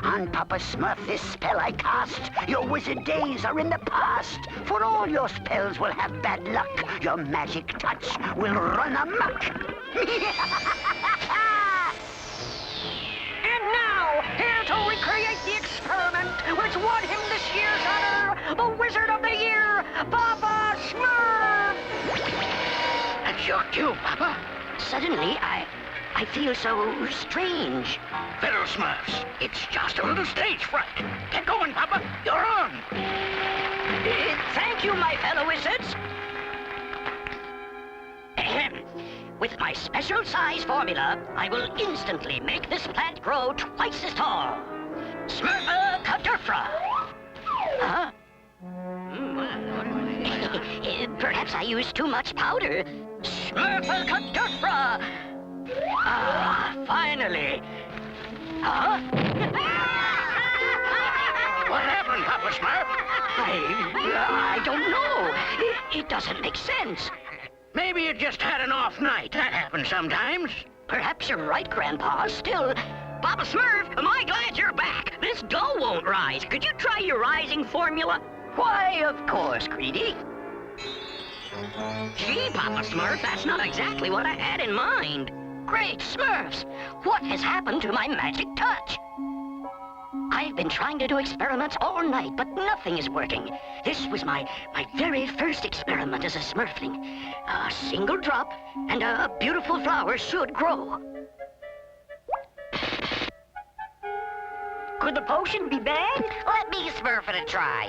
On Papa Smurf, this spell I cast, your wizard days are in the past. For all your spells will have bad luck. Your magic touch will run amok. here to recreate the experiment which won him this year's honor, the Wizard of the Year, Papa Smurf! That's your cue, Papa. Suddenly, I feel so strange. Little Smurfs, it's just a little stage fright. Get going, Papa. You're on. Thank you, my fellow wizards. Ahem. With my special size formula, I will instantly make this plant grow twice as tall. Smurf Tattler. Huh? Perhaps I used too much powder. Smurf Tattler. Finally. Huh? What happened, Papa Smurf? I don't know. It doesn't make sense. Maybe you just had an off night. That happens sometimes. Perhaps you're right, Grandpa. Still, Papa Smurf, am I glad you're back? This dough won't rise. Could you try your rising formula? Why, of course, Greedy. Gee, Papa Smurf, that's not exactly what I had in mind. Great Smurfs! What has happened to my magic touch? I've been trying to do experiments all night, but nothing is working. This was my very first experiment as a Smurfling. A single drop, and a beautiful flower should grow. Could the potion be bad? Let me Smurf it a try.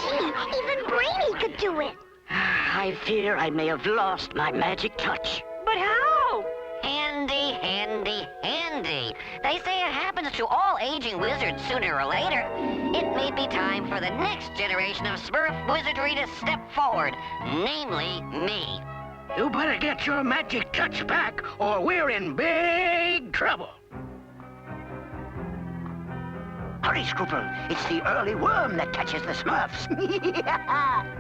Gee, even Brainy could do it. I fear I may have lost my magic touch. But how? Handy, handy, handy. They say it happens to all aging wizards sooner or later. It may be time for the next generation of Smurf wizardry to step forward, namely me. You better get your magic touch back, or we're in big trouble. Hurry, Scooper. It's the early worm that catches the Smurfs.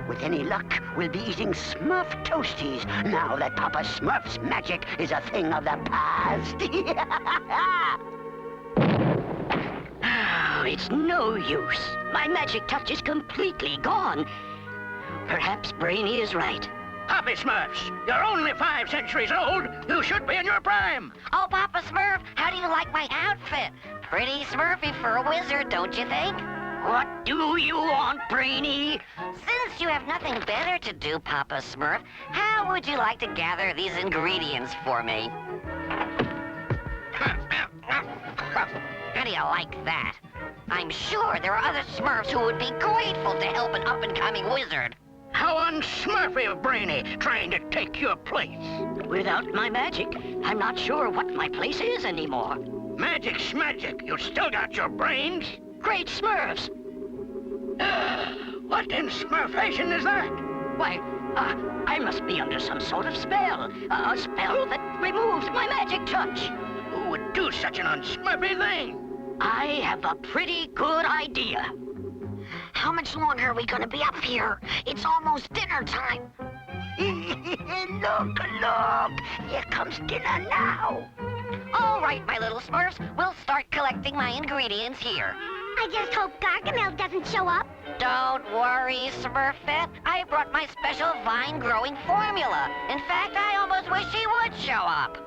With any luck, we'll be eating Smurf toasties now that Papa Smurf's magic is a thing of the past. Oh, it's no use. My magic touch is completely gone. Perhaps Brainy is right. Papa Smurfs, you're only 5 centuries old. You should be in your prime. Oh, Papa Smurf, how do you like my outfit? Pretty Smurfy for a wizard, don't you think? What do you want, Brainy? Since you have nothing better to do, Papa Smurf, how would you like to gather these ingredients for me? How do you like that? I'm sure there are other Smurfs who would be grateful to help an up-and-coming wizard. How unsmurfy of Brainy trying to take your place. Without my magic, I'm not sure what my place is anymore. Magic's magic. You still got your brains. Great Smurfs! What in Smurfation is that? Why, I must be under some sort of spell. A spell that removes my magic touch. Who would do such an unsmurfy thing? I have a pretty good idea. How much longer are we gonna be up here? It's almost dinner time. Look, here comes dinner now. All right, my little Smurfs, we'll start collecting my ingredients here. I just hope Gargamel doesn't show up. Don't worry, Smurfette. I brought my special vine-growing formula. In fact, I almost wish he would show up.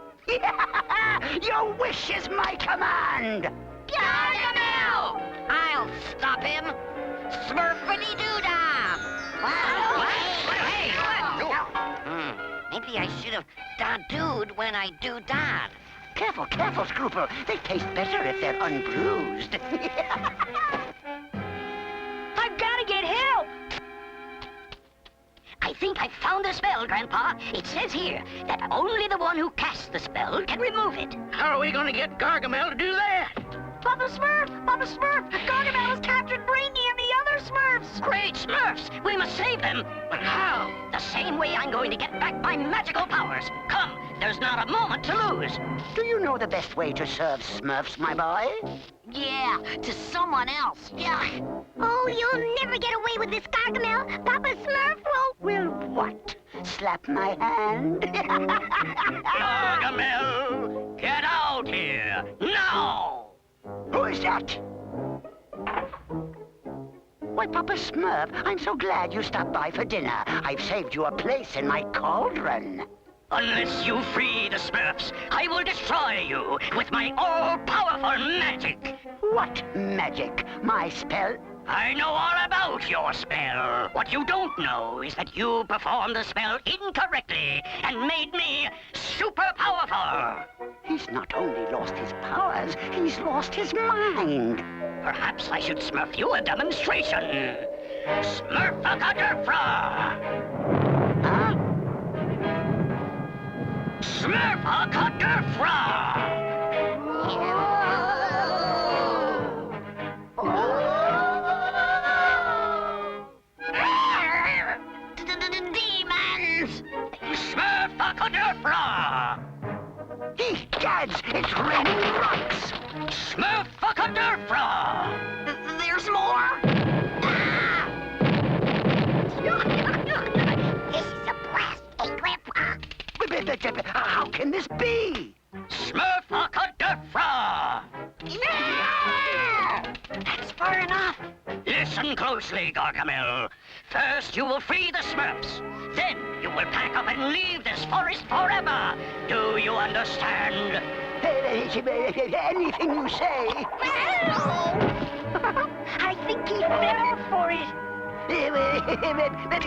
Your wish is my command. Gargamel! I'll stop him. Smurfity-doo-dah! Hey, maybe I should have da-dooed when I do-dad. Careful, Scooper. They taste better if they're unbruised. I've got to get help. I think I found the spell, Grandpa. It says here that only the one who casts the spell can remove it. How are we going to get Gargamel to do that? Papa Smurf! Gargamel has captured Brainy and the other Smurfs! Great Smurfs! We must save them! But how? The same way I'm going to get back my magical powers. Come, there's not a moment to lose. Do you know the best way to serve Smurfs, my boy? Yeah, to someone else. Yeah. Oh, you'll never get away with this, Gargamel. Papa Smurf Will what? Slap my hand? Gargamel, get out here, now! Who is that? Why, Papa Smurf, I'm so glad you stopped by for dinner. I've saved you a place in my cauldron. Unless you free the Smurfs, I will destroy you with my all-powerful magic. What magic? My spell? I know all about your spell. What you don't know is that you performed the spell incorrectly and made me super powerful. He's not only lost his powers, he's lost his mind. Perhaps I should Smurf you a demonstration. Smurf-a-cutter-fra! Huh? Smurf-a-cutter-fra! Demons! Smurf-a-cutter-fra! Egads, it's raining rocks! Smurf-a-cutter-fra! There's more? This is a blast, eh, Grandpa? How can this be? Smurf-a-cutter-fra! That's far enough. Listen closely, Gargamel. First, you will free the Smurfs. Then, you will pack up and leave this forest forever. Do you understand? Anything you say. I think he fell for it.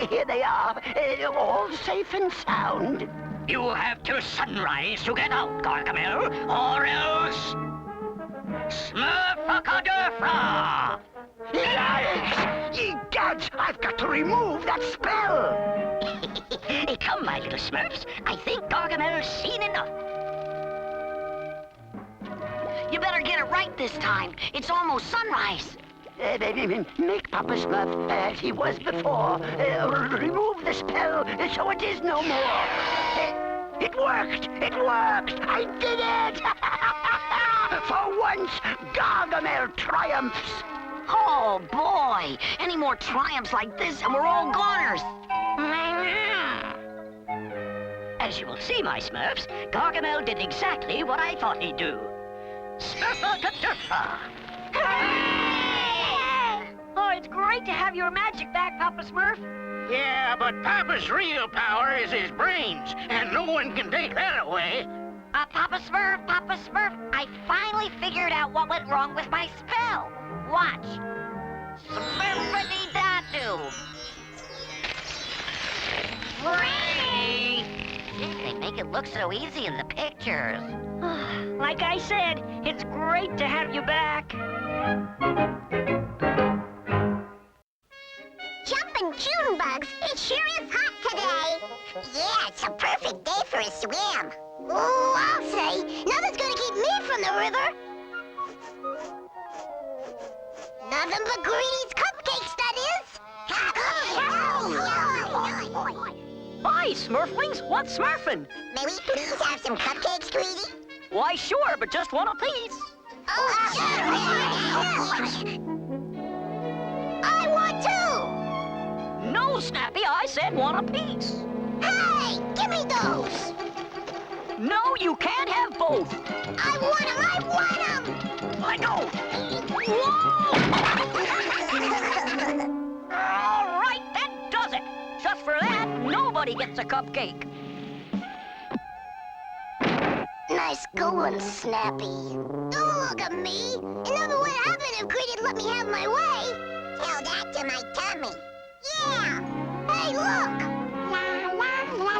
Here they are, all safe and sound. You have till sunrise to get out, Gargamel, or else... Smurf-a-cutter-fra! Yikes! Egads, I've got to remove that spell! Come, my little Smurfs. I think Gargamel's seen enough. You better get it right this time. It's almost sunrise. Make Papa Smurf as he was before. Remove the spell so it is no more. It worked! It worked! I did it! For once, Gargamel triumphs! Oh, boy! Any more triumphs like this and we're all goners! As you will see, my Smurfs, Gargamel did exactly what I thought he'd do. Smurf-a-cutter-fra! Oh, it's great to have your magic back, Papa Smurf. Yeah, but Papa's real power is his brains, and no one can take that away. Papa Smurf, I finally figured out what went wrong with my spell. Watch. Smurfity-doo. Free! They make it look so easy in the pictures. Like I said, it's great to have you back. Jumping June bugs, it sure is hot today. Yeah, it's a perfect day for a swim. Ooh, I'll say, nothing's gonna keep me from the river. Nothing but Greedy's cupcakes, that is. Hi, Smurflings. What's smurfing? May we please have some cupcakes, Greedy? Why, sure, but just one apiece. Oh, I want two! No, Snappy, I said one apiece. Hey, give me those! No, you can't have both. I want them! Let go. Whoa! All right, that does it. Just for that, nobody gets a cupcake. Nice going, Snappy. Don't look at me. It never would happen if Greedy'd let me have my way. Tell that to my tummy. Yeah. Hey, look. La,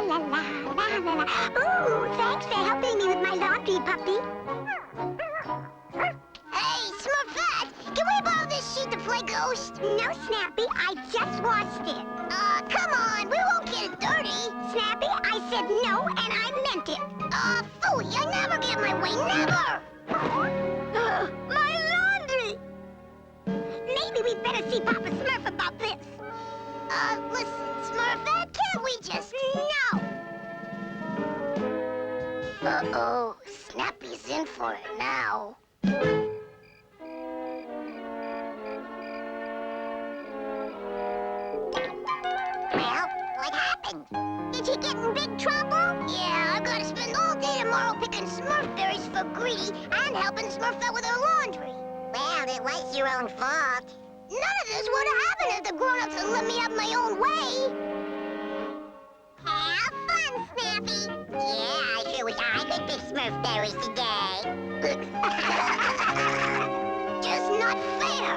la, la, la, la, la, la. Ooh, thanks for helping me with my laundry, puppy. Hey, Smurfette, can we borrow this sheet to play Ghost? No, Snappy, I just washed it. Come on, we won't get it dirty. Snappy, I said no, and I meant it. Phooey, I never get my way, never! My laundry! Maybe we'd better see Papa Smurf about this. Listen, Smurfette, can't we just... No! Uh-oh, Snappy's in for it now. Well, what happened? Did you get in big trouble? Yeah, I've got to spend all day tomorrow picking Smurf berries for Greedy and helping Smurfette with her laundry. Well, it was your own fault. None of this would have happened if the grown-ups had let me have my own way. Have fun, Snappy. happy Smurf berries today. Just not fair.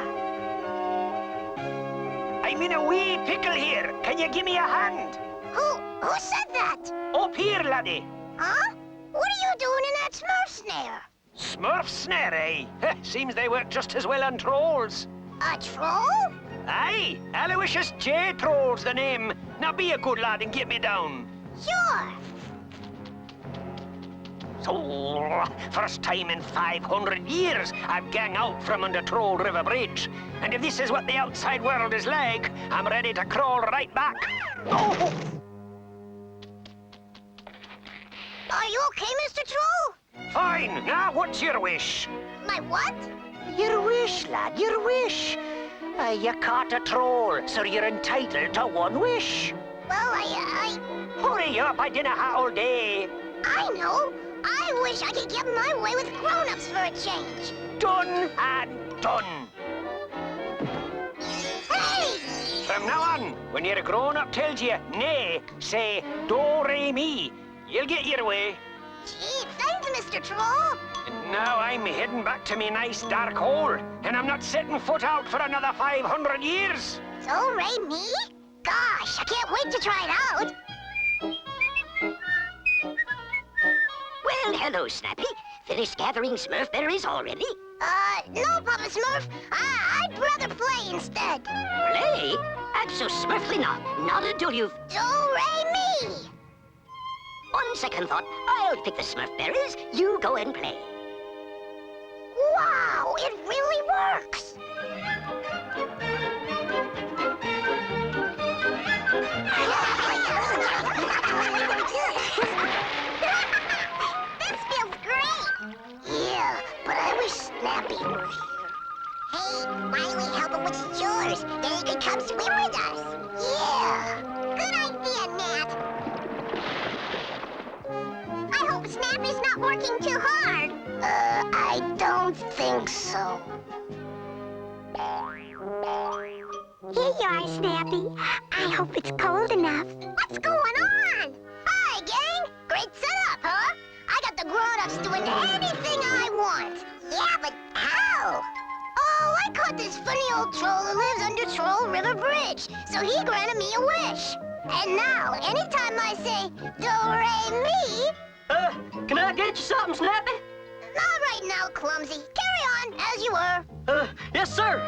I'm in a wee pickle here. Can you give me a hand? Who said that? Up here, laddie. Huh? What are you doing in that Smurf snare? Smurf snare, eh? Seems they work just as well on trolls. A troll? Aye, Aloysius J. Troll's the name. Now be a good lad and get me down. Sure. So, first time in 500 years I've gang out from under Troll River Bridge. And if this is what the outside world is like, I'm ready to crawl right back. Oh! Are you okay, Mr. Troll? Fine. Now, what's your wish? My what? Your wish, lad, your wish. You caught a troll, so you're entitled to one wish. Well, Hurry up, I didn't have all day. I know. I wish I could get my way with grown-ups for a change. Done and done. Hey! From now on, when your grown-up tells you nay, say do-re-mi. You'll get your way. Gee, thanks, Mr. Troll. And now I'm heading back to me nice dark hole, and I'm not setting foot out for another 500 years. Do-re-mi? Gosh, I can't wait to try it out. Well, hello, Snappy. Finished gathering Smurf berries already? No, Papa Smurf. I'd rather play instead. Play? Abso-smurfly not. Not until you've... Do-re-mi! On second thought, I'll pick the Smurf berries. You go and play. Wow, it really works. This feels great. Yeah, but I wish Snappy were here. Hey, why don't we help him with his chores? Then he could come swim with us. Yeah, good idea, Nat. I hope Snappy's not working too hard. I don't think so. Here you are, Snappy. I hope it's cold enough. What's going on? Hi, gang. Great setup, huh? I got the grown-ups doing anything I want. Yeah, but how? Oh, I caught this funny old troll who lives under Troll River Bridge, so he granted me a wish. And now, anytime I say do-re-mi... Can I get you something, Snappy? Not right now, Clumsy. Carry on, as you were. Yes, sir.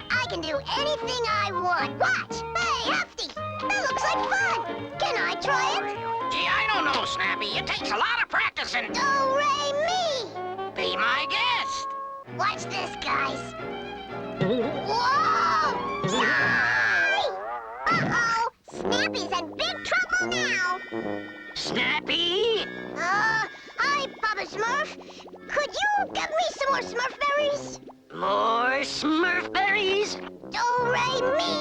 I can do anything I want. Watch! Hey, Hefty! That looks like fun! Can I try it? Gee, I don't know, Snappy. It takes a lot of practicing. Do-re-mi! Be my guest. Watch this, guys. Whoa! Yay! Uh-oh! Snappy's in big trouble now. Snappy? Hi, Papa Smurf. Could you give me some more Smurf berries? More Smurf berries? Do-re-mi!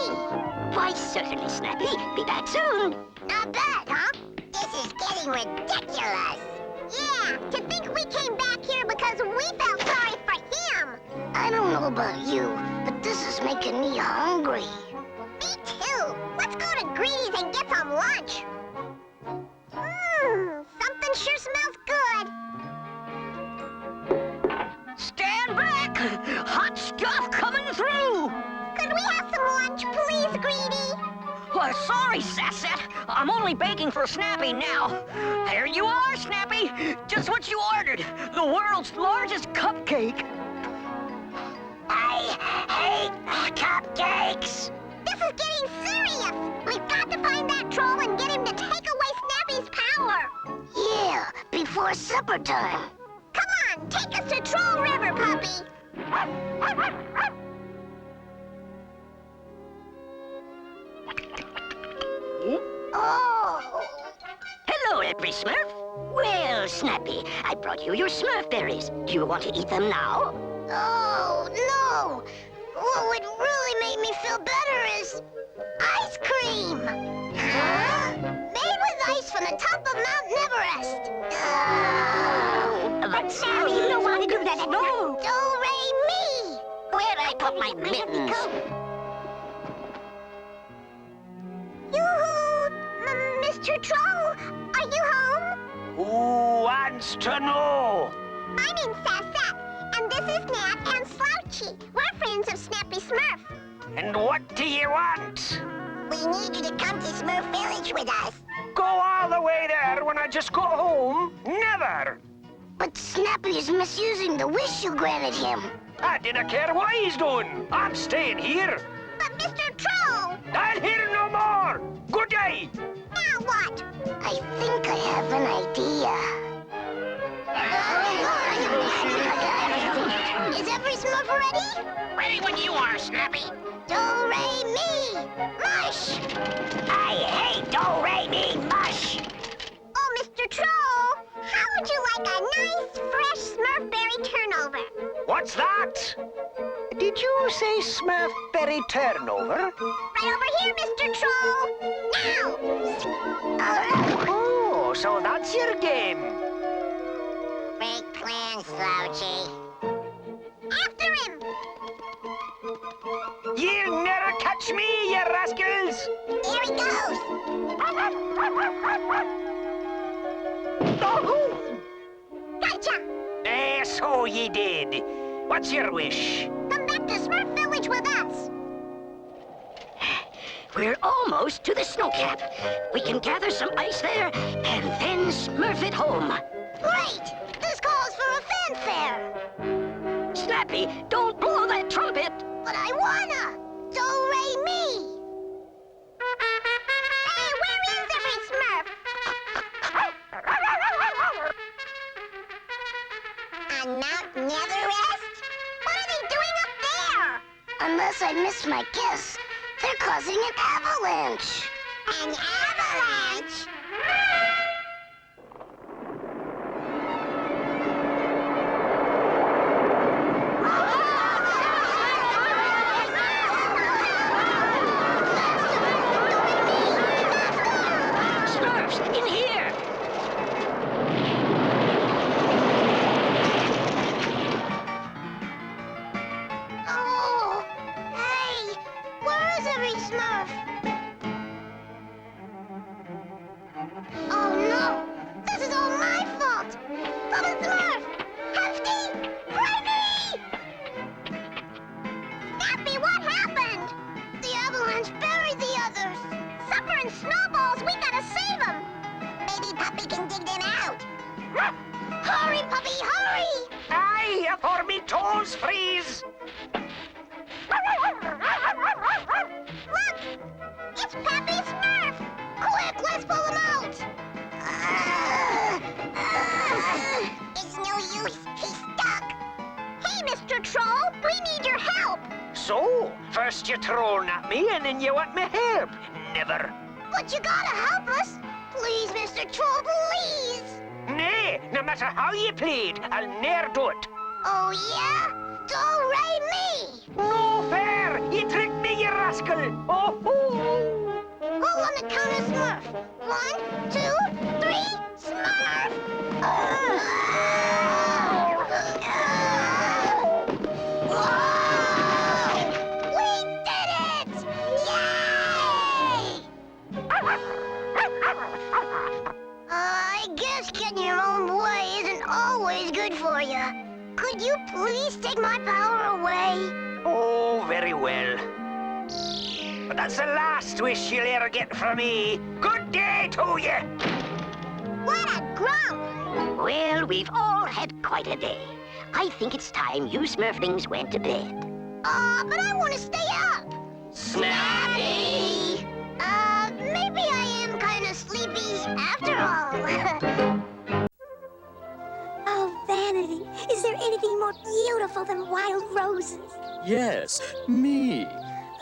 Why, certainly, Snappy. Be back soon. Not bad, huh? This is getting ridiculous. Yeah, to think we came back here because we felt sorry for him. I don't know about you, but this is making me hungry. Me too. Let's go to Greedy's and get some lunch. Something sure smells good. Stand back! Hot stuff coming through! Could we have some lunch, please, Greedy? Oh, sorry, Sassette. I'm only baking for Snappy now. There you are, Snappy. Just what you ordered. The world's largest cupcake. I hate cupcakes. This is getting serious. We've got to find that troll and get him to take away Snappy's power. Yeah, before supper time. Come on, take us to Troll River, puppy. Oh. Hello, every Smurf. Well, Snappy, I brought you your Smurf berries. Do you want to eat them now? Oh, no. What would really make me feel better is ice cream. Huh? Made with ice from the top of Mount Everest. But Snappy, you don't want to do that. No. Do-re-mi. Where'd I put my mittens? Yoo-hoo! Mr. Troll, are you home? Who wants to know? My name's Sassette, and this is Nat and Slouchy. We're friends of Snappy Smurf. And what do you want? We need you to come to Smurf Village with us. Go all the way there when I just got home? Never! But Snappy is misusing the wish you granted him. I didn't care what he's doing. I'm staying here. But Mr. Troll! I'll hear no more. Good day. Now what? I think I have an idea. Is every Smurf ready? Ready when you are, Snappy. Do-re-mi! Mush! I hate do-re-mi mush. Oh, Mr. Troll, how would you like a nice, fresh Smurf berry turnover? What's that? Did you say Smurf berry turnover? Right over here, Mr. Troll! Now! Oh, so that's your game. Great plan, Slouchy. After him! You'll never catch me, you rascals! Here he goes! Oh! Gotcha! So ye did. What's your wish? Come back to Smurf Village with us! We're almost to the snow cap. We can gather some ice there and then Smurf it home. Great! This calls for a fanfare! Snappy, don't blow that trumpet! But I wanna! Do-re-mi! Hey, where is every Smurf? On Mount Netherest? What are they doing up there? Unless I missed my guess, they're causing an avalanche. An avalanche? Smurfs, in here! Oh, hey, where is every Smurf? Oh no, this is all my fault. Papa Smurf, Hefty, Dreamy! Snappy, what happened? The avalanche buried the others. Supper and snowballs, we gotta save them. Maybe Puppy can dig them out. Hurry, Puppy, hurry! Aye, for me toes freeze. Look! It's Pappy Smurf! Quick, let's pull him out! It's no use, he's stuck. Hey, Mr. Troll, we need your help! So, first you trolling at me and then you want me help. Never. But you gotta help us! Please, Mr. Troll, please! Nay, no matter how you plead, I'll ne'er do it. Oh, yeah? Do-re-mi! No fair! You tricked me, you rascal! Oh, Who on the count of Smurf? 1, 2, 3, Smurf! We did it! Yay! I guess getting your own way isn't always good for you. Could you please take my power away? Oh, very well. But that's the last wish you'll ever get from me. Good day to you! What a grump! Well, we've all had quite a day. I think it's time you Smurflings went to bed. But I want to stay up. Snappy! Maybe I am kind of sleepy after all. Oh, Vanity, is there anything more beautiful than wild roses? Yes, me.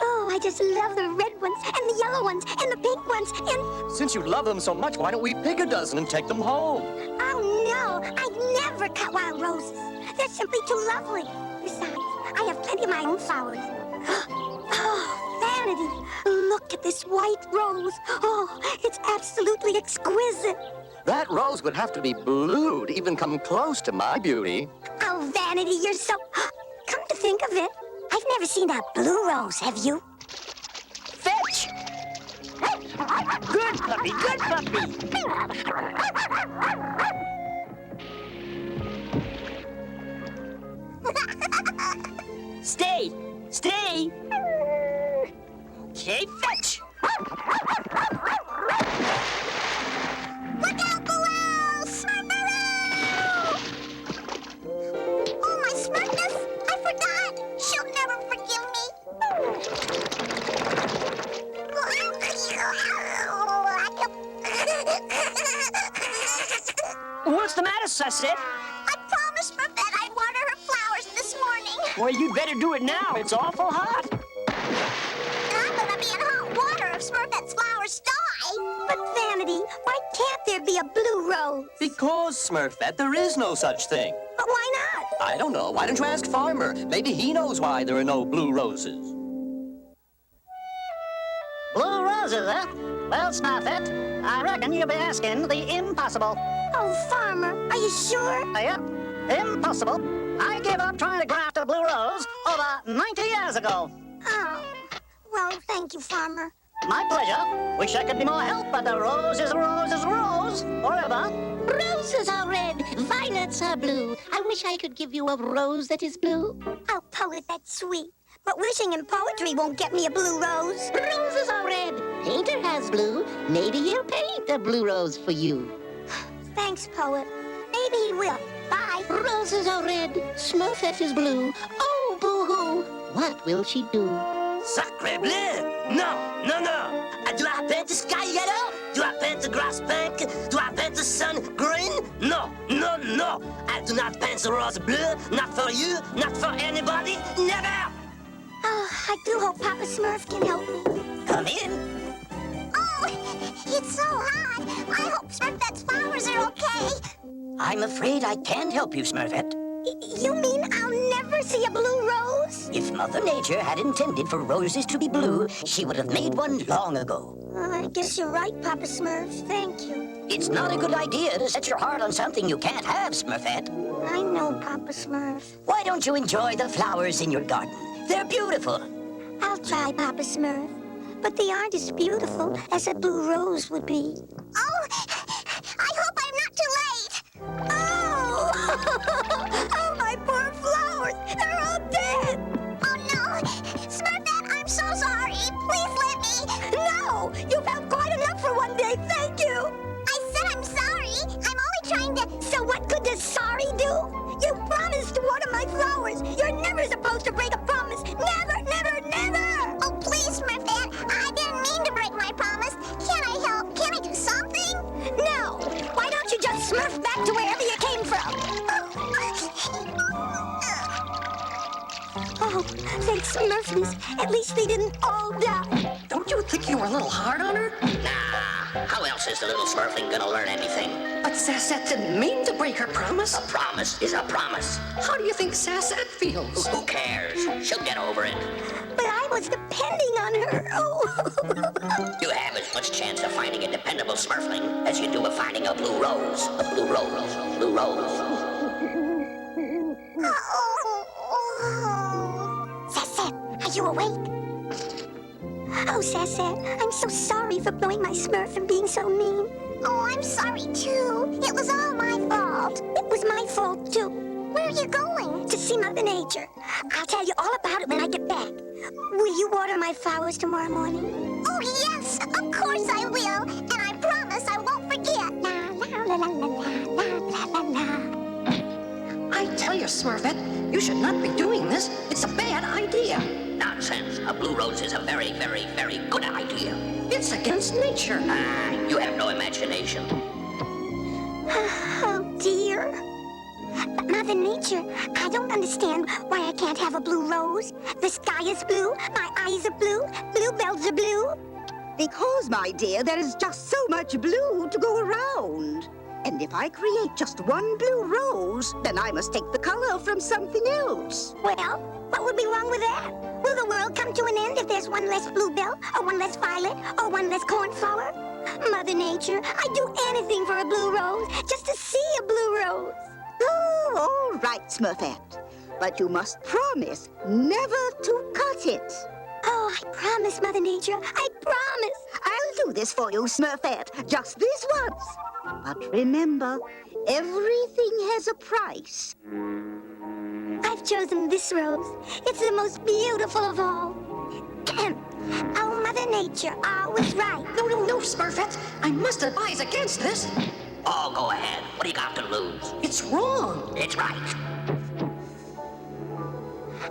Oh, I just love the red ones, and the yellow ones, and the pink ones, and... Since you love them so much, why don't we pick a dozen and take them home? Oh, no, I'd never cut wild roses. They're simply too lovely. Besides, I have plenty of my own flowers. Oh, Vanity, look at this white rose. Oh, it's absolutely exquisite. That rose would have to be blue to even come close to my beauty. Oh, Vanity, you're so... Come to think of it, I've never seen a blue rose, have you? Fetch! Good puppy, good puppy! Yes, Sassette. I promised Smurfette I'd water her flowers this morning. Well, you'd better do it now. It's awful hot. And I'm gonna be in hot water if Smurfette's flowers die. But Vanity, why can't there be a blue rose? Because, Smurfette, there is no such thing. But why not? I don't know. Why don't you ask Farmer? Maybe he knows why there are no blue roses. Blue roses, eh? Well, Smurfette, I reckon you'll be asking the impossible. Oh, Farmer, are you sure? Yep, impossible. I gave up trying to graft a blue rose over 90 years ago. Oh, well, thank you, Farmer. My pleasure. Wish I could be more help, but the rose is a rose is a rose forever. Roses are red, violets are blue. I wish I could give you a rose that is blue. Oh, Poet, that's sweet. But wishing in poetry won't get me a blue rose. Roses are red. Painter has blue. Maybe he'll paint a blue rose for you. Thanks, Poet. Maybe he will. Bye. Roses are red. Smurfette is blue. Oh, boo-hoo. What will she do? Sacre bleu! No, no, no! Do I paint the sky yellow? Do I paint the grass pink? Do I paint the sun green? No, no, no! I do not paint the rose blue. Not for you, not for anybody, never! Oh, I do hope Papa Smurf can help me. Come in. Oh, it's so hot. I hope Smurfette's flowers are okay. I'm afraid I can't help you, Smurfette. You mean I'll never see a blue rose? If Mother Nature had intended for roses to be blue, she would have made one long ago. I guess you're right, Papa Smurf. Thank you. It's not a good idea to set your heart on something you can't have, Smurfette. I know, Papa Smurf. Why don't you enjoy the flowers in your garden? They're beautiful. I'll try, Papa Smurf. But they aren't as beautiful as a blue rose would be. Oh, I hope I'm not too late. Oh! Oh, my poor flowers. They're all dead. Oh, no. Smurfette, I'm so sorry. Please let me. No, you've had quite enough for one day. Thank you. I said I'm sorry. I'm only trying to... So what good does sorry do? You promised to water my flowers. You're never supposed to break a promise. Never, never, never. Oh, please, Smurfette. I didn't mean to break my promise. Can I help? Can I do something? No. Why don't you just smurf back to wherever you came from? Oh, thanks, Smurfness. At least they didn't all die. Don't you think you were a little hard on her? Nah, how else is the little Smurfling gonna learn anything? But Sassette didn't mean to break her promise. A promise is a promise. How do you think Sassette feels? Who cares? She'll get over it. But I was depending on her. Oh. You have as much chance of finding a dependable Smurfling as you do of finding a blue rose. A blue rose. A blue rose. Sassette, are you awake? Oh, Sassette, I'm so sorry for blowing my Smurf and being so mean. Oh, I'm sorry, too. It was all my fault. It was my fault, too. Where are you going? To see Mother Nature. I'll tell you all about it when I get back. Will you water my flowers tomorrow morning? Oh, yes, of course I will. And I promise I won't forget. La, la, la, la, la, la, la, la. I tell you, Smurfette, you should not be doing this. It's a bad idea. Nonsense. A blue rose is a very, very, very good idea. It's against nature. You have no imagination. Oh, dear. But Mother Nature, I don't understand why I can't have a blue rose. The sky is blue, my eyes are blue, bluebells are blue. Because, my dear, there is just so much blue to go around. And if I create just one blue rose, then I must take the color from something else. Well, what would be wrong with that? Will the world come to an end if there's one less bluebell, or one less violet, or one less cornflower? Mother Nature, I'd do anything for a blue rose, just to see a blue rose. Oh, all right, Smurfette. But you must promise never to cut it. Oh, I promise, Mother Nature. I promise. I'll do this for you, Smurfette, just this once. But remember, everything has a price. I've chosen this rose. It's the most beautiful of all. Oh, Mother Nature, always right. No, Smurfette. I must advise against this. Oh, go ahead. What do you got to lose? It's wrong. It's right.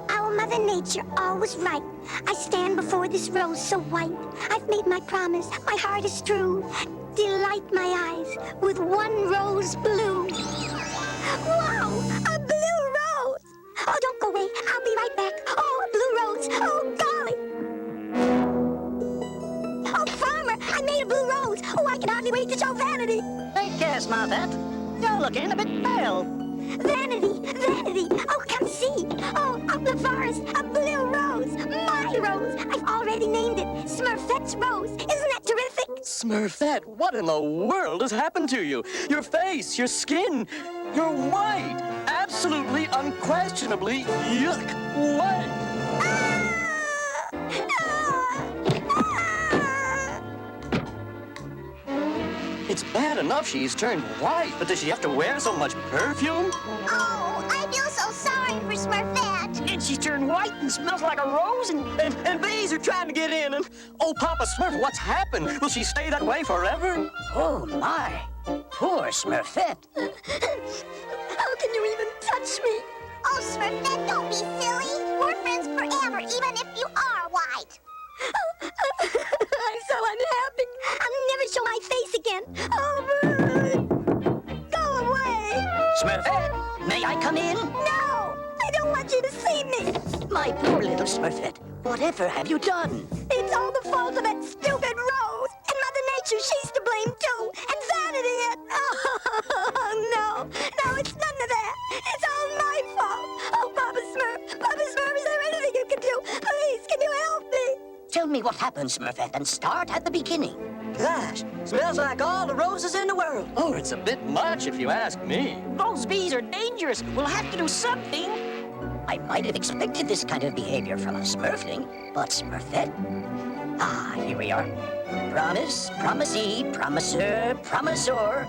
Oh, Mother Nature, always right. I stand before this rose so white. I've made my promise. My heart is true. Delight my eyes with one rose blue. Wow, a blue rose. Oh, don't go away. I'll be right back. Oh, a blue rose. Oh, golly. Oh, farmer, I made a blue rose. Oh, I can hardly wait to show Vanity. Take care, Smurfette. You're looking a bit pale. Vanity, Vanity. Oh, come see. Oh, out in the forest, a blue rose. My rose. I've already named it Smurfette's Rose. Isn't that terrific? Smurfette, what in the world has happened to you? Your face, your skin, you're white. Absolutely, unquestionably, yuck, white. It's bad enough she's turned white, but does she have to wear so much perfume? Oh, I feel so sorry for Smurfette. And she turned white and smells like a rose And bees are trying to get in, and oh, Papa Smurf, what's happened? Will she stay that way forever? Oh, my. Poor Smurfette. How can you even touch me? Oh, Smurfette, don't be silly. We're friends forever, even if you are white. I'm so unhappy. I'll never show my face again. Oh, go away. Smurfette, may I come in? No, I don't want you to see me. My poor little Smurfette, whatever have you done? It's all the fault of that stupid rose. And Mother Nature, she's to blame too. And Vanity, oh, no, it's none of that. It's all my fault. Oh, Papa Smurf, is there anything you can do? Please, can you help me? Tell me what happened, Smurfette, and start at the beginning. Gosh, smells like all the roses in the world. Oh, it's a bit much if you ask me. Those bees are dangerous. We'll have to do something. I might have expected this kind of behavior from a Smurfling, but Smurfette... Ah, here we are. Promise, promisee, promisor, promisor.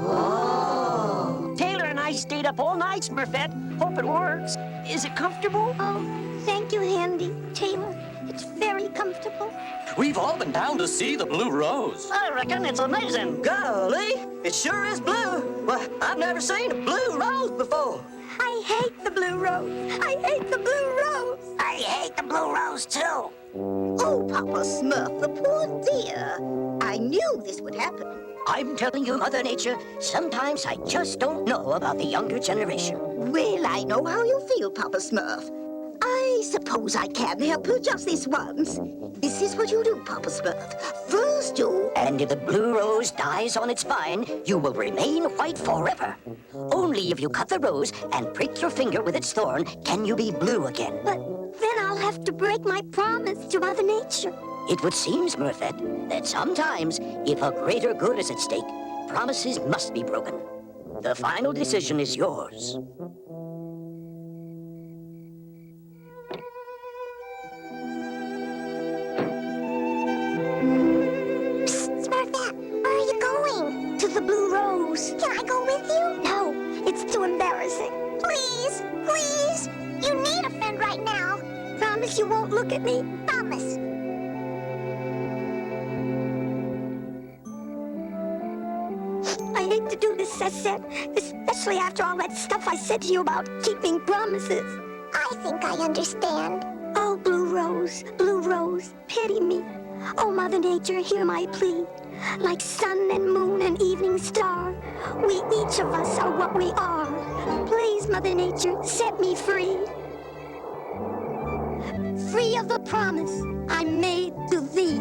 Oh. Taylor and I stayed up all night, Smurfette. Hope it works. Is it comfortable? Oh, thank you, Handy. Taylor, it's very comfortable. We've all been down to see the blue rose. I reckon it's amazing. Golly, it sure is blue. Well, I've never seen a blue rose before. I hate the blue rose. I hate the blue rose. I hate the blue rose, too. Oh, Papa Smurf, the poor dear. I knew this would happen. I'm telling you, Mother Nature, sometimes I just don't know about the younger generation. Well, I know how you feel, Papa Smurf. I suppose I can help you just this once. This is what you do, Papa Smurf. First you... And if the blue rose dies on its vine, you will remain white forever. Only if you cut the rose and prick your finger with its thorn can you be blue again. But then I'll have to break my promise to Mother Nature. It would seem, Smurfette, that sometimes, if a greater good is at stake, promises must be broken. The final decision is yours. Smurfette, where are you going? To the blue rose. Can I go with you? No, it's too embarrassing. Please, please. You need a friend right now. Promise you won't look at me? Promise. I hate to do this, Sassette, especially after all that stuff I said to you about keeping promises. I think I understand. Oh, blue rose, pity me. Oh, Mother Nature, hear my plea. Like sun and moon and evening star, we each of us are what we are. Please, Mother Nature, set me free. Free of the promise I made to thee.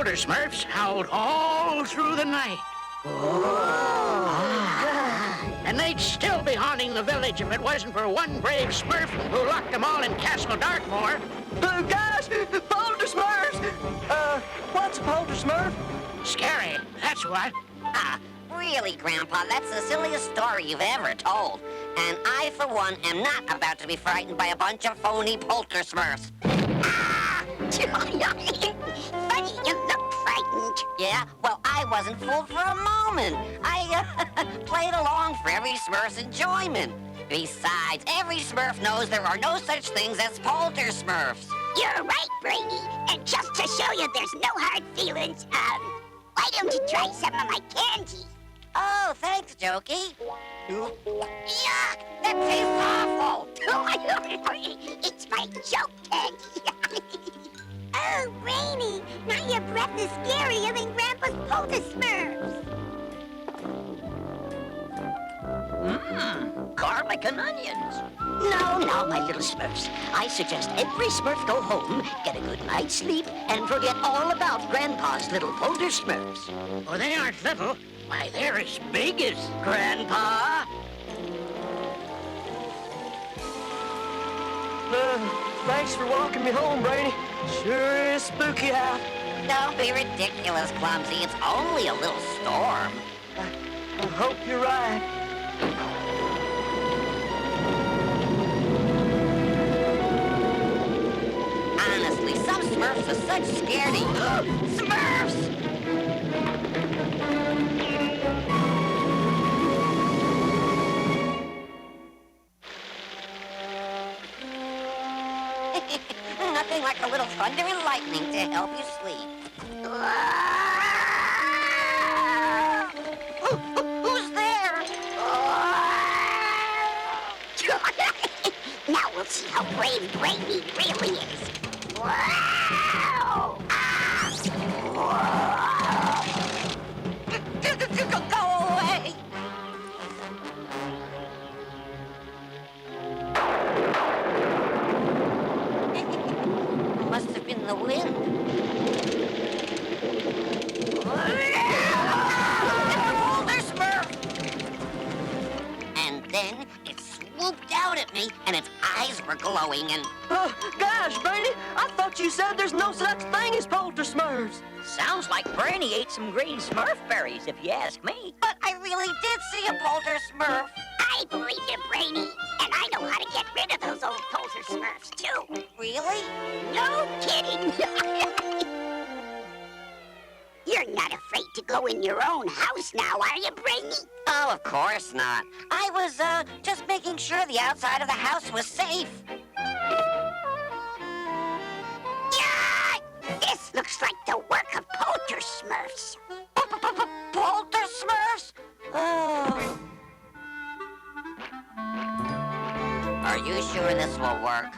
Smurfs howled all through the night. And they'd still be haunting the village if it wasn't for one brave Smurf who locked them all in Castle Darkmoor. Oh, gosh! Polter Smurfs! What's a Polter Smurf? Scary, that's what. Really, Grandpa, that's the silliest story you've ever told. And I, for one, am not about to be frightened by a bunch of phony Polter Smurfs. Funny, you look frightened. Yeah? Well, I wasn't fooled for a moment. I played along for every Smurf's enjoyment. Besides, every Smurf knows there are no such things as Polter Smurfs. You're right, Brainy. And just to show you there's no hard feelings, why don't you try some of my candy? Oh, thanks, Jokey. Yuck! That tastes awful! It's my joke candy. Oh, Brainy, now your breath is scarier than Grandpa's Papa Smurfs. Garlic and onions. No, my little Smurfs. I suggest every Smurf go home, get a good night's sleep, and forget all about Grandpa's little polder Smurfs. Oh, they aren't little. Why, they're as big as Grandpa. Thanks for walking me home, Brainy. Sure is spooky out. Don't be ridiculous, Clumsy. It's only a little storm. I hope you're right. Honestly, some Smurfs are such scaredy. Smurfs! Nothing like a little thunder and lightning to help you sleep. Who's there? Now we'll see how brave Brainy really is. Wow! Go away! Must have been the wind. Older Smurf! And then it swooped out at me, and its eyes were glowing, and... Oh, gosh, Brainy, I thought you said there's no such thing as polter Smurfs. Sounds like Brainy ate some green Smurf berries, if you ask me. But I really did see a polter Smurf. I believe you, Brainy. And I know how to get rid of those old poser Smurfs, too. Really? No kidding. You're not afraid to go in your own house now, are you, Brainy? Oh, of course not. I was, just making sure the outside of the house was safe. Yeah! This looks like the work of polter Smurfs. Polter Smurfs? Oh. Are you sure this will work?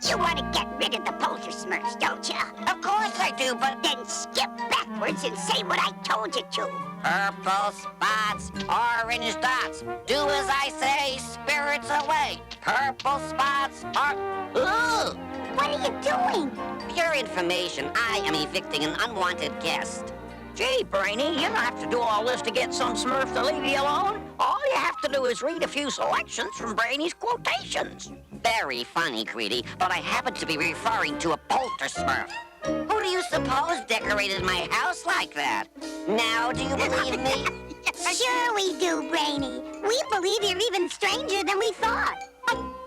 You want to get rid of the polter Smurfs, don't you? Of course I do, but... Then skip backwards and say what I told you to. Purple spots, orange dots. Do as I say, spirits away. Purple spots are... Ugh! What are you doing? For your information, I am evicting an unwanted guest. Gee, Brainy, you don't have to do all this to get some Smurf to leave you alone. All you have to do is read a few selections from Brainy's quotations. Very funny, Greedy, but I happen to be referring to a polter Smurf. Who do you suppose decorated my house like that? Now, do you believe me? Sure we do, Brainy. We believe you're even stranger than we thought.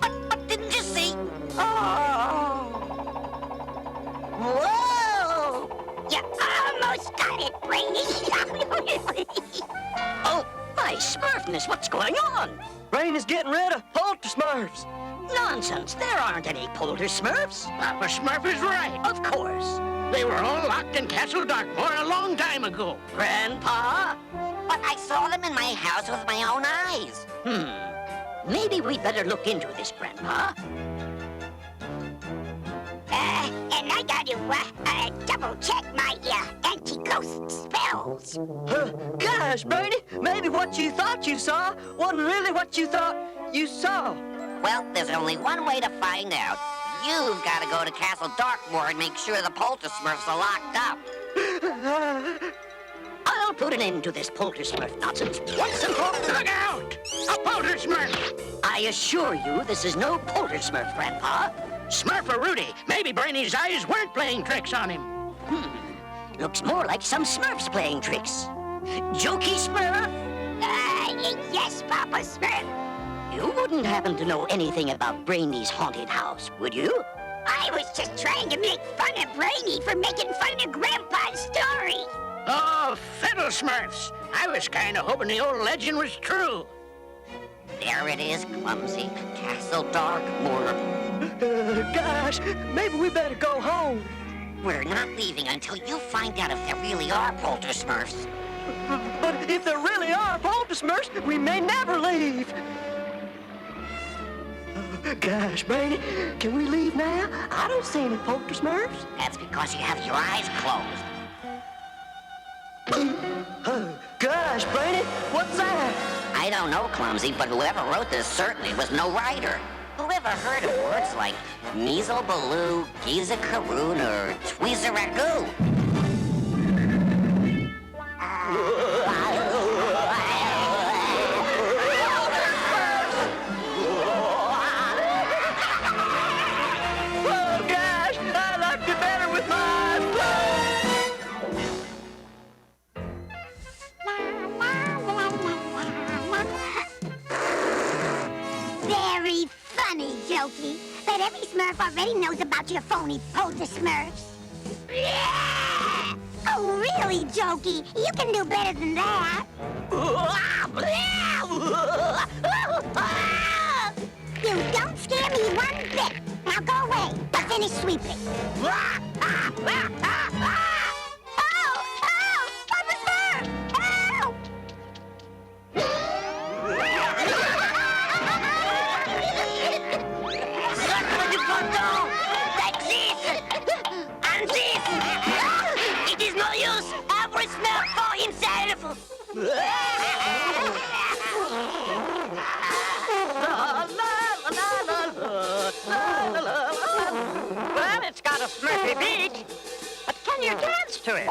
But didn't you see? Oh! Whoa! You almost got it, Brainy. Oh, my Smurfness, what's going on? Brain is getting rid of polter Smurfs. Nonsense, there aren't any polter Smurfs. Papa Smurf is right. Of course. They were all locked in Castle Darkmoor a long time ago. Grandpa? But I saw them in my house with my own eyes. Maybe we better look into this, Grandpa. And I got to double-check my anti-ghost spells. Gosh, Brainy, maybe what you thought you saw wasn't really what you thought you saw. Well, there's only one way to find out. You've got to go to Castle Darkmoor and make sure the polter Smurfs are locked up. I'll put an end to this polter Smurf nonsense once and for all. Look out! A polter Smurf! I assure you this is no polter Smurf, Grandpa. Smurf-a-Rudy. Maybe Brainy's eyes weren't playing tricks on him. Looks more like some Smurfs playing tricks. Jokey Smurf? Yes, Papa Smurf. You wouldn't happen to know anything about Brainy's haunted house, would you? I was just trying to make fun of Brainy for making fun of Grandpa's story. Oh, fiddle Smurfs. I was kind of hoping the old legend was true. There it is, Clumsy. Castle Darkmoor. God, Gosh, maybe we better go home. We're not leaving until you find out if there really are Polter Smurfs. But if there really are Polter Smurfs, we may never leave. Gosh, Brainy, can we leave now? I don't see any Polter Smurfs. That's because you have your eyes closed. Oh, gosh, Brainy, what's that? I don't know, Clumsy, but whoever wrote this certainly was no writer. Whoever heard of words like Measle-Baloo, Giza-Karoon, or Tweezer-Ragoo? Oh, gosh, I liked it better with my eyes closed. Very funny, Jokey. But every Smurf already knows about your phony Polter Smurfs. Oh, really, Jokey? You can do better than that. You don't scare me one bit. Now go away. But finish sweeping. Oh! Papa Smurf! Help! And this! It is no use! Every Smurf for himself! Well, it's got a Smurfy beat, but can you dance to it?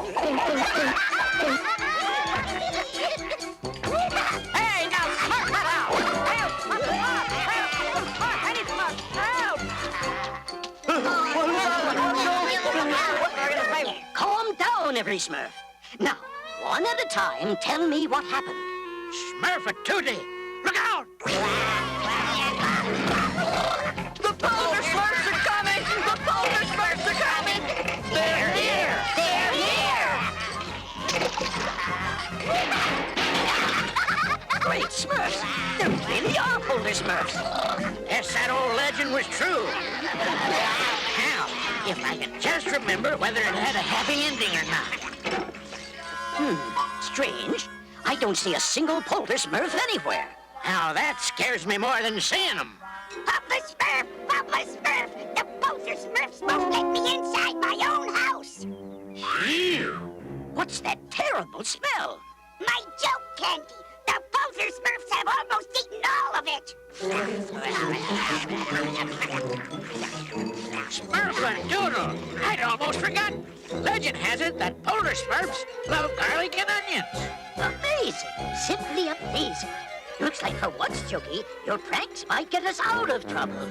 Hey, now Smurf that out! Help! Smurf it up! Help! Smurf! Any Smurf! Help! Calm down, every Smurf. Now, one at a time, tell me what happened. Smurf-a-tootie! Look out! The Polter Smurfs are coming! The Polter Smurfs are coming! They're here! They're here! Great Smurfs! There really are Polter Smurfs! Yes, that old legend was true. Now, if I can just remember whether it had a happy ending or not. Strange. I don't see a single Polter Smurf anywhere. Now, that scares me more than seeing them. Papa Smurf! Papa Smurf! The Polter Smurfs won't let me inside my own house! Ew! What's that terrible smell? My joke candy! The Polter Smurfs have almost eaten all of it! Smurf-a-doodle! I'd almost forgotten. Legend has it that Polter Smurfs love garlic and onions. Amazing! Simply amazing! Looks like for once, Jokey, your pranks might get us out of trouble.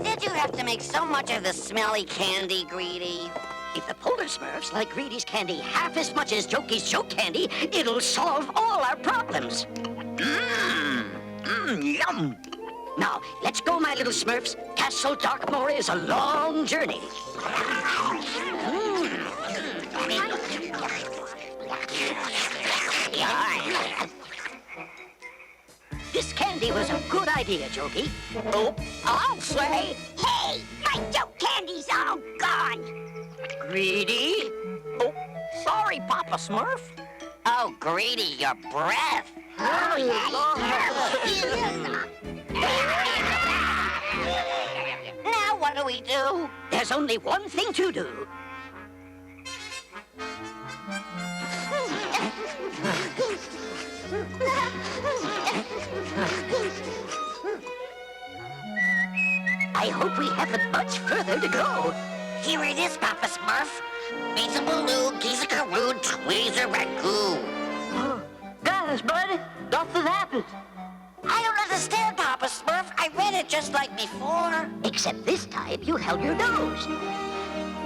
Did you have to make so much of the smelly candy, Greedy? If the Polter Smurfs like Greedy's candy half as much as Jokey's joke candy, it'll solve all our problems. Yum! Now, let's go, my little Smurfs. Castle Darkmoor is a long journey. This candy was a good idea, Jokey. Oh, I'll say. Hey, my joke candy's all gone! Greedy? Oh, sorry, Papa Smurf. Oh, Greedy, your breath. Now what do we do? There's only one thing to do. I hope we haven't much further to go. Here it is, Papa Smurf. Measle-Baloo, Giza-Karoon, Tweezer-Ragoo. Gosh, buddy, nothing happened. I don't understand, Papa Smurf. I read it just like before. Except this time you held your nose.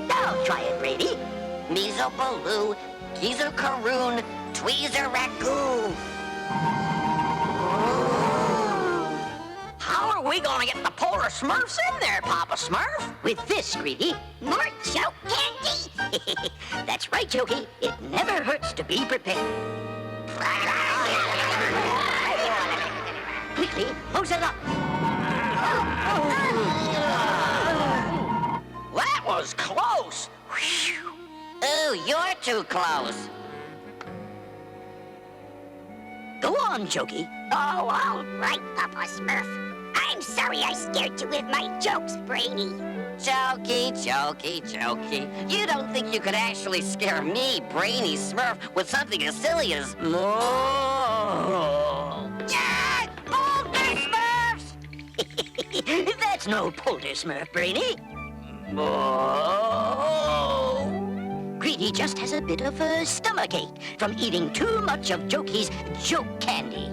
Now try it, Brady. Measle-Baloo, Giza-Karoon, Tweezer-Ragoo. How are we gonna get the Polter Smurfs in there, Papa Smurf? With this, Greedy. More joke candy? That's right, Jokey. It never hurts to be prepared. quickly, hose it up. That was close. Oh, you're too close. Go on, Jokey. Oh, all right, Papa Smurf. I'm sorry I scared you with my jokes, Brainy. Jokey. You don't think you could actually scare me, Brainy Smurf, with something as silly as Polter Smurfs! That's no Polter Smurf, Brainy. Greedy just has a bit of a stomachache from eating too much of Jokey's joke candy.